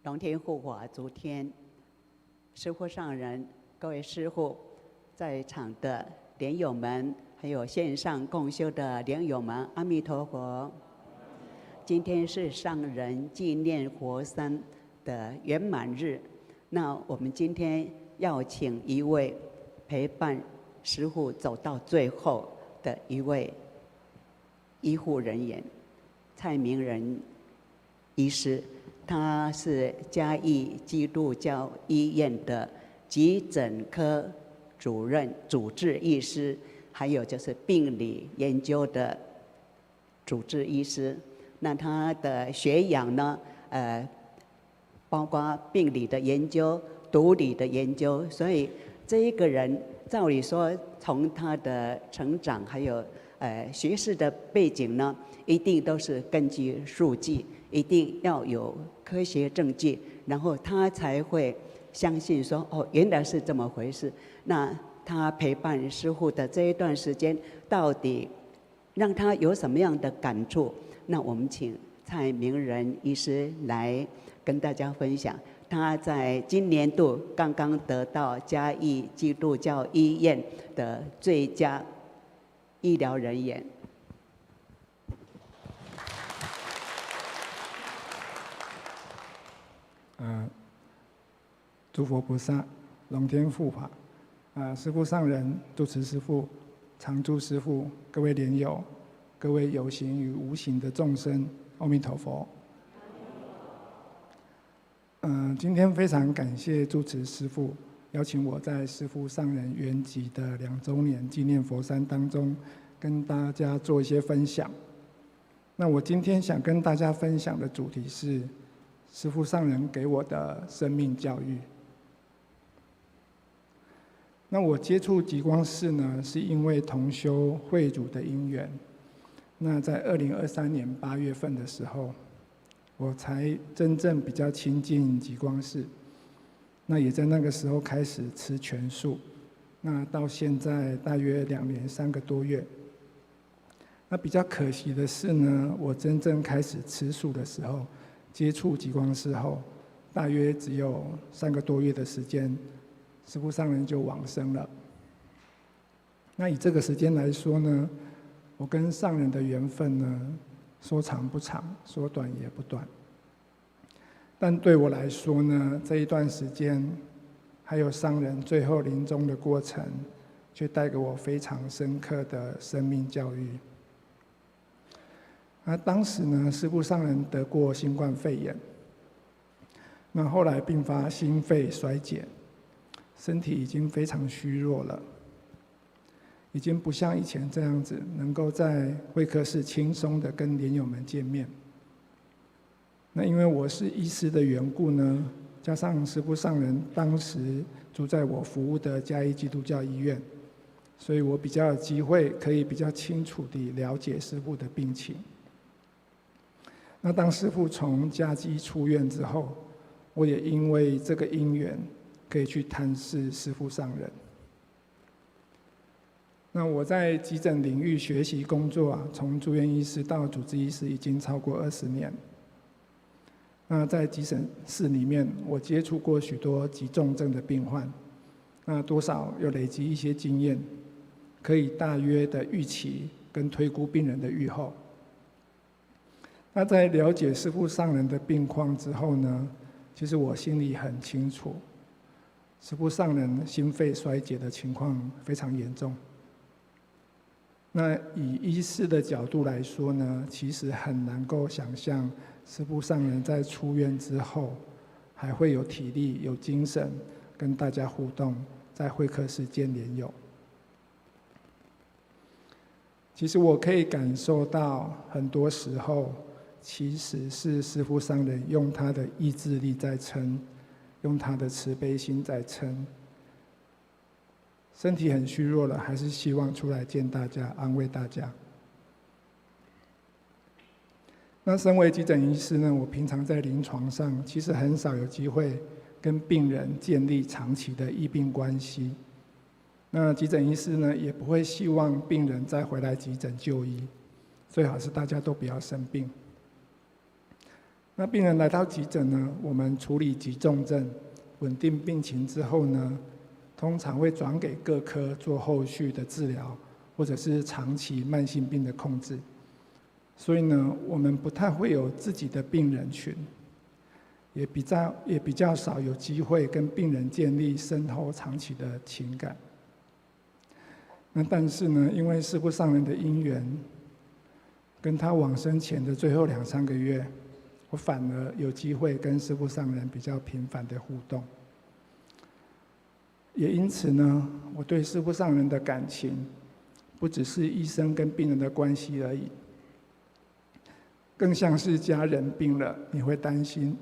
A: 龙天护法、诸天、师父上人、各位师父，在场的莲友们，还有线上共修的莲友们，阿弥陀佛！今天是上人纪念活山的圆满日，那我们今天要请一位陪伴师父走到最后的一位医护人员，蔡明仁医师，他是嘉义基督教医院的急诊科主任、主治医师，还有就是病理研究的主治医师。那他的学养呢，包括病理的研究、毒理的研究，所以这一个人，照理说，从他的成长还有学识的背景呢，一定都是根据数据，一定要有科学证据，然后他才会相信说，哦，原来是这么回事。那他陪伴师父的这一段时间，到底让他有什么样的感触？那我们请蔡明仁医师来跟大家分享。他在今年度刚刚得到嘉义基督教医院的最佳医疗人员。
D: 诸佛菩萨、龙天护法、师父上人、住持师父、常住师父、各位莲友、各位有形与无形的众生，阿弥陀佛。今天非常感谢住持师父邀请我在师父上人圆寂的2周年纪念佛山当中，跟大家做一些分享。那我今天想跟大家分享的主题是师父上人给我的生命教育。那我接触极光寺呢，是因为同修会主的因缘。那在2023年8月份的时候，我才真正比较亲近极光寺。那也在那个时候开始吃全素。那到现在大约2年3个多月。那比较可惜的是呢，我真正开始吃素的时候，接触极光寺后，大约只有3个多月的时间，师父上人就往生了。那以这个时间来说呢，我跟上人的缘分呢，说长不长，说短也不短。但对我来说呢，这一段时间，还有上人最后临终的过程，却带给我非常深刻的生命教育。那当时呢，师父上人得过新冠肺炎，那后来并发心肺衰竭，身体已经非常虚弱了，已经不像以前这样子能够在会客室轻松的跟莲友们见面。那因为我是医师的缘故呢，加上师父上人当时住在我服务的嘉义基督教医院，所以我比较有机会可以比较清楚地了解师父的病情。那当师父从嘉基出院之后，我也因为这个因缘，可以去探视师父上人。那我在急诊领域学习工作从住院医师到主治医师已经超过20年。那在急诊室里面，我接触过许多急重症的病患，那多少有累积一些经验，可以大约的预期跟推估病人的预后。那在了解师父上人的病况之后呢，其实我心里很清楚，师父上人心肺衰竭的情况非常严重。那以医师的角度来说呢，其实很难够想象师父上人在出院之后，还会有体力、有精神跟大家互动，在会客室见莲友。其实我可以感受到，很多时候其实是师父上人用他的意志力在撑，用他的慈悲心在撑。身体很虚弱了，还是希望出来见大家，安慰大家。那身为急诊医师呢，我平常在临床上其实很少有机会跟病人建立长期的医病关系。那急诊医师呢，也不会希望病人再回来急诊就医，最好是大家都不要生病。那病人来到急诊呢，我们处理急重症，稳定病情之后呢，通常会转给各科做后续的治疗，或者是长期慢性病的控制。所以呢，我们不太会有自己的病人群，也比较少有机会跟病人建立深厚长期的情感。那但是呢，因为师父上人的因缘，跟他往生前的最后2、3个月，我反而有机会跟师父上人比较频繁的互动。也因此呢，我对师父上人的感情，不只是医生跟病人的关系而已，更像是家人病了，你会担心，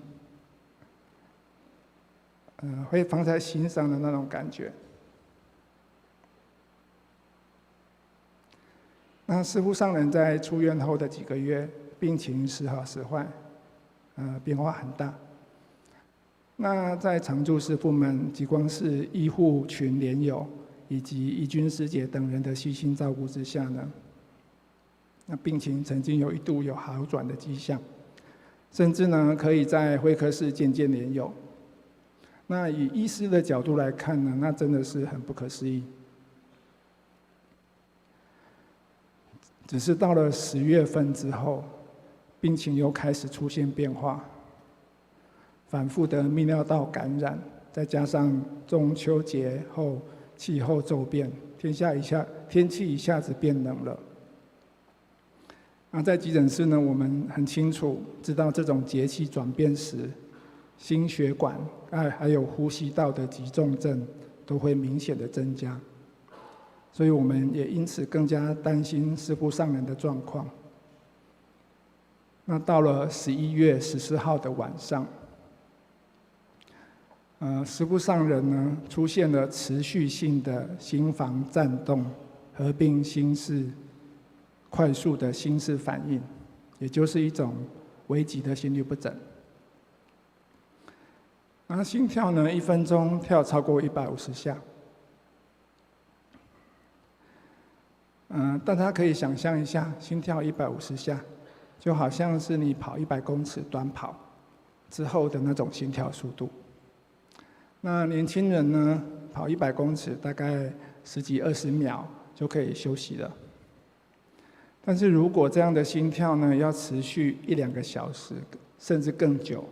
D: 会放在心上的那种感觉。那师父上人在出院后的几个月，病情时好时坏，变化很大。那在常住师父们、极光寺医护群连友以及义军师姐等人的悉心照顾之下呢，那病情曾经一度有好转的迹象，甚至呢可以在会客室见连友。那以医师的角度来看呢，那真的是很不可思议。只是到了10月份之后，病情又开始出现变化，反复的泌尿道感染，再加上中秋节后气候骤变，天气一下子变冷了。那在急诊室呢，我们很清楚知道这种节气转变时，心血管还有呼吸道的急重症都会明显的增加。所以我们也因此更加担心师父上人的状况。那到了11月14号的晚上，师父上人呢出现了持续性的心房颤动，合并心室快速的心室反应，也就是一种危急的心律不整。那心跳呢，1分钟跳超过150下。大家可以想象一下，心跳150下，就好像是你跑100公尺短跑之后的那种心跳速度。那年轻人呢，跑100公尺大概10几20秒就可以休息了。但是如果这样的心跳呢，要持续1、2个小时，甚至更久，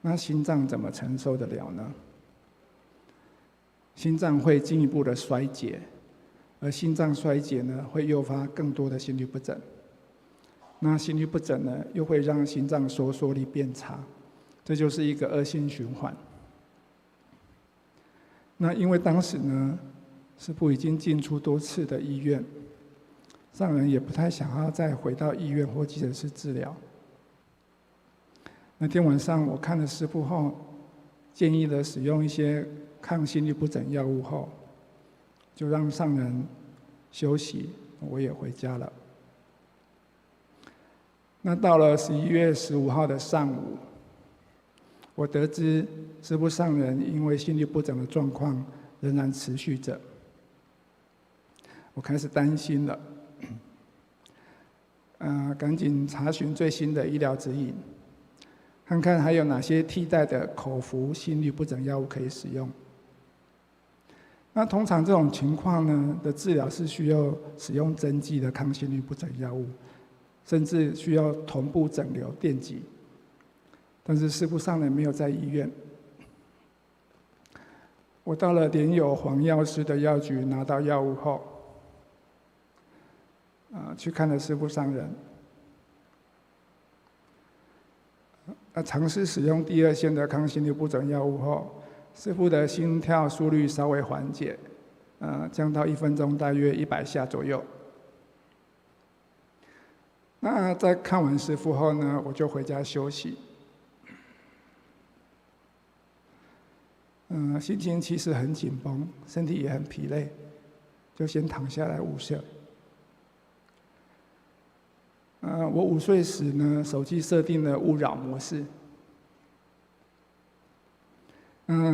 D: 那心脏怎么承受得了呢？心脏会进一步的衰竭。而心脏衰竭呢，会诱发更多的心律不整。那心律不整呢，又会让心脏收缩力变差，这就是一个恶性循环。那因为当时呢，师父已经进出多次的医院，上人也不太想要再回到医院或急诊室治疗。那天晚上我看了师父后，建议了使用一些抗心律不整药物后，就让上人休息，我也回家了。那到了11月15号的上午，我得知师父上人因为心律不整的状况仍然持续着，我开始担心了。赶紧查询最新的医疗指引，看看还有哪些替代的口服心律不整药物可以使用。那通常这种情况呢的治疗是需要使用针剂的抗心律不整药物，甚至需要同步整流电击。但是师父上人没有在医院，我到了连友黄药师的药局拿到药物后，去看了师父上人，尝试使用第2线的抗心律不整药物后，师父的心跳速率稍微缓解，降到1分钟大约100下左右。那在看完师父后呢，我就回家休息。心情其实很紧绷，身体也很疲累，就先躺下来午睡。我午睡时呢，手机设定了勿扰模式。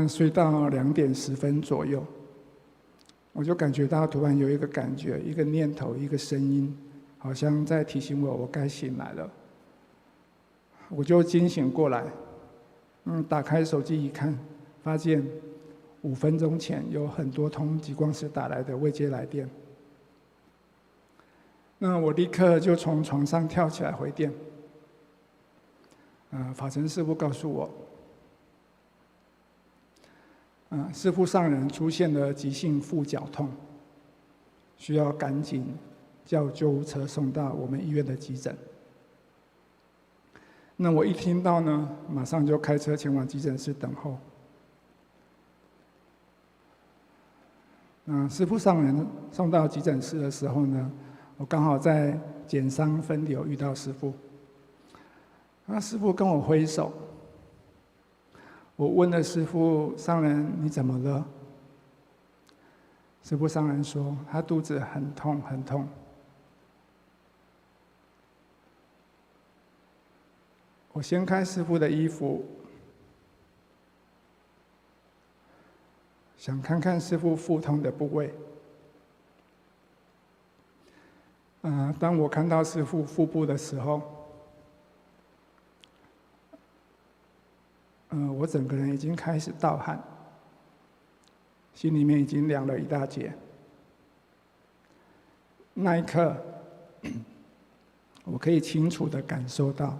D: 睡到2点10分左右，我就感觉到突然有一个感觉，一个念头，一个声音，好像在提醒我，我该醒来了。我就惊醒过来，打开手机一看，发现5分钟前有很多通极光师打来的未接来电。那我立刻就从床上跳起来回电。法成师父告诉我，师父上人出现了急性腹绞痛，需要赶紧叫救护车送到我们医院的急诊。那我一听到呢，马上就开车前往急诊室等候。师父上人送到急诊室的时候呢，我刚好在减伤分流遇到师父。师父跟我挥手，我问了师父上人你怎么了？师父上人说他肚子很痛很痛。我掀开师父的衣服，想看看师父腹痛的部位。当我看到师父腹部的时候，我整个人已经开始盗汗，心里面已经凉了一大截。那一刻，我可以清楚地感受到，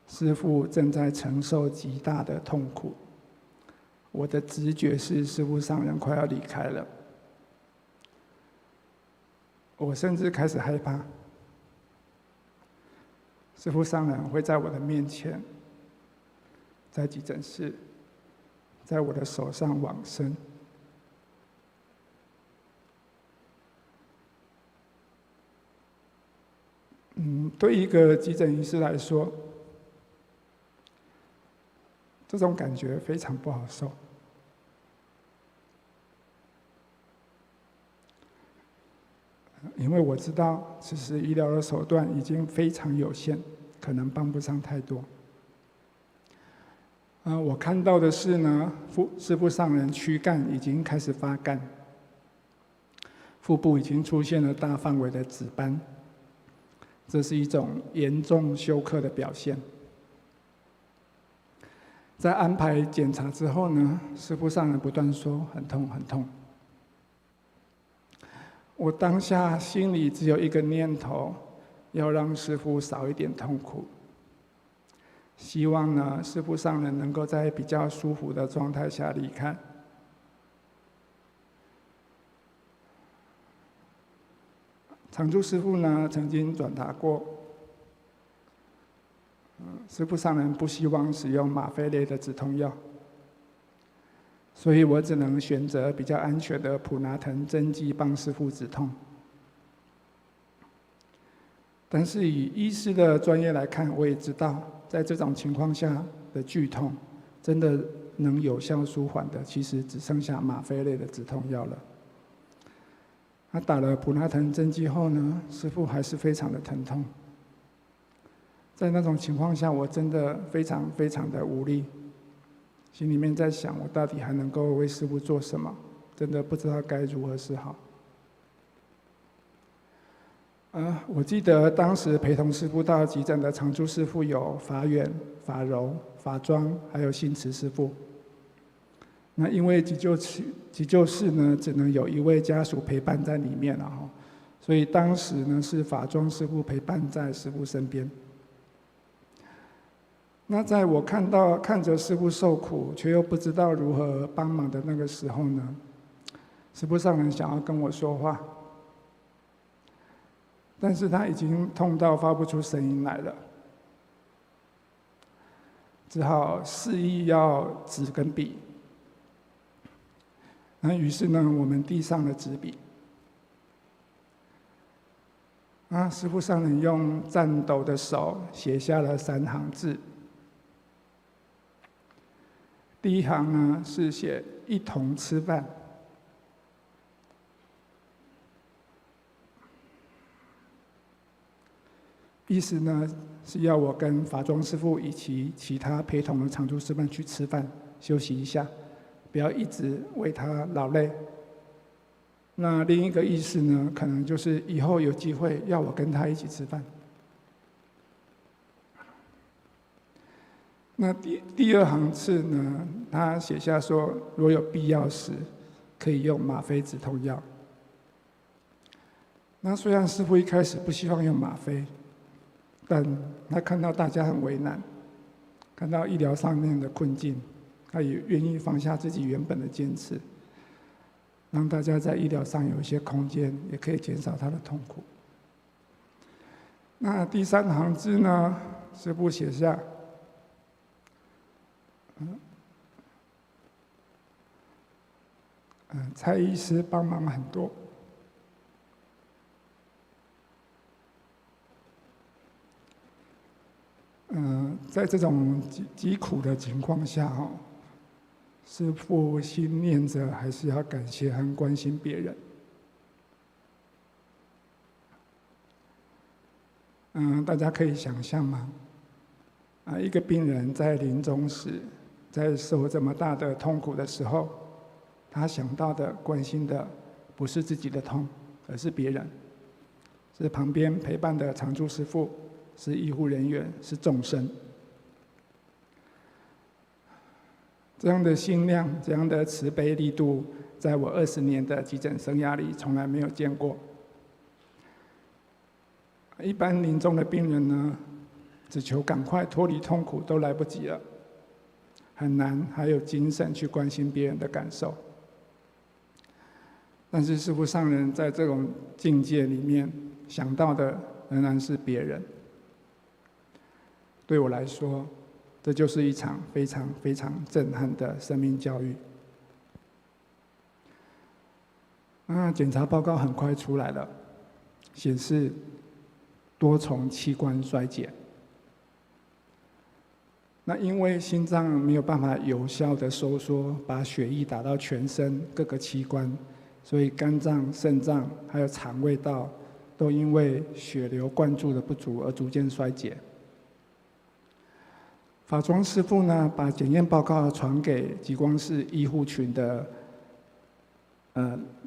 D: 师父正在承受极大的痛苦。我的直觉是师父上人快要离开了，我甚至开始害怕，师父上人会在我的面前，在急诊室，在我的手上往生。对一个急诊医师来说，这种感觉非常不好受。因为我知道，此时医疗的手段已经非常有限，可能帮不上太多。我看到的是呢，师父上人躯干已经开始发干，腹部已经出现了大范围的紫斑，这是一种严重休克的表现。在安排检查之后呢，师父上人不断说很痛很痛。我当下心里只有一个念头，要让师父少一点痛苦。希望呢，师父上人能够在比较舒服的状态下离开。常住师父呢，曾经转达过，师父上人不希望使用吗啡类的止痛药，所以我只能选择比较安全的普拿疼针剂帮师父止痛。但是以医师的专业来看，我也知道，在这种情况下的剧痛，真的能有效舒缓的，其实只剩下吗啡类的止痛药了。他打了普拿疼针剂后呢，师父还是非常的疼痛。在那种情况下，我真的非常非常的无力，心里面在想，我到底还能够为师父做什么？真的不知道该如何是好。我记得当时陪同师父到急诊的常住师父有法远、法柔、法庄，还有信慈师父。那因为急救室呢，只能有一位家属陪伴在里面了哈，所以当时呢是法庄师父陪伴在师父身边。那在我看着师父受苦，却又不知道如何帮忙的那个时候呢，师父上人想要跟我说话，但是他已经痛到发不出声音来了，只好示意要纸跟笔。那于是呢，我们递上了纸笔。师父上人用颤抖的手写下了3行字。第一行呢是写一同吃饭，意思呢是要我跟法庄师父以及其他陪同的常住师们去吃饭，休息一下，不要一直为他劳累。那另一个意思呢，可能就是以后有机会要我跟他一起吃饭。那第二行字呢，他写下说，若有必要时，可以用吗啡止痛药。那虽然师父一开始不希望用吗啡，但他看到大家很为难，看到医疗上面的困境，他也愿意放下自己原本的坚持，让大家在医疗上有一些空间，也可以减少他的痛苦。那第三行字呢，师父写下，蔡医师帮忙很多。在这种疾苦的情况下，师父心念着还是要感谢和关心别人。大家可以想象吗？一个病人在临终时，在受这么大的痛苦的时候，他想到的、关心的，不是自己的痛，而是别人，是旁边陪伴的常住师父，是医护人员，是众生。这样的心量，这样的慈悲力度，在我20年的急诊生涯里从来没有见过。一般临终的病人呢，只求赶快脱离痛苦都来不及了，很难还有精神去关心别人的感受。但是师父上人在这种境界里面想到的仍然是别人。对我来说，这就是一场非常非常震撼的生命教育。检查报告很快出来了，显示多重器官衰竭。那因为心脏没有办法有效的收缩，把血液打到全身各个器官，所以肝脏、肾脏还有肠胃道都因为血流灌注的不足而逐渐衰竭。法庄师父呢，把检验报告传给极光市医护群的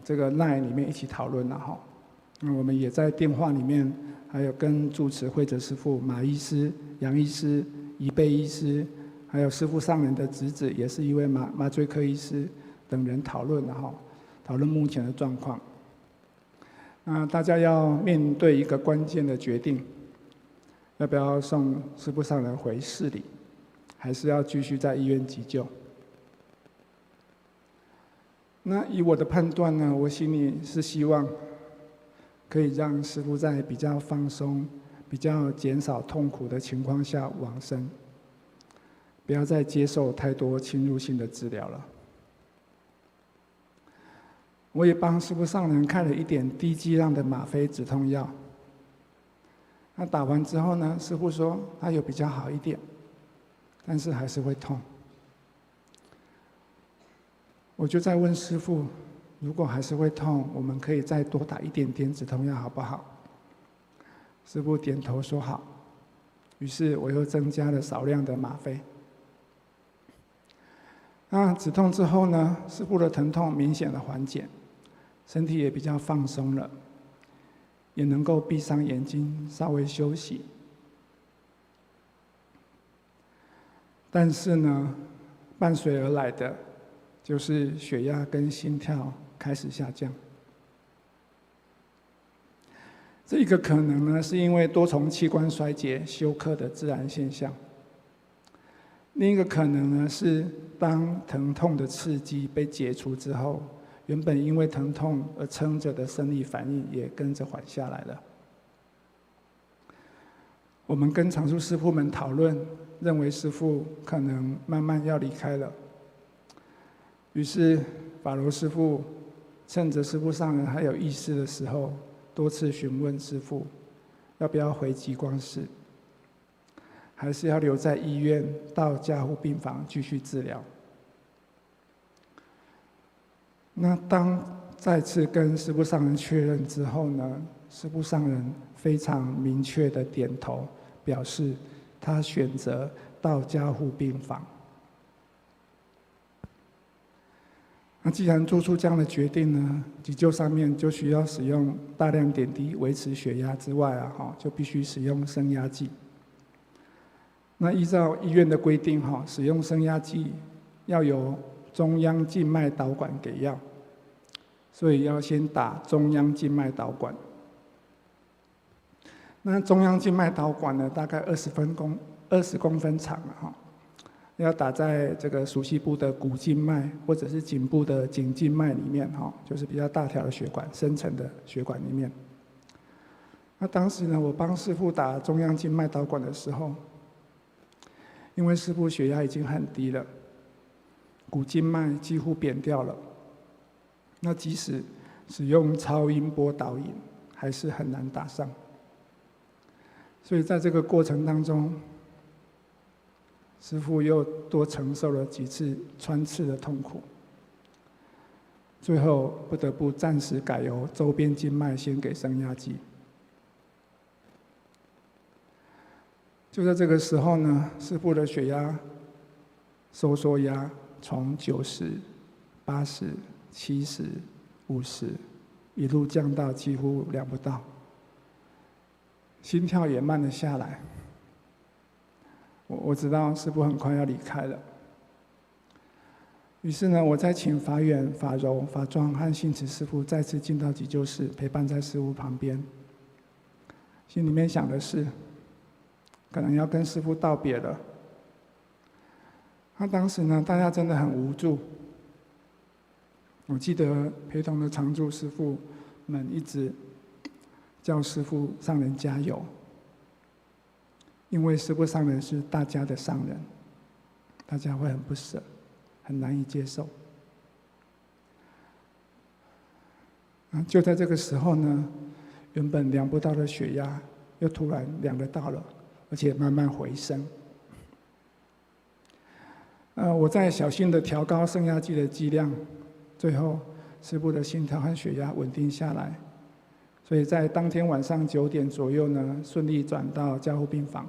D: 这个 LINE 里面一起讨论了哈。那我们也在电话里面，还有跟住持慧哲师父、马医师、杨医师、仪备医师，还有师父上人的侄子，也是一位麻醉科医师等人讨论了哈，讨论目前的状况。大家要面对一个关键的决定，要不要送师父上人回市里，还是要继续在医院急救？那以我的判断呢，我心里是希望可以让师父在比较放松、比较减少痛苦的情况下往生，不要再接受太多侵入性的治疗了。我也帮师父上人开了一点低剂量的吗啡止痛药。那打完之后呢，师父说他有比较好一点，但是还是会痛。我就在问师父，如果还是会痛，我们可以再多打一点点止痛药好不好？师父点头说好。于是我又增加了少量的吗啡。止痛之后呢，师父的疼痛明显的缓解，身体也比较放松了，也能够闭上眼睛稍微休息。但是呢，伴随而来的就是血压跟心跳开始下降。这一个可能呢，是因为多重器官衰竭休克的自然现象；另一个可能呢，是当疼痛的刺激被解除之后，原本因为疼痛而撑着的生理反应也跟着缓下来了。我们跟常住师父们讨论，认为师父可能慢慢要离开了。于是法柔师父趁着师父上人还有意识的时候，多次询问师父要不要回极光市，还是要留在医院到加护病房继续治疗。那当再次跟师父上人确认之后呢，师父上人非常明确的点头，表示他选择到加护病房。那既然做出这样的决定呢，急救上面就需要使用大量点滴维持血压之外就必须使用升压剂。那依照医院的规定使用升压剂要由中央静脉导管给药，所以要先打中央静脉导管。那中央静脉导管呢，大概20公分长要打在这个属膝部的股静脉或者是颈部的颈静脉里面就是比较大条的血管、深层的血管里面。那当时呢，我帮师父打中央静脉导管的时候，因为师父血压已经很低了，股静脉几乎扁掉了，那即使使用超音波导引，还是很难打上。所以在这个过程当中，师父又多承受了几次穿刺的痛苦，最后不得不暂时改由周边静脉先给升压剂。就在这个时候呢，师父的血压收缩压从90、80、70、50一路降到几乎量不到，心跳也慢了下来。我知道师父很快要离开了，于是呢，我再请法远、法柔、法庄和信慈师父再次进到急救室，陪伴在师父旁边。心里面想的是，可能要跟师父道别了。那当时呢，大家真的很无助。我记得陪同的常住师父们一直叫师父上人加油，因为师父上人是大家的上人，大家会很不舍，很难以接受。就在这个时候呢，原本量不到的血压又突然量得到了，而且慢慢回升。我在小心的调高升压剂的剂量，最后师父的心跳和血压稳定下来，所以在当天晚上9点左右呢，顺利转到加护病房。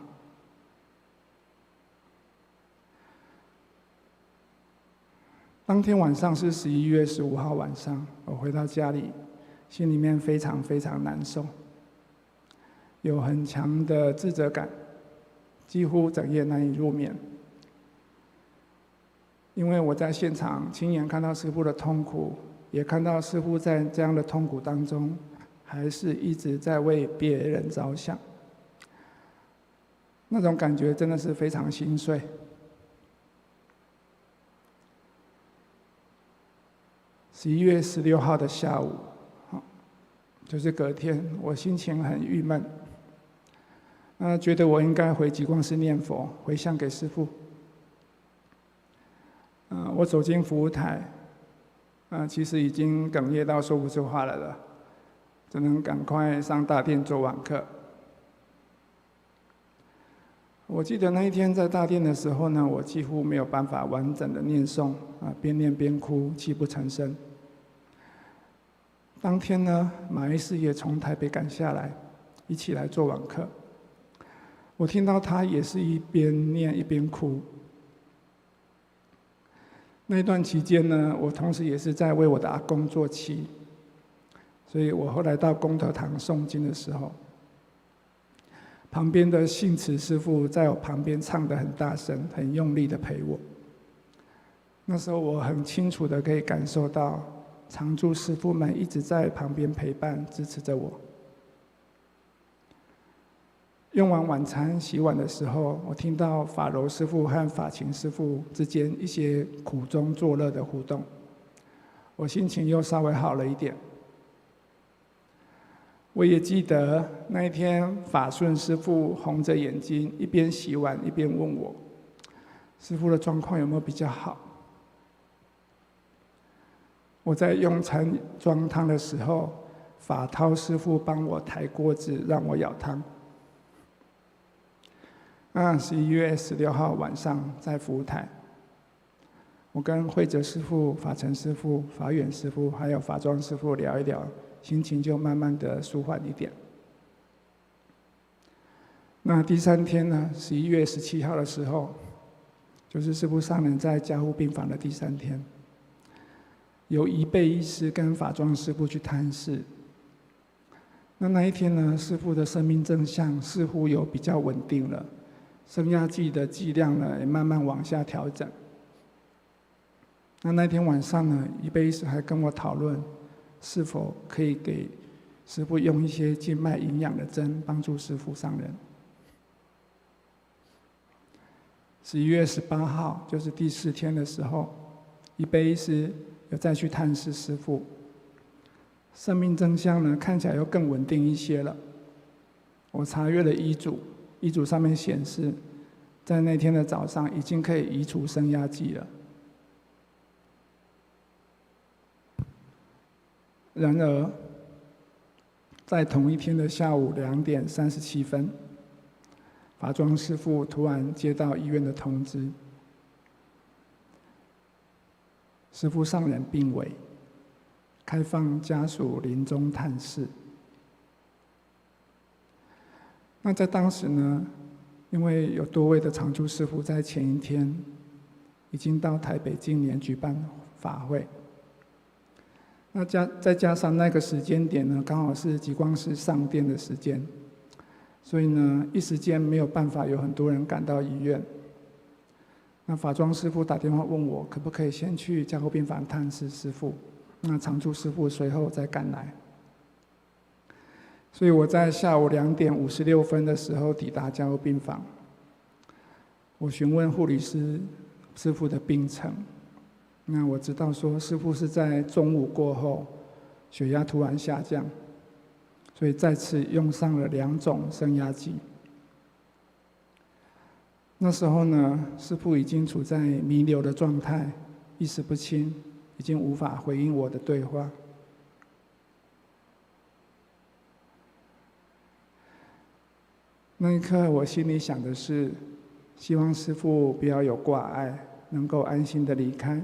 D: 当天晚上是11月15号晚上，我回到家里，心里面非常非常难受，有很强的自责感，几乎整夜难以入眠。因为我在现场亲眼看到师父的痛苦，也看到师父在这样的痛苦当中，还是一直在为别人着想，那种感觉真的是非常心碎。11月16号的下午，就是隔天，我心情很郁闷，觉得我应该回极光寺念佛，回向给师父。我走进服务台，其实已经哽咽到说不出话来了，只能赶快上大殿做晚课。我记得那一天在大殿的时候呢，我几乎没有办法完整的念诵，边念边哭，泣不成声。当天呢，马医师也从台北赶下来，一起来做晚课。我听到他也是一边念一边哭。那段期间呢，我同时也是在为我的阿公做祈，所以我后来到功德堂诵经的时候，旁边的信慈师父在我旁边唱得很大声，很用力的陪我。那时候我很清楚的可以感受到常住师父们一直在旁边陪伴支持着我。用完晚餐洗碗的时候，我听到法柔师父和法勤师父之间一些苦中作乐的互动，我心情又稍微好了一点。我也记得那一天法顺师父红着眼睛一边洗碗一边问我，师父的状况有没有比较好？我在用餐装汤的时候，法涛师父帮我抬锅子让我舀汤。11月16号晚上在服务台，我跟慧哲师父、法成师父、法远师父还有法庄师父聊一聊，心情就慢慢的舒缓一点。那第3天呢，11月17号的时候，就是师父上人在加护病房的第3天，由仪备医师跟法庄师父去探视。那一天呢，师父的生命征象似乎有比较稳定了，升压剂的剂量呢也慢慢往下调整。那天晚上呢，一杯医师还跟我讨论，是否可以给师父用一些静脉营养的针，帮助师父上人。11月18号，就是第4天的时候，一杯医师有再去探视师父，生命征象呢看起来又更稳定一些了。我查阅了医嘱，医嘱上面显示，在那天的早上已经可以移除升压剂了。然而，在同一天的下午2点37分，法庄师父突然接到医院的通知，师父上人病危，开放家属临终探视。那在当时呢，因为有多位的常住师父在前一天已经到台北今年举办法会，那再加上那个时间点呢，刚好是极光师上殿的时间，所以呢，一时间没有办法有很多人赶到医院。那法庄师父打电话问我，可不可以先去加护病房探视师父？那常住师父随后再赶来。所以我在下午2点56分的时候抵达加护病房。我询问护理师师父的病程。那我知道说，师父是在中午过后，血压突然下降，所以再次用上了2种升压剂。那时候呢，师父已经处在弥留的状态，意识不清，已经无法回应我的对话。那一刻，我心里想的是，希望师父不要有挂碍，能够安心的离开。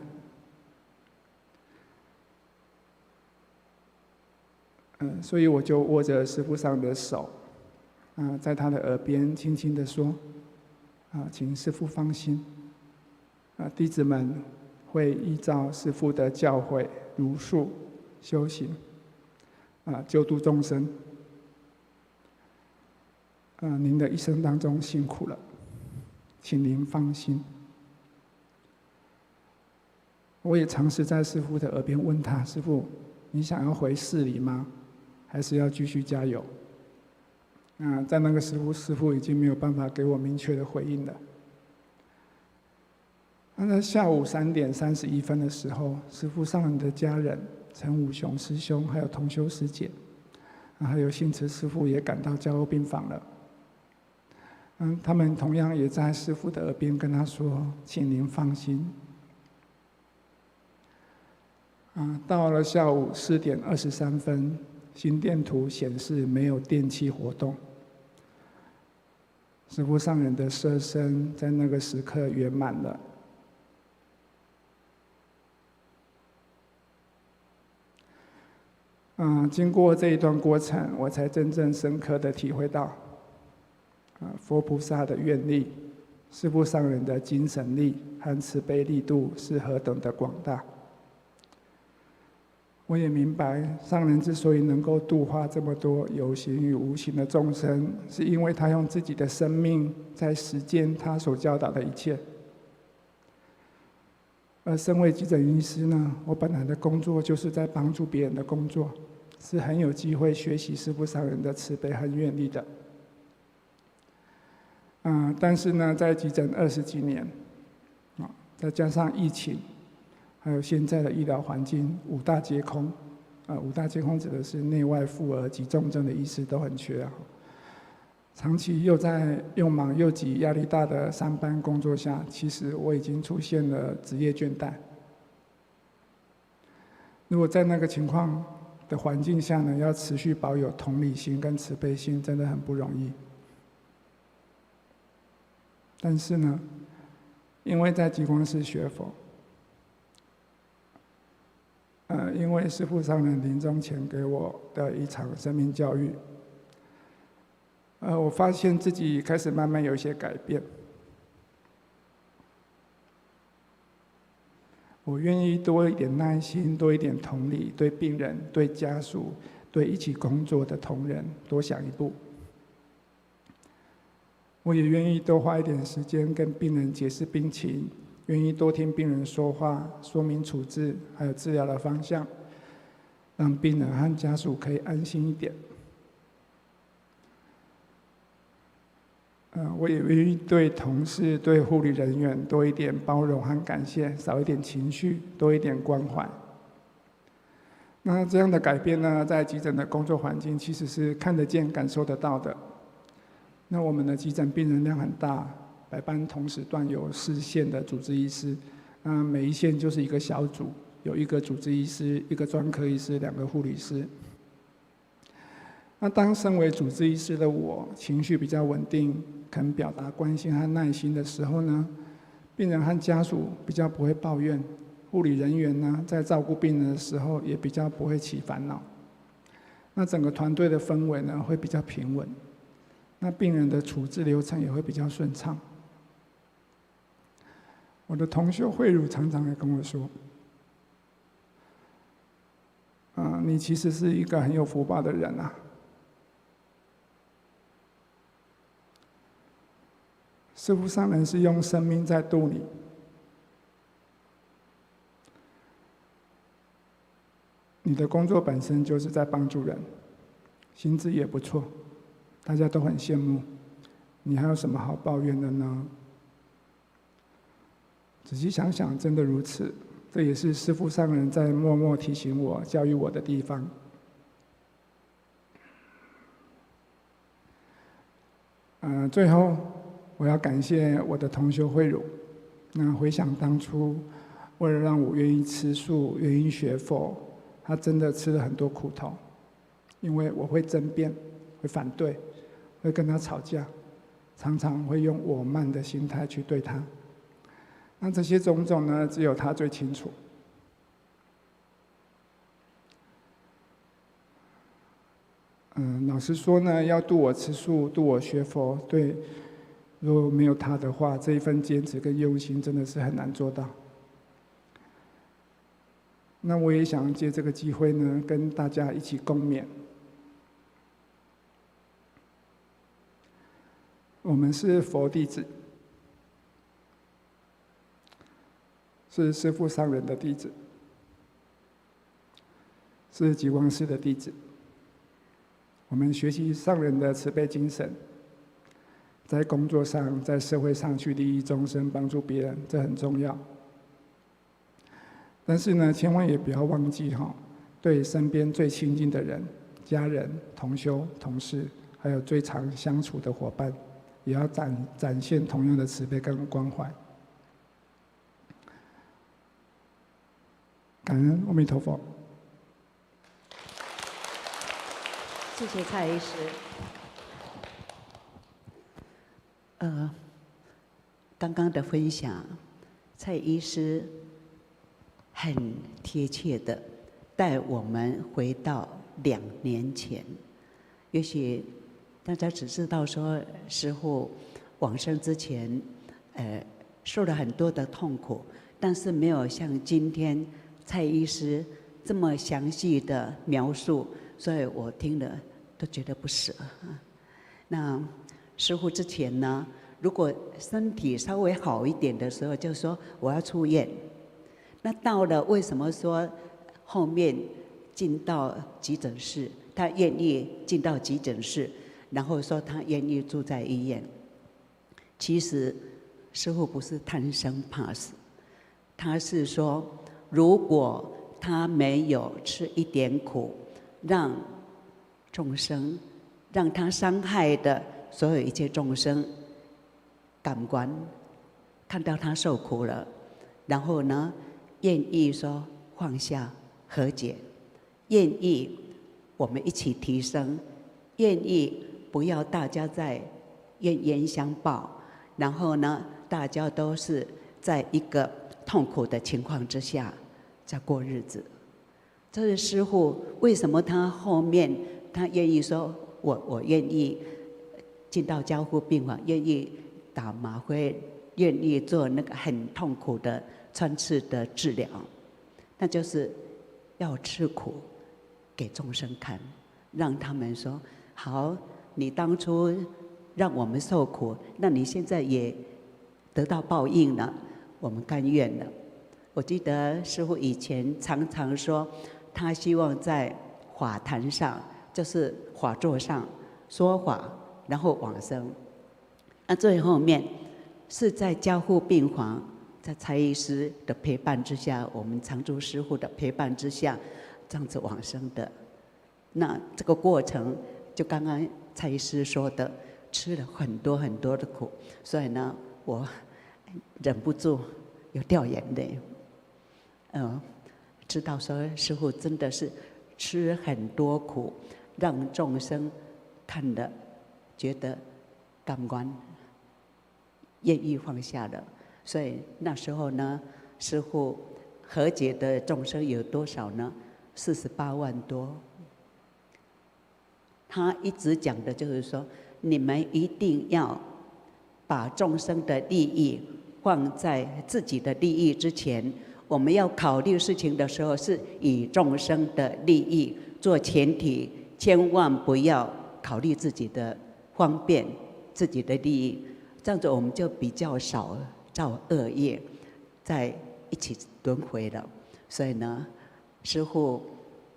D: 所以我就握着师父上的手，在他的耳边轻轻地说：“请师父放心，弟子们会依照师父的教诲如数修行，救度众生。您的一生当中辛苦了，请您放心。”我也尝试在师父的耳边问他：“师父，你想要回寺里吗？还是要继续加油？”在那个时候，师父已经没有办法给我明确的回应了。在下午3点31分的时候，师父上人的家人陈武雄师兄，还有同修师姐，还有信慈师父也赶到加护病房了。他们同样也在师父的耳边跟他说：“请您放心。”到了下午4点23分，心电图显示没有电气活动。师父上人的舍身在那个时刻圆满了。经过这一段过程，我才真正深刻的体会到，佛菩萨的愿力、师父上人的精神力和慈悲力度是何等的广大。我也明白，上人之所以能够度化这么多有形与无形的众生，是因为他用自己的生命在实践他所教导的一切。而身为急诊医师呢，我本来的工作就是在帮助别人的工作，是很有机会学习师父上人的慈悲和愿力的。但是呢，在急诊20几年，再加上疫情，还有现在的医疗环境5大皆空，五大皆空指的是内外妇儿及重症的医师都很缺长期又在又忙又急、压力大的上班工作下，其实我已经出现了职业倦怠。如果在那个情况的环境下呢，要持续保有同理心跟慈悲心，真的很不容易。但是呢，因为在极光寺学佛，因为师父上人临终前给我的一场生命教育，我发现自己开始慢慢有一些改变。我愿意多一点耐心，多一点同理，对病人、对家属、对一起工作的同仁多想一步。我也愿意多花一点时间跟病人解释病情，愿意多听病人说话，说明处置还有治疗的方向，让病人和家属可以安心一点。我也愿意对同事、对护理人员多一点包容和感谢，少一点情绪，多一点关怀。那这样的改变呢，在急诊的工作环境其实是看得见、感受得到的。那我们的急诊病人量很大，百班同时段有4线的主治医师，每一线就是一个小组，有1个主治医师、1个专科医师、2个护理师。那当身为主治医师的我，情绪比较稳定，肯表达关心和耐心的时候呢，病人和家属比较不会抱怨，护理人员呢在照顾病人的时候也比较不会起烦恼。那整个团队的氛围呢会比较平稳，那病人的处置流程也会比较顺畅。我的同修慧茹常常也跟我说，你其实是一个很有福报的人啊。师父上人是用生命在度你，你的工作本身就是在帮助人，薪资也不错，大家都很羡慕，你还有什么好抱怨的呢？仔细想想，真的如此，这也是师父上人在默默提醒我、教育我的地方。最后我要感谢我的同修慧茹。那回想当初，为了让我愿意吃素、愿意学佛，他真的吃了很多苦头，因为我会争辩、会反对、会跟他吵架，常常会用我慢的心态去对他。那这些种种呢，只有他最清楚。老实说呢，要度我吃素、度我学佛，对，如果没有他的话，这一份坚持跟用心真的是很难做到。那我也想借这个机会呢，跟大家一起共勉。我们是佛弟子，是师父上人的弟子，是极光寺的弟子。我们学习上人的慈悲精神，在工作上、在社会上去利益众生、帮助别人，这很重要。但是呢，千万也不要忘记对身边最亲近的人、家人、同修、同事，还有最常相处的伙伴，也要展现同样的慈悲跟关怀。感恩阿弥陀佛。
E: 谢谢蔡医师。刚刚的分享，蔡医师很贴切的带我们回到2年前。也许大家只知道说，师父往生之前，受了很多的痛苦，但是没有像今天蔡医师这么详细的描述，所以我听了都觉得不舍。那师父之前呢，如果身体稍微好一点的时候，就说我要出院。那到了为什么说后面进到急诊室，他愿意进到急诊室，然后说他愿意住在医院？其实师父不是贪生怕死，他是说，如果他没有吃一点苦，让众生，让他伤害的所有一切众生感官看到他受苦了，然后呢，愿意说放下和解，愿意我们一起提升，愿意不要大家在冤冤相报，然后呢，大家都是在一个痛苦的情况之下在过日子。这是师父为什么他后面他愿意说我愿意进到加护病房，愿意打吗啡，愿意做那个很痛苦的穿刺的治疗，那就是要吃苦给众生看，让他们说好，你当初让我们受苦，那你现在也得到报应了，我们甘愿了。我记得师父以前常常说，他希望在法坛上，就是法座上说法，然后往生。那最后面是在加护病房，在蔡医师的陪伴之下，我们常住师父的陪伴之下，这样子往生的。那这个过程，就刚刚蔡医师说的，吃了很多很多的苦，所以呢，我忍不住有掉眼泪。知道说师父真的是吃很多苦，让众生看了觉得感官愿意放下了。所以那时候呢，师父和解的众生有多少呢？48万多。他一直讲的就是说，你们一定要把众生的利益放在自己的利益之前。我们要考虑事情的时候，是以众生的利益做前提，千万不要考虑自己的方便、自己的利益。这样子我们就比较少造恶业，在一起轮回了。所以呢，师父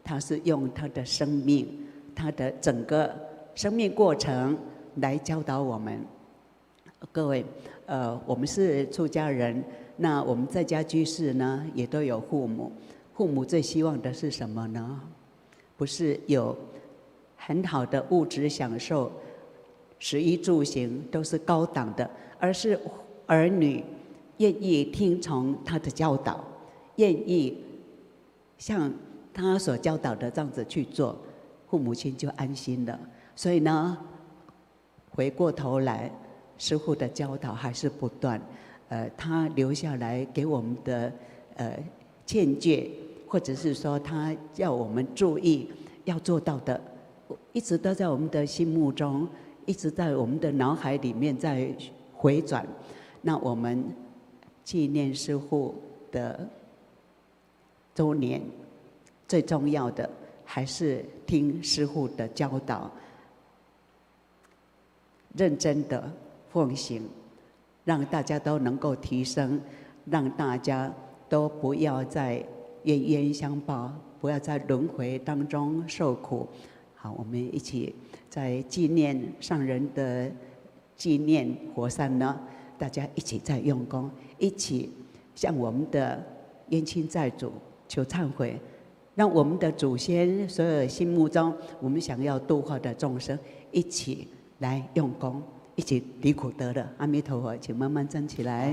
E: 他是用他的生命，他的整个生命过程来教导我们。各位，我们是出家人，那我们在家居士呢，也都有父母。父母最希望的是什么呢？不是有很好的物质享受，食衣住行都是高档的，而是儿女愿意听从他的教导，愿意像他所教导的这样子去做，父母亲就安心了。所以呢，回过头来，师父的教导还是不断，他留下来给我们的劝诫，或者是说他叫我们注意要做到的，一直都在我们的心目中，一直在我们的脑海里面在回转。那我们纪念师父的周年，最重要的还是听师父的教导，认真的奉行，让大家都能够提升，让大家都不要再冤冤相报，不要在轮回当中受苦。好，我们一起在纪念上人的纪念活山呢，大家一起在用功，一起向我们的冤亲债主求忏悔，让我们的祖先所有心目中我们想要度化的众生，一起来用功，一起离苦得乐。阿弥陀佛，请慢慢站起来。